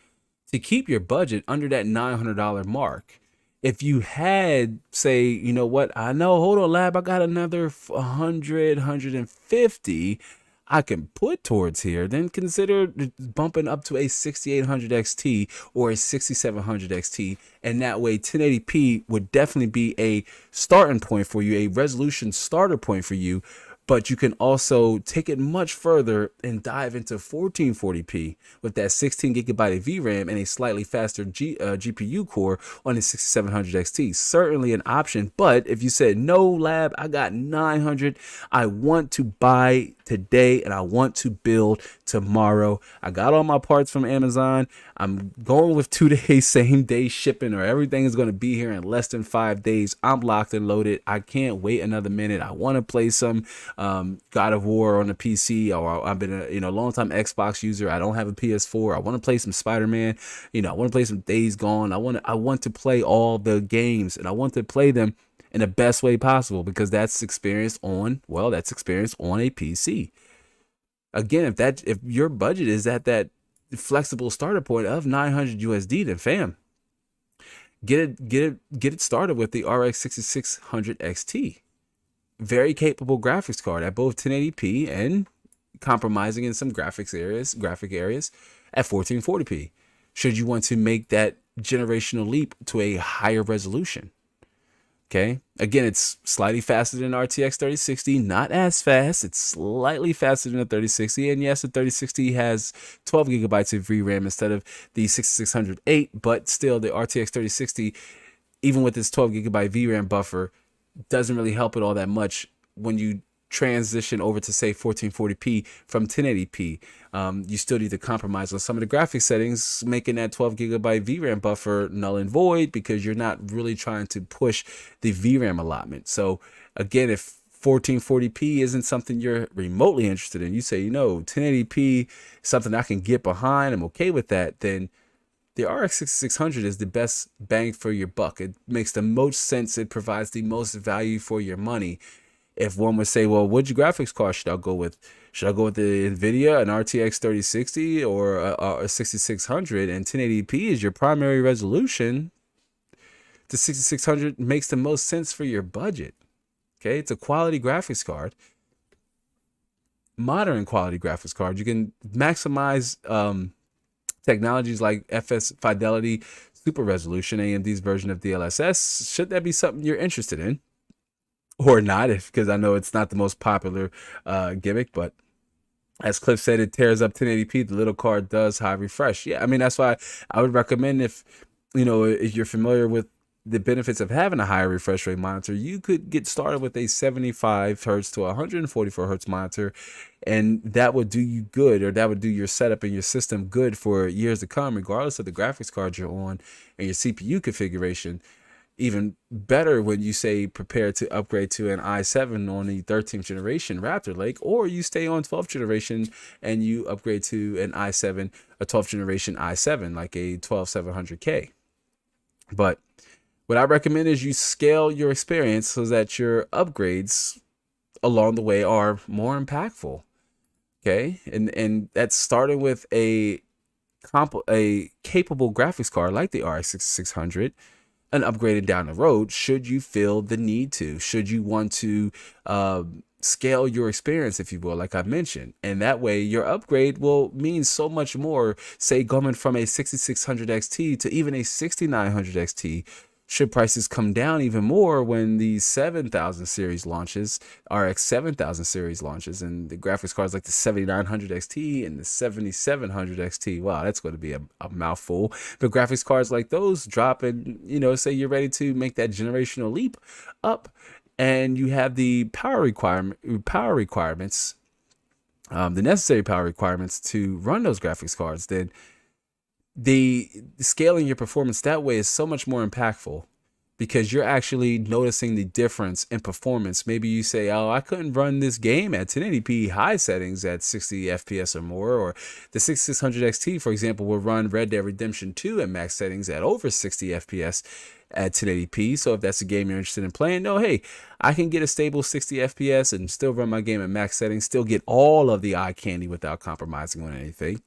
to keep your budget under that $900 mark. If you had, say, hold on, Lab, I got another 150 I can put towards here, then consider bumping up to a 6800 XT or a 6700 XT, and that way 1080p would definitely be a starting point for you, a resolution starter point for you, But you can also take it much further and dive into 1440p with that 16 gigabyte of VRAM and a slightly faster GPU core on the 6700 XT. Certainly an option, but if you said, no, Lab, I got 900, I want to buy today and I want to build tomorrow. I got all my parts from Amazon. I'm going with 2 days, same day shipping, or everything is going to be here in less than 5 days. I'm locked and loaded. I can't wait another minute. I want to play some God of War on the PC, or I've been a long time Xbox user. I don't have a PS4. I want to play some Spider-Man. I want to play some Days Gone. I want to play all the games, and I want to play them in the best way possible, because that's experience on a PC. Again, if your budget is at that flexible starter point of 900 USD, then fam, get it started with the RX 6600 XT. Very capable graphics card at both 1080p and compromising in some graphic areas at 1440p. Should you want to make that generational leap to a higher resolution. Okay, again, it's slightly faster than RTX 3060, not as fast. It's slightly faster than the 3060, and yes, the 3060 has 12 gigabytes of VRAM instead of the 6608, but still, the RTX 3060, even with its 12 gigabyte VRAM buffer, doesn't really help it all that much when you transition over to, say, 1440p from 1080p. You still need to compromise on some of the graphics settings, making that 12 gigabyte VRAM buffer null and void, because you're not really trying to push the VRAM allotment. So again, if 1440p isn't something you're remotely interested in, you say, 1080p is something I can get behind, I'm okay with that, then the RX 6600 is the best bang for your buck. It makes the most sense. It provides the most value for your money. If one would say, well, which graphics card should I go with? Should I go with the NVIDIA, an RTX 3060, or a 6600, and 1080p is your primary resolution? The 6600 makes the most sense for your budget. Okay, it's a quality graphics card, modern quality graphics card. You can maximize technologies like FS Fidelity, Super Resolution, AMD's version of DLSS. Should that be something you're interested in? Or not, because I know it's not the most popular gimmick, but as Cliff said, it tears up 1080p. The little card does high refresh. Yeah, I mean, that's why I would recommend, if you're familiar with the benefits of having a higher refresh rate monitor, you could get started with a 75 hertz to 144 hertz monitor, and that would do you good, or that would do your setup and your system good for years to come, regardless of the graphics card you're on and your CPU configuration. Even better when you say prepare to upgrade to an i7 on the 13th generation Raptor Lake, or you stay on 12th generation and you upgrade to an i7, a 12th generation i7, like a 12700K. But what I recommend is you scale your experience so that your upgrades along the way are more impactful. Okay, and that's starting with a capable graphics card like the RX 6600, and upgraded down the road should you feel the need to, should you want to scale your experience, if you will, like I mentioned. And that way your upgrade will mean so much more, say going from a 6600 XT to even a 6900 XT, should prices come down even more when the 7000 series launches, RX 7000 series launches, and the graphics cards like the 7900 XT and the 7700 XT. Wow, that's going to be a mouthful. But graphics cards like those drop, and say you're ready to make that generational leap up, and you have the power requirements, the necessary power requirements to run those graphics cards, then the scaling your performance that way is so much more impactful, because you're actually noticing the difference in performance. Maybe you say, oh, I couldn't run this game at 1080p high settings at 60 FPS or more, or the 6600 XT, for example, will run Red Dead Redemption 2 at max settings at over 60 FPS at 1080p. So if that's a game you're interested in playing, no, hey, I can get a stable 60 FPS and still run my game at max settings, still get all of the eye candy without compromising on anything.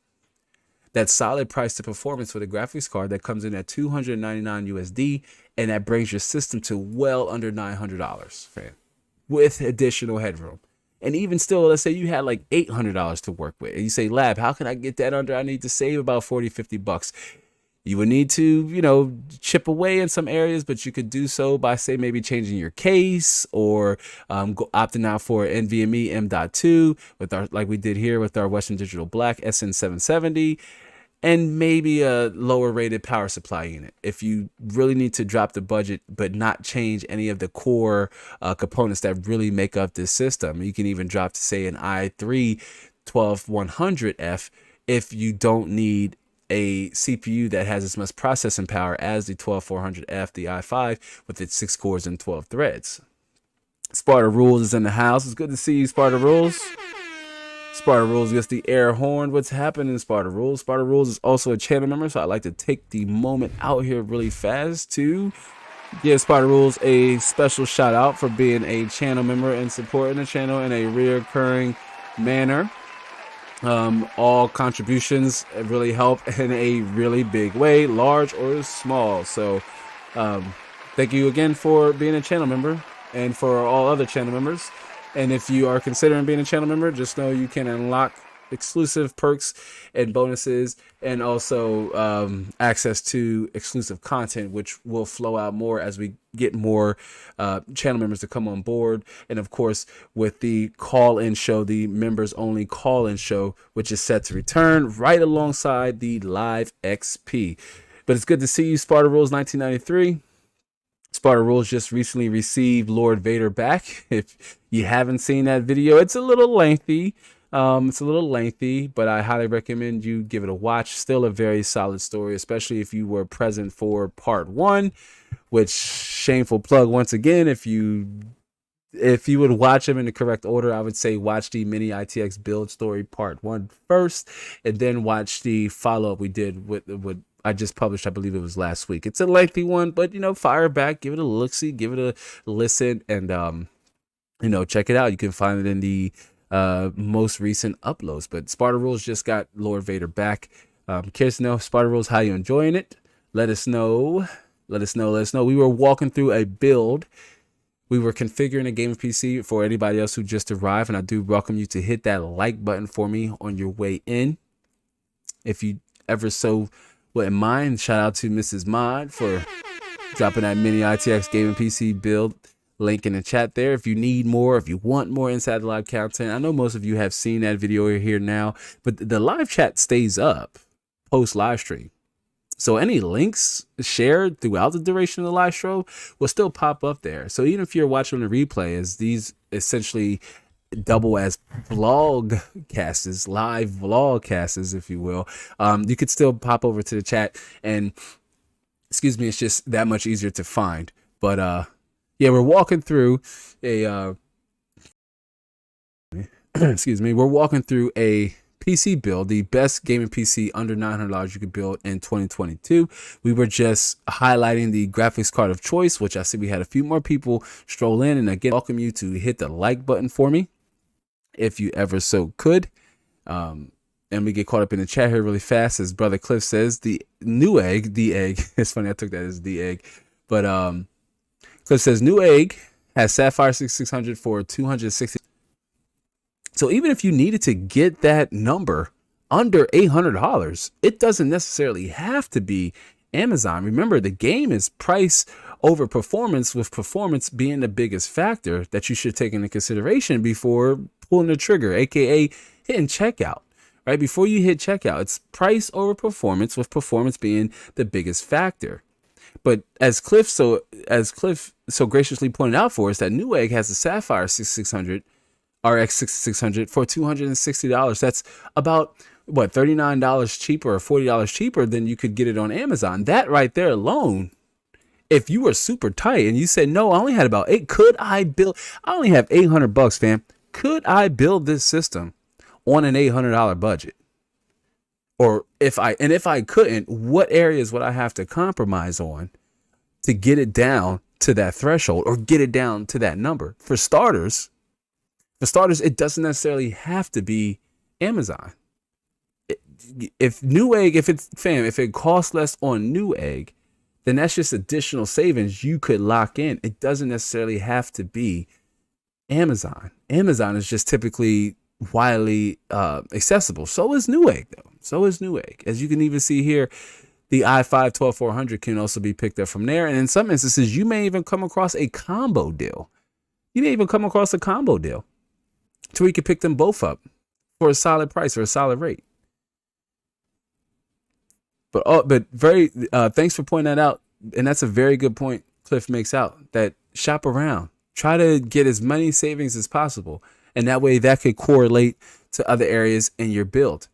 That solid price to performance for the graphics card that comes in at $299 USD, and that brings your system to well under $900, fam, with additional headroom. And even still, let's say you had like $800 to work with, and you say, Lab, how can I get that under? I need to save about 40, 50 bucks. You would need to, chip away in some areas, but you could do so by, say, maybe changing your case or opting out for NVMe M.2 with our, like we did here with our Western Digital Black SN770, and maybe a lower rated power supply unit. If you really need to drop the budget but not change any of the core components that really make up this system, you can even drop to, say, an i3 12100F if you don't need a CPU that has as much processing power as the 12400F, the i5, with its 6 cores and 12 threads. Sparta Rules is in the house. It's good to see you, Sparta Rules. Sparta Rules gets the air horn. What's happening, Sparta Rules? Sparta Rules is also a channel member, so I'd like to take the moment out here really fast to give Sparta Rules a special shout out for being a channel member and supporting the channel in a reoccurring manner. All contributions really help in a really big way, large or small. So thank you again for being a channel member, and for all other channel members. And if you are considering being a channel member, just know you can unlock exclusive perks and bonuses, and also access to exclusive content, which will flow out more as we get more channel members to come on board. And of course, with the call-in show, the members only call-in show, which is set to return right alongside the live XP. But it's good to see you, Sparta Rules 1993. Sparta Rules just recently received Lord Vader back. If you haven't seen that video, it's a little lengthy. But I highly recommend you give it a watch. Still a very solid story, especially if you were present for part 1, which, shameful plug once again, if you would watch them in the correct order, I would say watch the mini ITX build story part 1 first, and then watch the follow-up we did with I just published. I believe it was last week. It's a lengthy one, but fire back, give it a look-see, give it a listen, and check it out. You can find it in the most recent uploads. But Sparta Rules just got Lord Vader back. Curious to know, Sparta Rules, how you enjoying it? Let us know. We were walking through a build. We were configuring a gaming PC for anybody else who just arrived, and I do welcome you to hit that like button for me on your way in, if you ever so wouldn't mind. Shout out to Mrs. Mod for dropping that mini ITX gaming PC build link in the chat there. If you need more, if you want more Inside the Live content, I know most of you have seen that video here now, but the live chat stays up post live stream. So any links shared throughout the duration of the live show will still pop up there. So even if you're watching the replay, as these essentially double as vlogcasts, live vlogcasts, if you will, you could still pop over to the chat, and excuse me, it's just that much easier to find. But yeah, we're walking through a excuse me, we're walking through a PC build, the best gaming PC under $900 you could build in 2022. We were just highlighting the graphics card of choice, which I see we had a few more people stroll in. And again, welcome you to hit the like button for me, if you ever so could. And we get caught up in the chat here really fast. As Brother Cliff says, the new egg, the egg. It's funny, I took that as the egg. But Cliff says, new egg has Sapphire 6600 for $260. So even if you needed to get that number under $800, it doesn't necessarily have to be Amazon. Remember, the game is price over performance, with performance being the biggest factor that you should take into consideration before pulling the trigger, aka hitting checkout. Right before you hit checkout, it's price over performance, with performance being the biggest factor. But as Cliff so graciously pointed out for us, that Newegg has a Sapphire 6600 RX 6600 for $260. That's about what, $39 cheaper or $40 cheaper than you could get it on Amazon. That right there alone, if you were super tight and you said, no, I only had about I only have $800, fam. Could I build this system on an $800 budget? Or if I couldn't, what areas would I have to compromise on to get it down to that threshold, or get it down to that number? For starters, it doesn't necessarily have to be Amazon. If it costs less on Newegg, then that's just additional savings you could lock in. It doesn't necessarily have to be Amazon. Amazon is just typically widely accessible. So is Newegg, though. So is Newegg. As you can even see here, The i5 12400 can also be picked up from there. And in some instances, you may even come across a combo deal. You may even come across a combo deal to where you can pick them both up for a solid price or a solid rate. But very thanks for pointing that out. And that's a very good point Cliff makes out, that shop around. Try to get as many savings as possible. And that way that could correlate to other areas in your build.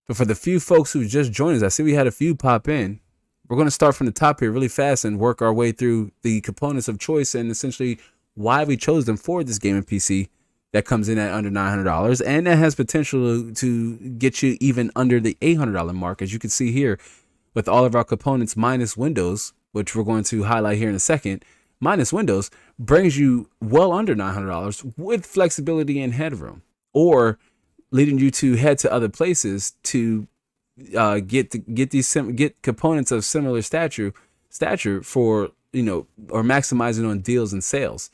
But for the few folks who just joined us, I see we had a few pop in. We're going to start from the top here really fast and work our way through the components of choice and essentially why we chose them for this gaming PC that comes in at under $900 and that has potential to get you even under the $800 mark, as you can see here with all of our components minus Windows, which we're going to highlight here in a second. Minus Windows brings you well under $900 with flexibility and headroom, or leading you to head to other places to get components of similar stature for, or maximizing on deals and sales.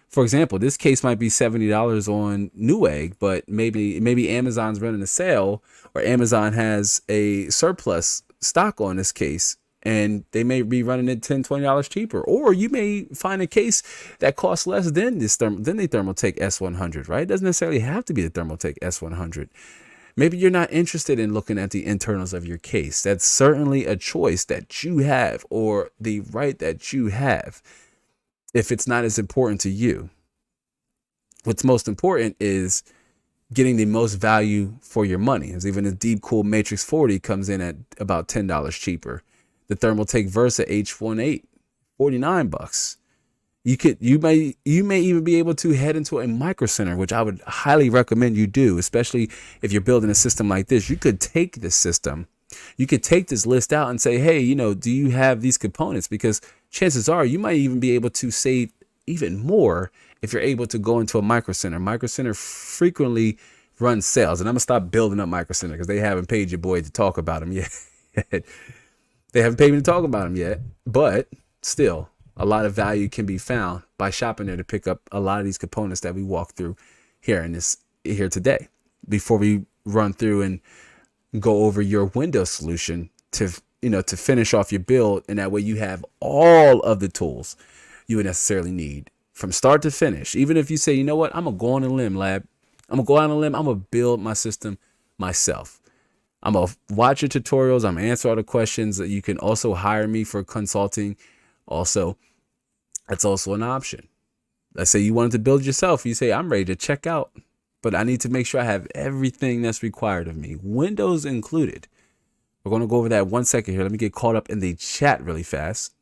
For example, this case might be $70 on Newegg, but maybe Amazon's running a sale, or Amazon has a surplus stock on this case, and they may be running it $10, $20 cheaper. Or you may find a case that costs less than the Thermaltake S100, right? It doesn't necessarily have to be the Thermaltake S100. Maybe you're not interested in looking at the internals of your case. That's certainly a choice that you have, or the right that you have, if it's not as important to you. What's most important is getting the most value for your money. As even the Deep Cool Matrix 40 comes in at about $10 cheaper. The Thermaltake Versa H18, $49. You may even be able to head into a micro center, which I would highly recommend you do, especially if you're building a system like this. You could take this system, you could take this list out and say, hey, do you have these components? Because chances are you might even be able to save even more if you're able to go into a micro center. Micro center frequently runs sales, and I'm gonna stop building up micro center because they haven't paid your boy to talk about them yet. They haven't paid me to talk about them yet, but still, a lot of value can be found by shopping there to pick up a lot of these components that we walk through here today. Before we run through and go over your Windows solution to finish off your build, and that way you have all of the tools you would necessarily need from start to finish. Even if you say, you know what, I'm gonna go on a limb, lab. I'm gonna go on a limb. I'm gonna build my system myself. I'm gonna watch your tutorials. I'm gonna answer all the questions. You can also hire me for consulting. Also, that's also an option. Let's say you wanted to build yourself. You say, I'm ready to check out, but I need to make sure I have everything that's required of me, Windows included. We're going to go over that 1 second here. Let me get caught up in the chat really fast.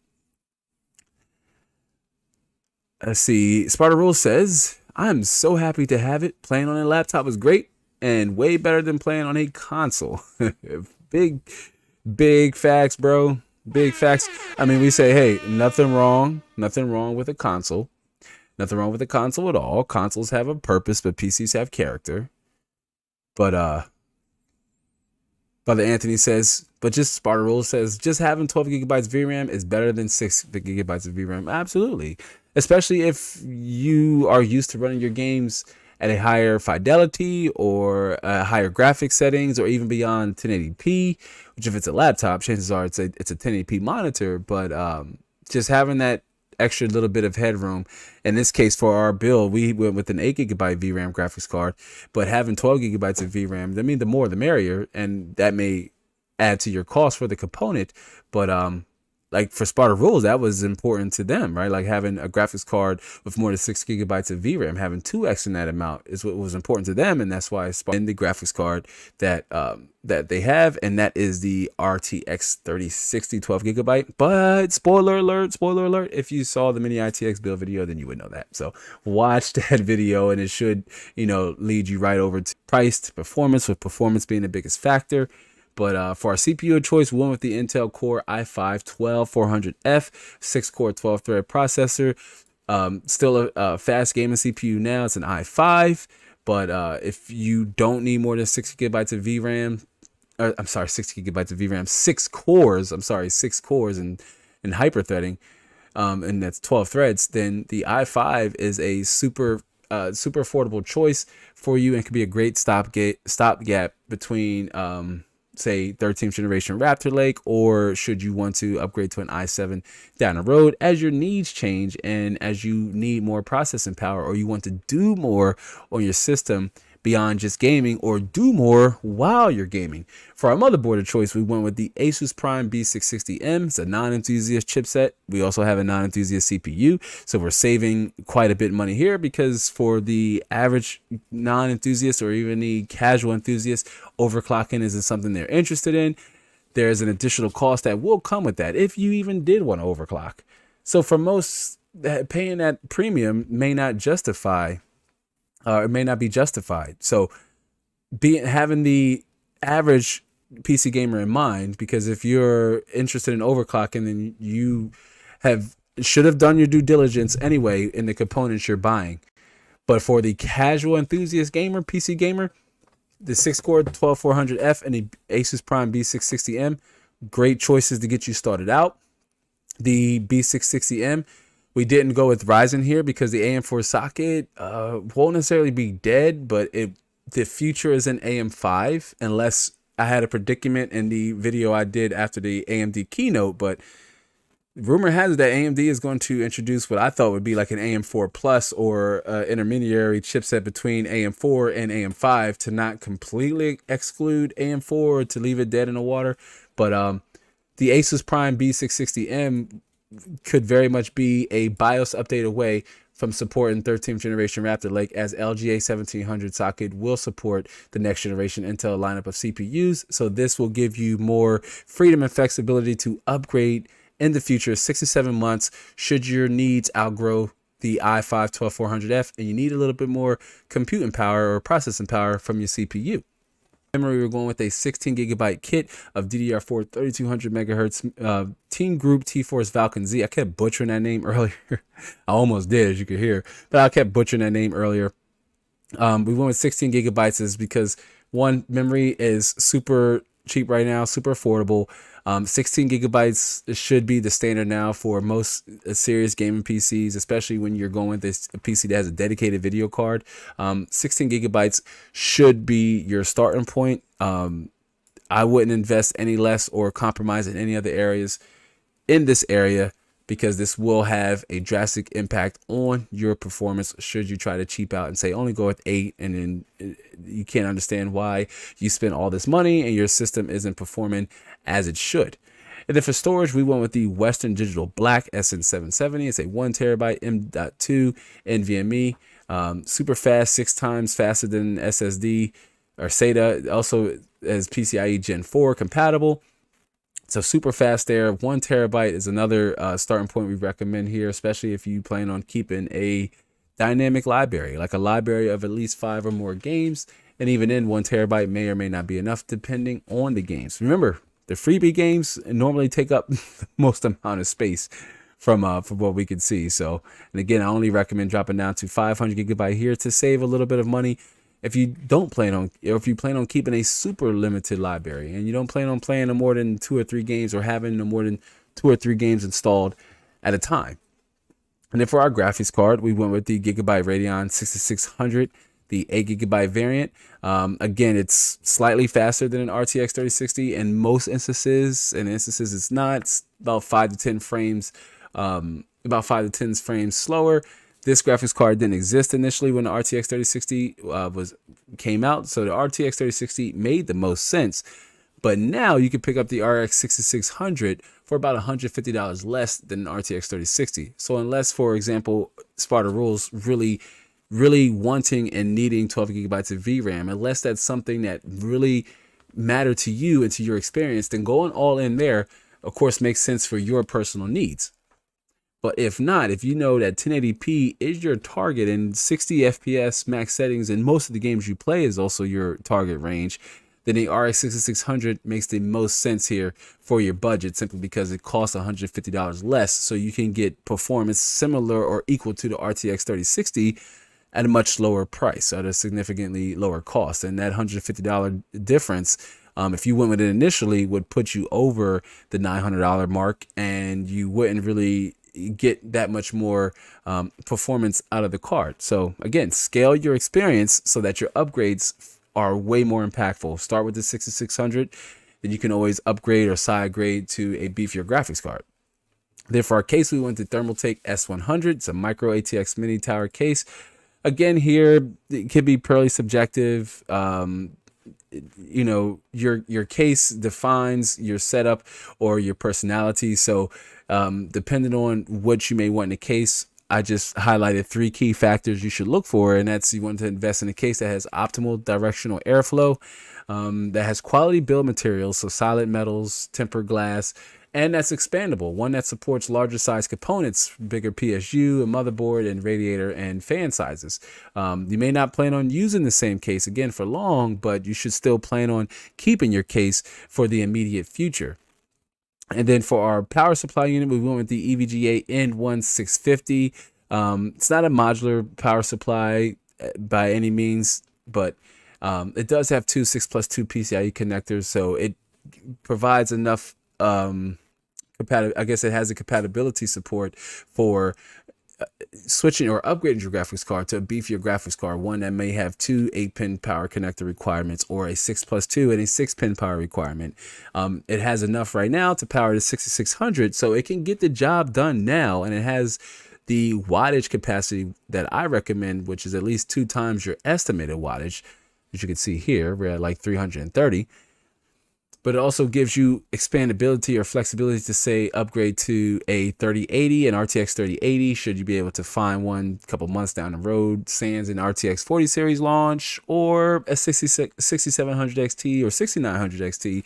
Let's see. Sparta Rule says, I'm so happy to have it. Playing on a laptop was great and way better than playing on a console. Big facts, bro. Big facts. I mean, we say, hey, nothing wrong with a console. Nothing wrong with a console at all. Consoles have a purpose, but PCs have character. But Brother Anthony says, but just Sparta Rule says, just having 12 gigabytes VRAM is better than 6 gigabytes of VRAM. Absolutely. Especially if you are used to running your games at a higher fidelity or higher graphics settings, or even beyond 1080p, which if it's a laptop, chances are it's a 1080p monitor. But just having that extra little bit of headroom, in this case for our build, we went with an 8 gigabyte VRAM graphics card, but having 12 gigabytes of VRAM, I mean, the more the merrier, and that may add to your cost for the component. But like for Sparta Rules, that was important to them, right? Like having a graphics card with more than 6 gigabytes of VRAM, having 2x in that amount is what was important to them, and that's why Sparta the graphics card that that they have, and that is the RTX 3060 12 gigabyte. But spoiler alert, if you saw the mini ITX build video, then you would know that. So watch that video, and it should, lead you right over to price to performance, with performance being the biggest factor. But for our CPU of choice, we went with the Intel Core i5-12400F, 6-core 12-thread processor. Still a fast gaming CPU now. It's an i5. But if you don't need more than 6 gigabytes of VRAM, 6 gigabytes of VRAM, 6 cores and hyper-threading, and that's 12 threads, then the i5 is a super affordable choice for you, and can be a great stopgap between say 13th generation Raptor Lake, or should you want to upgrade to an i7 down the road as your needs change and as you need more processing power, or you want to do more on your system beyond just gaming, or do more while you're gaming. For our motherboard of choice, we went with the Asus Prime B660M. It's a non-enthusiast chipset. We also have a non-enthusiast CPU, so we're saving quite a bit of money here, because for the average non-enthusiast or even the casual enthusiast, overclocking isn't something they're interested in. There's an additional cost that will come with that if you even did want to overclock. So for most, paying that premium may not justify, it may not be justified. So having the average PC gamer in mind, because if you're interested in overclocking, then you should have done your due diligence anyway in the components you're buying. But for the casual enthusiast gamer, PC gamer, the 6-core 12400F and the Asus Prime B660M, great choices to get you started out. The B660M, we didn't go with Ryzen here because the AM4 socket won't necessarily be dead, but the future is in AM5, unless I had a predicament in the video I did after the AMD keynote. But rumor has it that AMD is going to introduce what I thought would be like an AM4 Plus or intermediary chipset between AM4 and AM5 to not completely exclude AM4 or to leave it dead in the water. But the Asus Prime B660M could very much be a BIOS update away from supporting 13th generation Raptor Lake, as LGA 1700 socket will support the next generation Intel lineup of CPUs. So this will give you more freedom and flexibility to upgrade in the future, 6 to 7 months, should your needs outgrow the i5 12400F and you need a little bit more computing power or processing power from your CPU. Memory, we're going with a 16 gigabyte kit of DDR4 3200 megahertz Team Group T-Force Falcon Z. I kept butchering that name earlier. I almost did, as you could hear, but I kept butchering that name earlier. We went with 16 gigabytes is because, one, memory is super cheap right now, super affordable. 16 gigabytes should be the standard now for most serious gaming PCs, especially when you're going with this PC that has a dedicated video card. 16 gigabytes should be your starting point. I wouldn't invest any less or compromise in any other areas in this area, because this will have a drastic impact on your performance should you try to cheap out and say only go with 8, and then you can't understand why you spend all this money and your system isn't performing as it should. And then for storage, we went with the Western Digital Black SN770. It's a 1 terabyte M.2 NVMe, super fast, 6 times faster than SSD or SATA. Also as PCIe Gen 4 compatible. So super fast there. 1 terabyte is another starting point we recommend here, especially if you plan on keeping a dynamic library, like a library of at least 5 or more games. And even then, 1 terabyte may or may not be enough depending on the games. Remember, the freebie games normally take up the most amount of space from what we can see. So, and again, I only recommend dropping down to 500 gigabyte here to save a little bit of money. If you don't plan on, or if you plan on keeping a super limited library and you don't plan on playing no more than 2 or 3 games or having no more than 2 or 3 games installed at a time. And then for our graphics card, we went with the Gigabyte Radeon 6600, the 8 gigabyte variant. Again, it's slightly faster than an RTX 3060 in most instances. In instances it's not. It's about 5 to 10 frames, slower. This graphics card didn't exist initially when the RTX 3060 came out, so the RTX 3060 made the most sense. But now you can pick up the RX 6600 for about $150 less than the RTX 3060. So unless, for example, Sparta Rules really wanting and needing 12 gigabytes of VRAM, unless that's something that really mattered to you and to your experience, then going all in there, of course, makes sense for your personal needs. But if not, if you know that 1080p is your target and 60 FPS max settings in most of the games you play is also your target range, then the RX 6600 makes the most sense here for your budget, simply because it costs $150 less, so you can get performance similar or equal to the RTX 3060 at a much lower price, at a significantly lower cost. And that $150 difference, if you went with it initially, would put you over the $900 mark, and you wouldn't really get that much more performance out of the card. So again, scale your experience so that your upgrades are way more impactful. Start with the 6600 then you can always upgrade or side grade to a beefier graphics card. Then for our case, we went to Thermaltake S100. It's a micro ATX mini tower case. Again, here it could be purely subjective. You know, your case defines your setup or your personality. So depending on what you may want in a case, I just highlighted 3 key factors you should look for, and that's you want to invest in a case that has optimal directional airflow, that has quality build materials, so solid metals, tempered glass, and that's expandable. One that supports larger size components, bigger PSU, a motherboard, and radiator and fan sizes. You may not plan on using the same case again for long, but you should still plan on keeping your case for the immediate future. And then for our power supply unit, we went with the EVGA N1650. It's not a modular power supply by any means, but it does have 2 6+2 PCIe connectors, so it provides enough I guess it has a compatibility support for switching or upgrading your graphics card to a beefier graphics card, one that may have 2 8-pin power connector requirements or a 6+2 and a 6-pin power requirement. It has enough right now to power the 6600, so it can get the job done now, and it has the wattage capacity that I recommend, which is at least 2 times your estimated wattage, as you can see here. We're at like 330. But it also gives you expandability or flexibility to say upgrade to a 3080, an RTX 3080, should you be able to find one a couple months down the road, sans an RTX 40 series launch, or a 6700 XT or 6900 XT.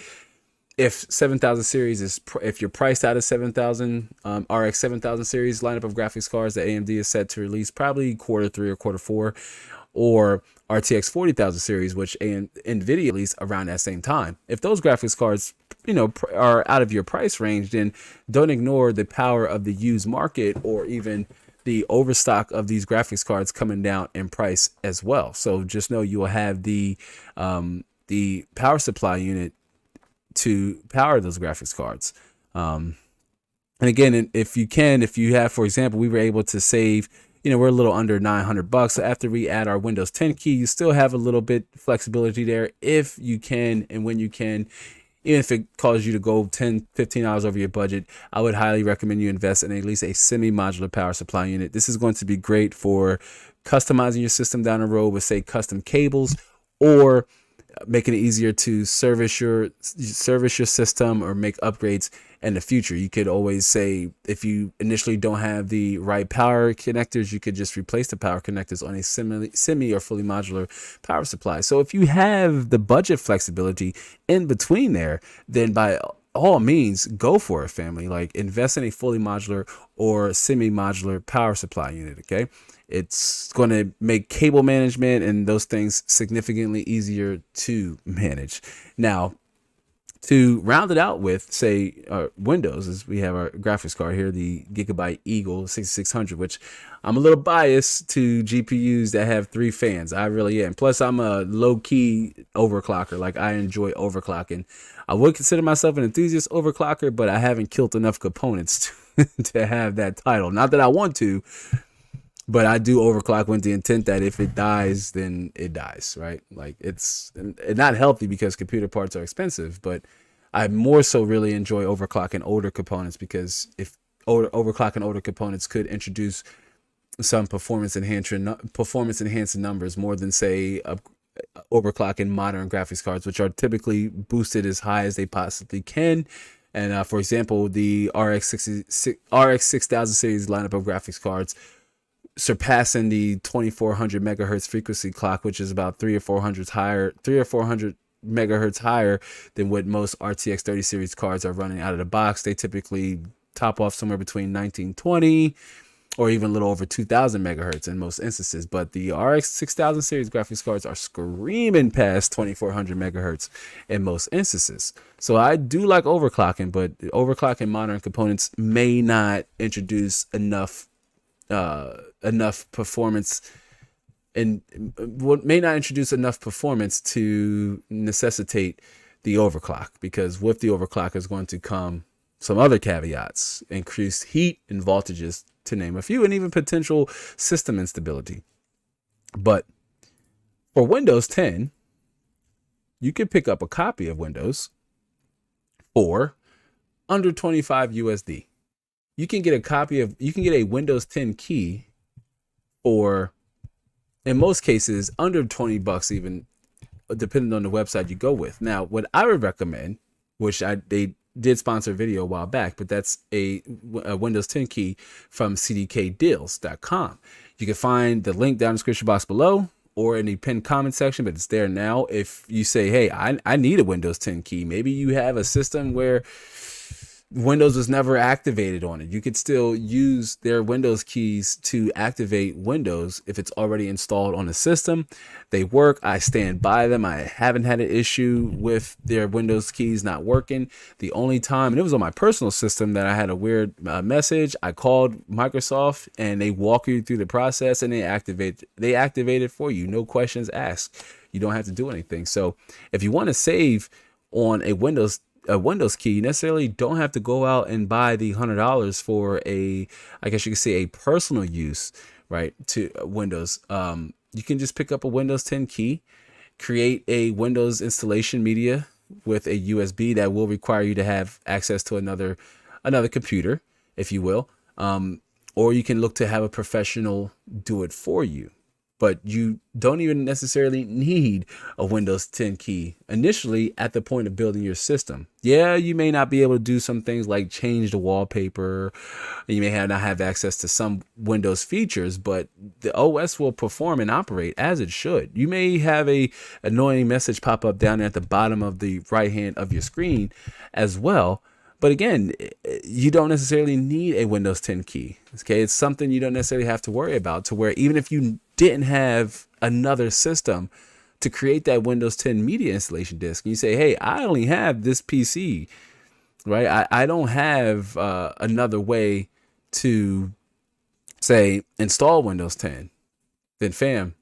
If 7000 series is, if you're priced out of 7000 RX 7000 series lineup of graphics cards that AMD is set to release probably Q3 or Q4, or RTX 40,000 series, which NVIDIA released around that same time. If those graphics cards, you know, are out of your price range, then don't ignore the power of the used market or even the overstock of these graphics cards coming down in price as well. So just know you will have the power supply unit to power those graphics cards. And again, if you have, for example, we were able to save, you know, we're a little under $900. So after we add our Windows 10 key, you still have a little bit flexibility there if you can and when you can. Even if it causes you to go $10, $15 over your budget, I would highly recommend you invest in at least a semi-modular power supply unit. This is going to be great for customizing your system down the road with, say, custom cables, or making it easier to service your system or make upgrades in the future. You could always say, if you initially don't have the right power connectors, you could just replace the power connectors on a semi or fully modular power supply. So if you have the budget flexibility in between there, then by all means, go for it, family. Like, invest in a fully modular or semi-modular power supply unit, okay? It's going to make cable management and those things significantly easier to manage. Now, to round it out with, say, Windows, as we have our graphics card here, the Gigabyte Eagle 6600, which I'm a little biased to GPUs that have 3 fans. I really am. Plus, I'm a low-key overclocker. Like, I enjoy overclocking. I would consider myself an enthusiast overclocker, but I haven't killed enough components to have that title. Not that I want to, but I do overclock with the intent that if it dies, then it dies, right? Like, it's not healthy because computer parts are expensive, but I more so really enjoy overclocking older components, because if overclocking older components could introduce some performance enhancing numbers more than, say, overclocking modern graphics cards, which are typically boosted as high as they possibly can. And for example, the RX 6000 series lineup of graphics cards surpassing the 2400 megahertz frequency clock, which is about 300 or 400 megahertz higher than what most RTX 30 series cards are running out of the box. They typically top off somewhere between 1920 or even a little over 2000 megahertz in most instances. But the RX 6000 series graphics cards are screaming past 2400 megahertz in most instances. So I do like overclocking, but overclocking modern components may not introduce enough performance, and what may not introduce enough performance to necessitate the overclock, because with the overclock is going to come some other caveats: increased heat and voltages, to name a few, and even potential system instability. But for Windows 10, you can pick up a copy of Windows for under 25 USD. You can get a Windows 10 key for, in most cases, under 20 bucks, even depending on the website you go with. Now, what I would recommend, they did sponsor a video a while back, but that's a Windows 10 key from cdkdeals.com. You can find the link down in the description box below or in the pinned comment section, but it's there now. If you say, hey, I need a Windows 10 key, maybe you have a system where Windows was never activated on it. You could still use their Windows keys to activate Windows if it's already installed on the system. They work. I stand by them. I haven't had an issue with their Windows keys not working. The only time, and it was on my personal system, that I had a weird message, I called Microsoft and they walk you through the process and they activate it for you. No questions asked. You don't have to do anything. So if you want to save on a Windows key, you necessarily don't have to go out and buy the $100 for I guess you could say a personal use, right, to Windows. You can just pick up a Windows 10 key, create a Windows installation media with a USB that will require you to have access to another computer, if you will, or you can look to have a professional do it for you. But you don't even necessarily need a Windows 10 key initially at the point of building your system. Yeah, you may not be able to do some things like change the wallpaper. You may not have access to some Windows features, but the OS will perform and operate as it should. You may have a annoying message pop up down there at the bottom of the right hand of your screen as well. But again, you don't necessarily need a Windows 10 key. Okay, it's something you don't necessarily have to worry about, to where even if you didn't have another system to create that Windows 10 media installation disk, and you say, hey, I only have this PC, right? I don't have another way to, say, install Windows 10. Then fam,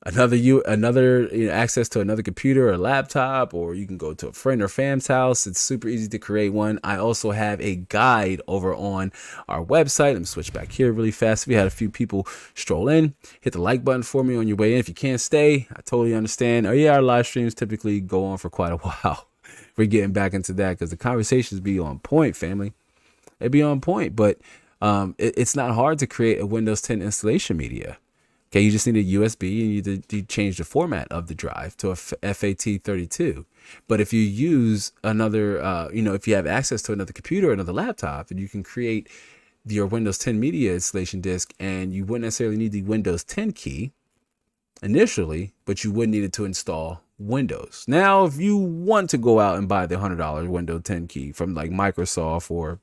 another access to another computer or laptop, or you can go to a friend or fam's house. It's super easy to create one. I also have a guide over on our website. Let me switch back here really fast. We had a few people stroll in. Hit the like button for me on your way in. If you can't stay, I totally understand. Oh yeah, our live streams typically go on for quite a while. We're getting back into that because the conversations be on point, family. They be on point, but it's not hard to create a Windows 10 installation media. Okay, you just need a USB and you need to change the format of the drive to a FAT32. But if you use another, if you have access to another computer or another laptop, and you can create your Windows 10 media installation disk, and you wouldn't necessarily need the Windows 10 key initially, but you would need it to install Windows. Now, if you want to go out and buy the $100 Windows 10 key from like Microsoft or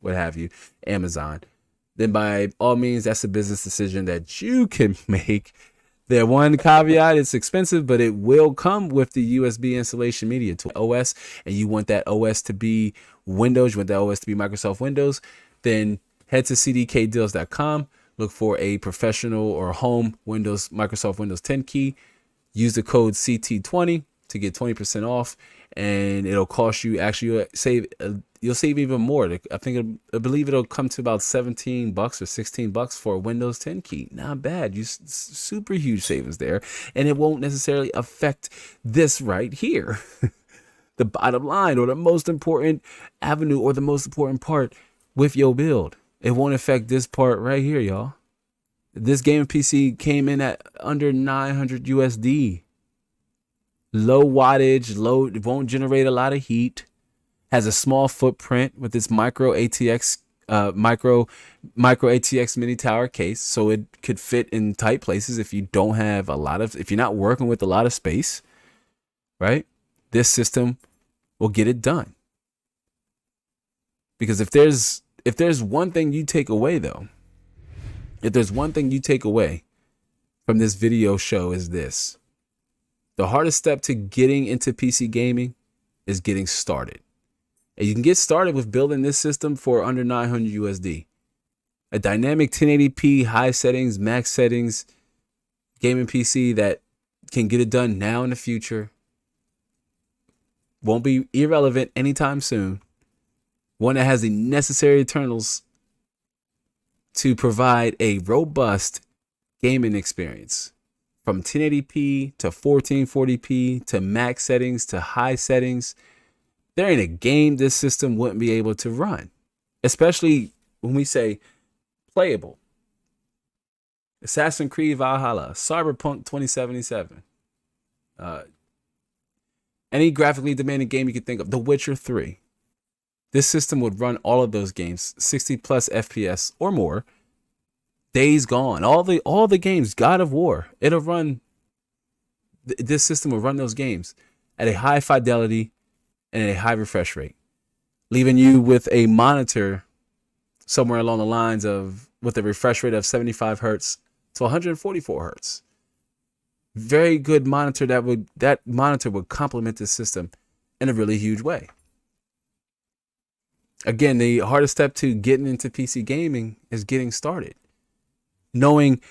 what have you, Amazon, then by all means, that's a business decision that you can make. The one caveat, it's expensive, but it will come with the USB installation media to OS, and you want that OS to be Windows, you want that OS to be Microsoft Windows, then head to cdkdeals.com, look for a professional or home Microsoft Windows 10 key, use the code CT20 to get 20% off, and it'll cost you, actually you'll save even more. I believe it'll come to about $17 or $16 for a Windows 10 key. Not bad. Super huge savings there, and it won't necessarily affect this right here. The bottom line, or the most important avenue, or the most important part with your build. It won't affect this part right here, y'all. This gaming PC came in at under 900 USD. Low wattage, it won't generate a lot of heat. Has a small footprint with its micro ATX mini tower case, so it could fit in tight places if you don't have if you're not working with a lot of space, right? This system will get it done. Because if there's one thing you take away though, if there's one thing you take away from this video show, is this: the hardest step to getting into PC gaming is getting started. And you can get started with building this system for under 900 USD. A dynamic 1080p high settings, max settings gaming PC that can get it done now in the future. Won't be irrelevant anytime soon. One that has the necessary internals to provide a robust gaming experience. From 1080p to 1440p to max settings to high settings. there ain't a game this system wouldn't be able to run, especially when we say playable. Assassin's Creed Valhalla, Cyberpunk 2077, any graphically demanding game you can think of, The Witcher 3. This system would run all of those games, 60 plus FPS or more. Days Gone, all the games, God of War, it'll run. This system will run those games at a high fidelity and a high refresh rate, leaving you with a monitor somewhere along the lines of with a refresh rate of 75 hertz to 144 hertz. Very good monitor that monitor would complement this system in a really huge way. Again, the hardest step to getting into PC gaming is getting started. Knowing,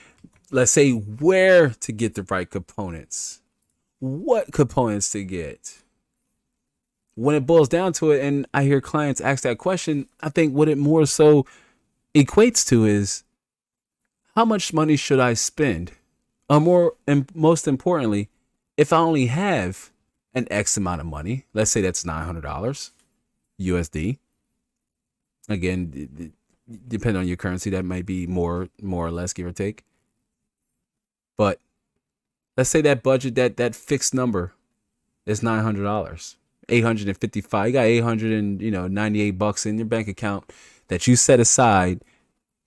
let's say, where to get the right components, what components to get. When it boils down to it, and I hear clients ask that question, I think what it more so equates to is, how much money should I spend? Or more, and most importantly, if I only have an X amount of money, let's say that's $900 USD. Again, depending on your currency, that might be more or less, give or take. But let's say that budget, that fixed number is $900, $855. You got $898 in your bank account that you set aside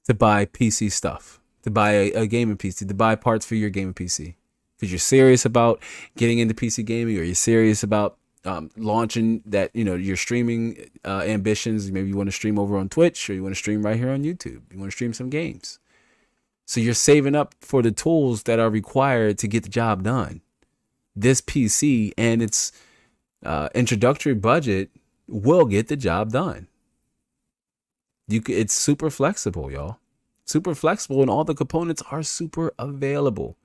to buy PC stuff, to buy a gaming PC, to buy parts for your gaming PC. Because you're serious about getting into PC gaming, or you're serious about launching that, your streaming ambitions. Maybe you want to stream over on Twitch, or you want to stream right here on YouTube. You want to stream some games. So you're saving up for the tools that are required to get the job done. This PC and its introductory budget will get the job done. It's super flexible, y'all. Super flexible, and all the components are super available.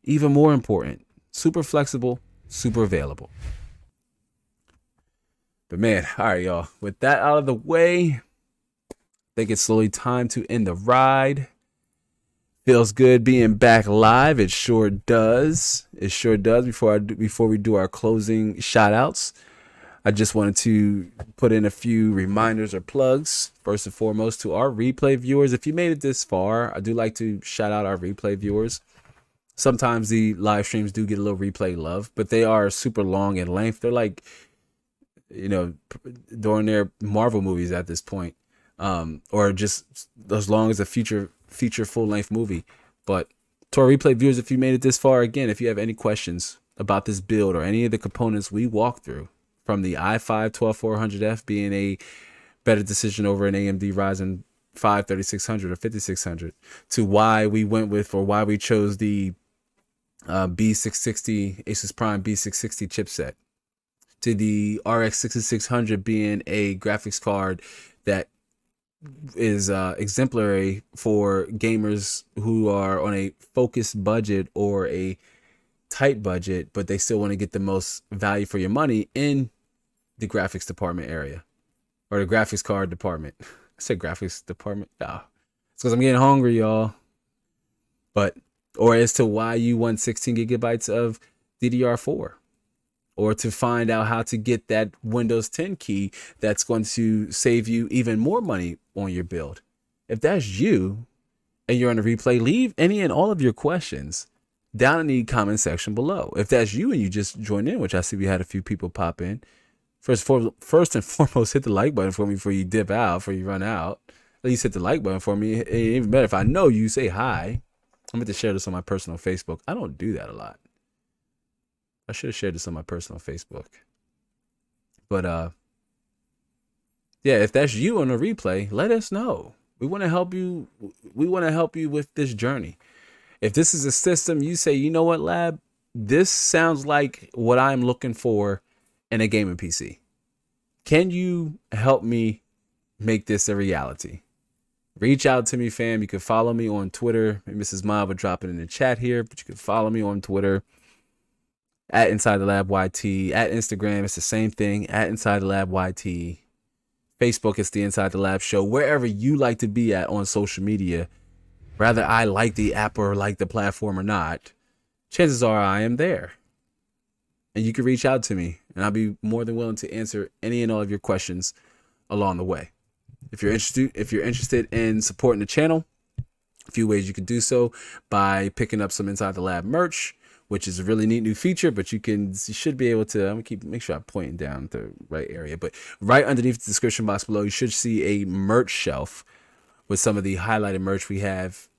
Even more important, super flexible, super available. But man, all right, y'all. With that out of the way, I think it's slowly time to end the ride. Feels good being back live. It sure does. It sure does. Before we do our closing shout outs, I just wanted to put in a few reminders or plugs. First and foremost, to our replay viewers. If you made it this far, I do like to shout out our replay viewers. Sometimes the live streams do get a little replay love, but they are super long in length. They're like, during their Marvel movies at this point, or just as long as a feature full length movie. But to our replay viewers, if you made it this far, again, if you have any questions about this build or any of the components we walk through, from the i5 12400F being a better decision over an AMD Ryzen 5 3600 or 5600, to why we went with, or why we chose the B660 Asus Prime B660 chipset, to the RX 6600 being a graphics card that is exemplary for gamers who are on a focused budget or a tight budget, but they still want to get the most value for your money in the graphics department area, or the graphics card department. I said graphics department. Nah, it's because I'm getting hungry, y'all. But, or as to why you want 16 gigabytes of DDR4, or to find out how to get that Windows 10 key that's going to save you even more money on your build. If that's you and you're on the replay, leave any and all of your questions down in the comment section below. If that's you and you just joined in, which I see we had a few people pop in, first and foremost, hit the like button for me before you dip out, before you run out. At least hit the like button for me. Even better, if I know you, say hi. I'm going to share this on my personal Facebook. I don't do that a lot. I should have shared this on my personal Facebook. But yeah, if that's you on the replay, let us know. We want to help you. We want to help you with this journey. If this is a system you say, you know what, Lab, this sounds like what I'm looking for in a gaming PC. Can you help me make this a reality? Reach out to me, fam. You can follow me on Twitter. Mrs. Mob will drop it in the chat here, but you can follow me on Twitter at Inside the Lab YT. At Instagram, it's the same thing, at Inside the Lab YT. Facebook, it's the Inside the Lab Show. Wherever you like to be at on social media, whether I like the app or like the platform or not, chances are I am there. and you can reach out to me, and I'll be more than willing to answer any and all of your questions along the way. If you're interested in supporting the channel, a few ways you can do so: by picking up some Inside the Lab merch, which is a really neat new feature, but you should be able to, I'm gonna make sure I'm pointing down the right area, but right underneath the description box below, you should see a merch shelf with some of the highlighted merch we have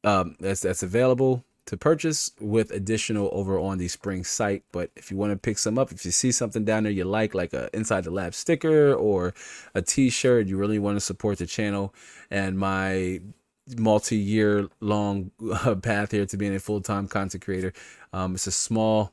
that's available to purchase, with additional over on the Spring site. But if you want to pick some up, if you see something down there you like a Inside the Lab sticker or a t-shirt, you really want to support the channel and my multi-year long path here to being a full-time content creator, it's a small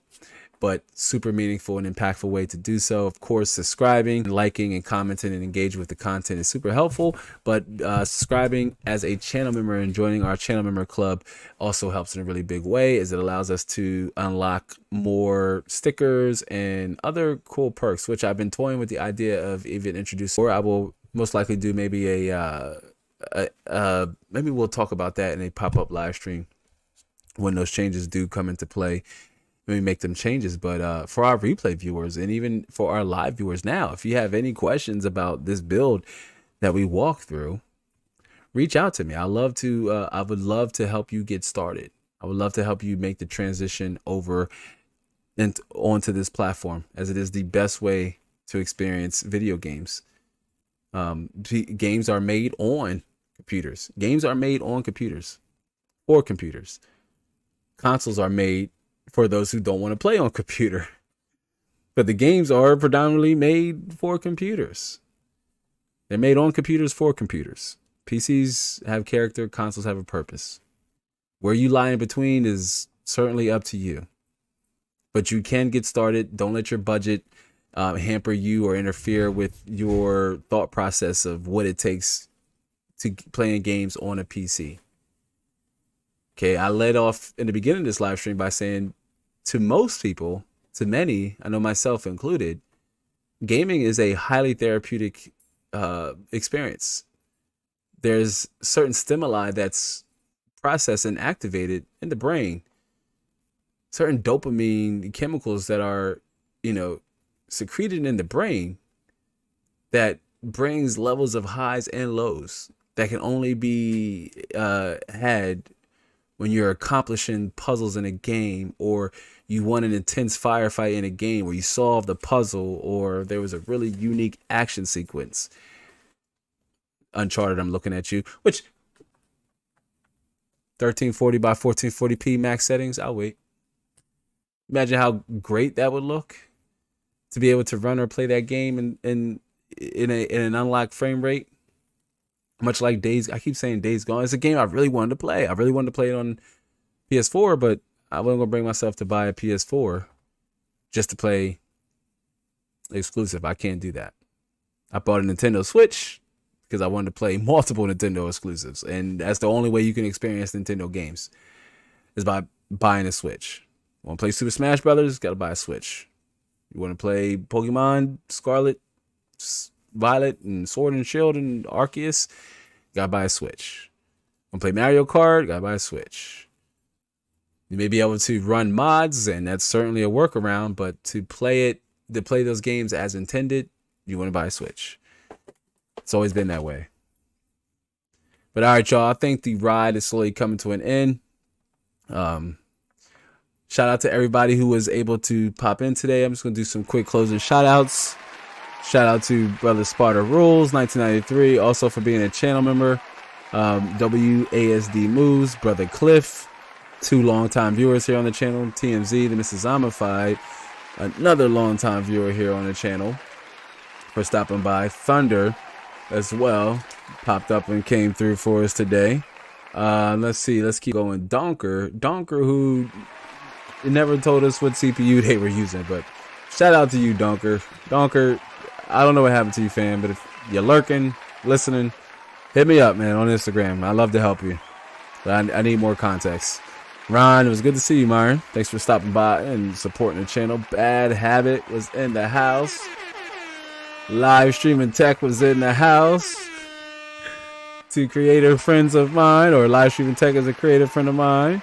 but super meaningful and impactful way to do so. Of course, subscribing, liking, and commenting and engaging with the content is super helpful, but subscribing as a channel member and joining our channel member club also helps in a really big way, as it allows us to unlock more stickers and other cool perks, which I've been toying with the idea of even introducing, or I will most likely do maybe maybe we'll talk about that in a pop-up live stream when those changes do come into play. Maybe make them changes. But for our replay viewers and even for our live viewers now, if you have any questions about this build that we walk through, reach out to me. I would love to help you get started. I would love to help you make the transition over and onto this platform, as it is the best way to experience video games. Games are made on computers. Games are made on computers or computers. Consoles are made for those who don't want to play on computer, but the games are predominantly made for computers. They're made on computers for computers. PCs have character, consoles have a purpose. Where you lie in between is certainly up to you, but you can get started. Don't let your budget hamper you or interfere with your thought process of what it takes to playing games on a PC. Okay, I led off in the beginning of this live stream by saying, to most people, to many, I know myself included, gaming is a highly therapeutic experience. There's certain stimuli that's processed and activated in the brain, certain dopamine chemicals that are, secreted in the brain, that brings levels of highs and lows that can only be had when you're accomplishing puzzles in a game, or you won an intense firefight in a game where you solved the puzzle, or there was a really unique action sequence. Uncharted, I'm looking at you, which 1340 by 1440p max settings, I'll wait. Imagine how great that would look to be able to run or play that game in an unlocked frame rate. Much like I keep saying Days Gone. It's a game I really wanted to play. I really wanted to play it on PS4, but I wasn't gonna bring myself to buy a PS4 just to play exclusive. I can't do that. I bought a Nintendo Switch because I wanted to play multiple Nintendo exclusives, and that's the only way you can experience Nintendo games is by buying a Switch. Want to play Super Smash Brothers? Got to buy a Switch. You want to play Pokemon Scarlet, Violet, and Sword and Shield and Arceus? Gotta buy a Switch. Want to play Mario Kart? Gotta buy a Switch. You may be able to run mods, and that's certainly a workaround, but to play those games as intended, you want to buy a Switch. It's always been that way. But all right, y'all, I think the ride is slowly coming to an end. Shout out to everybody who was able to pop in today. I'm just going to do some quick closing shout outs. Shout out to Brother Sparta Rules 1993, also for being a channel member. WASD Moves, Brother Cliff, 2 longtime viewers here on the channel. TMZ, the Mrs. Zombified, another longtime viewer here on the channel, for stopping by. Thunder as well popped up and came through for us today. Let's see, let's keep going. Donker, who never told us what CPU they were using, but shout out to you, Donker. I don't know what happened to you, fam, but if you're lurking, listening, hit me up, man, on Instagram. I'd love to help you, but I need more context. Ron, it was good to see you, Myron. Thanks for stopping by and supporting the channel. Bad Habit was in the house. Live Streaming Tech was in the house. 2 creative friends of mine, or Live Streaming Tech is a creative friend of mine.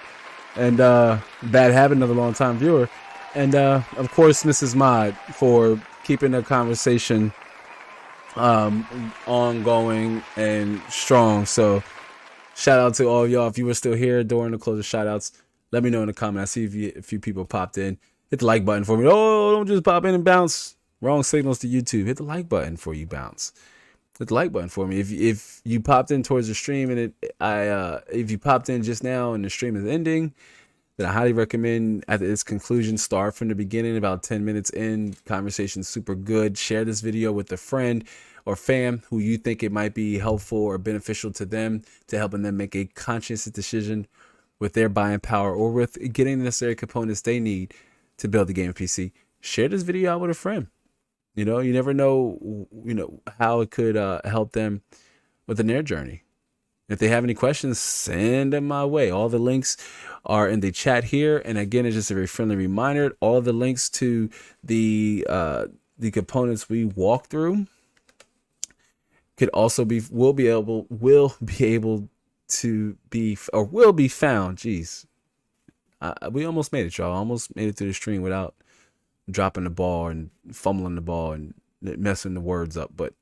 And Bad Habit, another long-time viewer. And of course, Mrs. Mod for keeping the conversation ongoing and strong. So shout out to all of y'all. If you were still here during the closing shout outs, let me know in the comments. I see a few people popped in. Hit the like button for me. Oh, don't just pop in and bounce. Wrong signals to YouTube. Hit the like button for you, bounce. Hit the like button for me. If you popped in towards the stream and if you popped in just now and the stream is ending, then I highly recommend at its conclusion, start from the beginning, about 10 minutes in. Conversation's super good. Share this video with a friend or fam who you think it might be helpful or beneficial to them, to helping them make a conscious decision with their buying power or with getting the necessary components they need to build the game PC. Share this video out with a friend. You know, you never know, how it could help them within their journey. If they have any questions, send them my way. All the links are in the chat here. And again, it's just a very friendly reminder. All the links to the components we walk through will be able to be found. Jeez, we almost made it, y'all. Almost made it through the stream without dropping the ball and fumbling the ball and messing the words up. But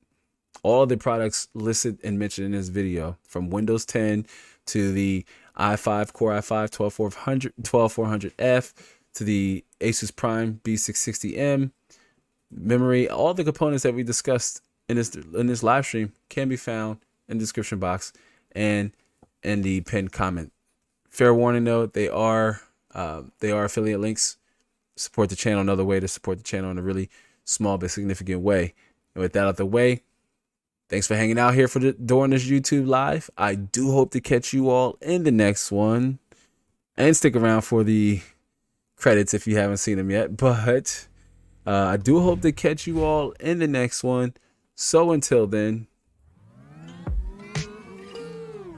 all the products listed and mentioned in this video, from Windows 10 to the i5 Core i5 12400F to the Asus Prime B660M memory, all the components that we discussed in this live stream can be found in the description box and in the pinned comment. Fair warning though, they are affiliate links. Support the channel. Another way to support the channel in a really small but significant way. And with that out of the way, thanks for hanging out here during this YouTube live. I do hope to catch you all in the next one, and stick around for the credits if you haven't seen them yet. But I do hope to catch you all in the next one. So until then,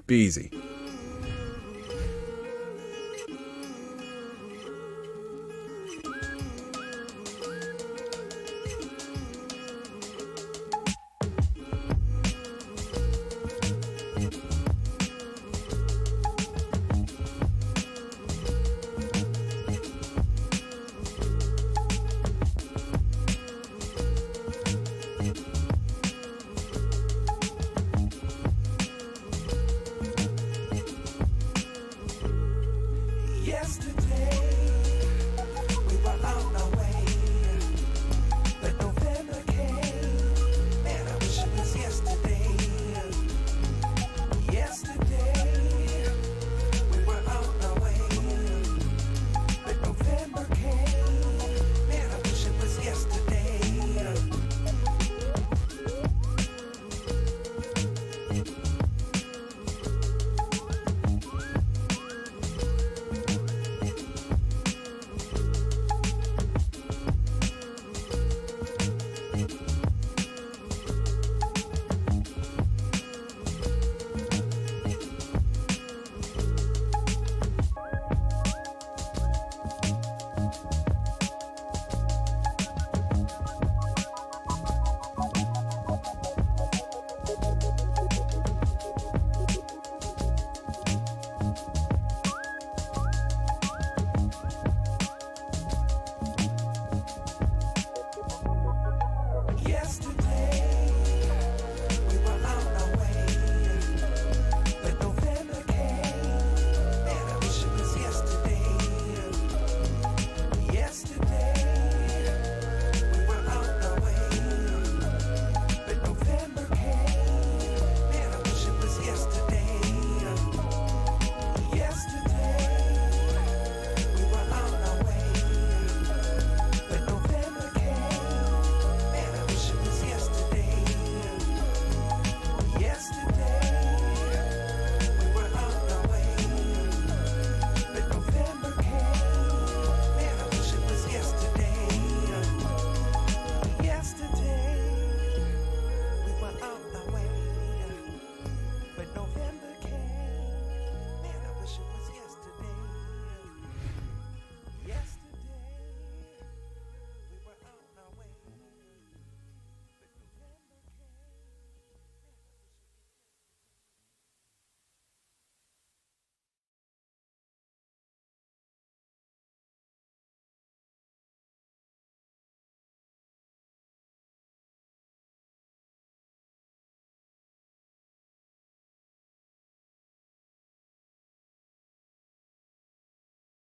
be easy.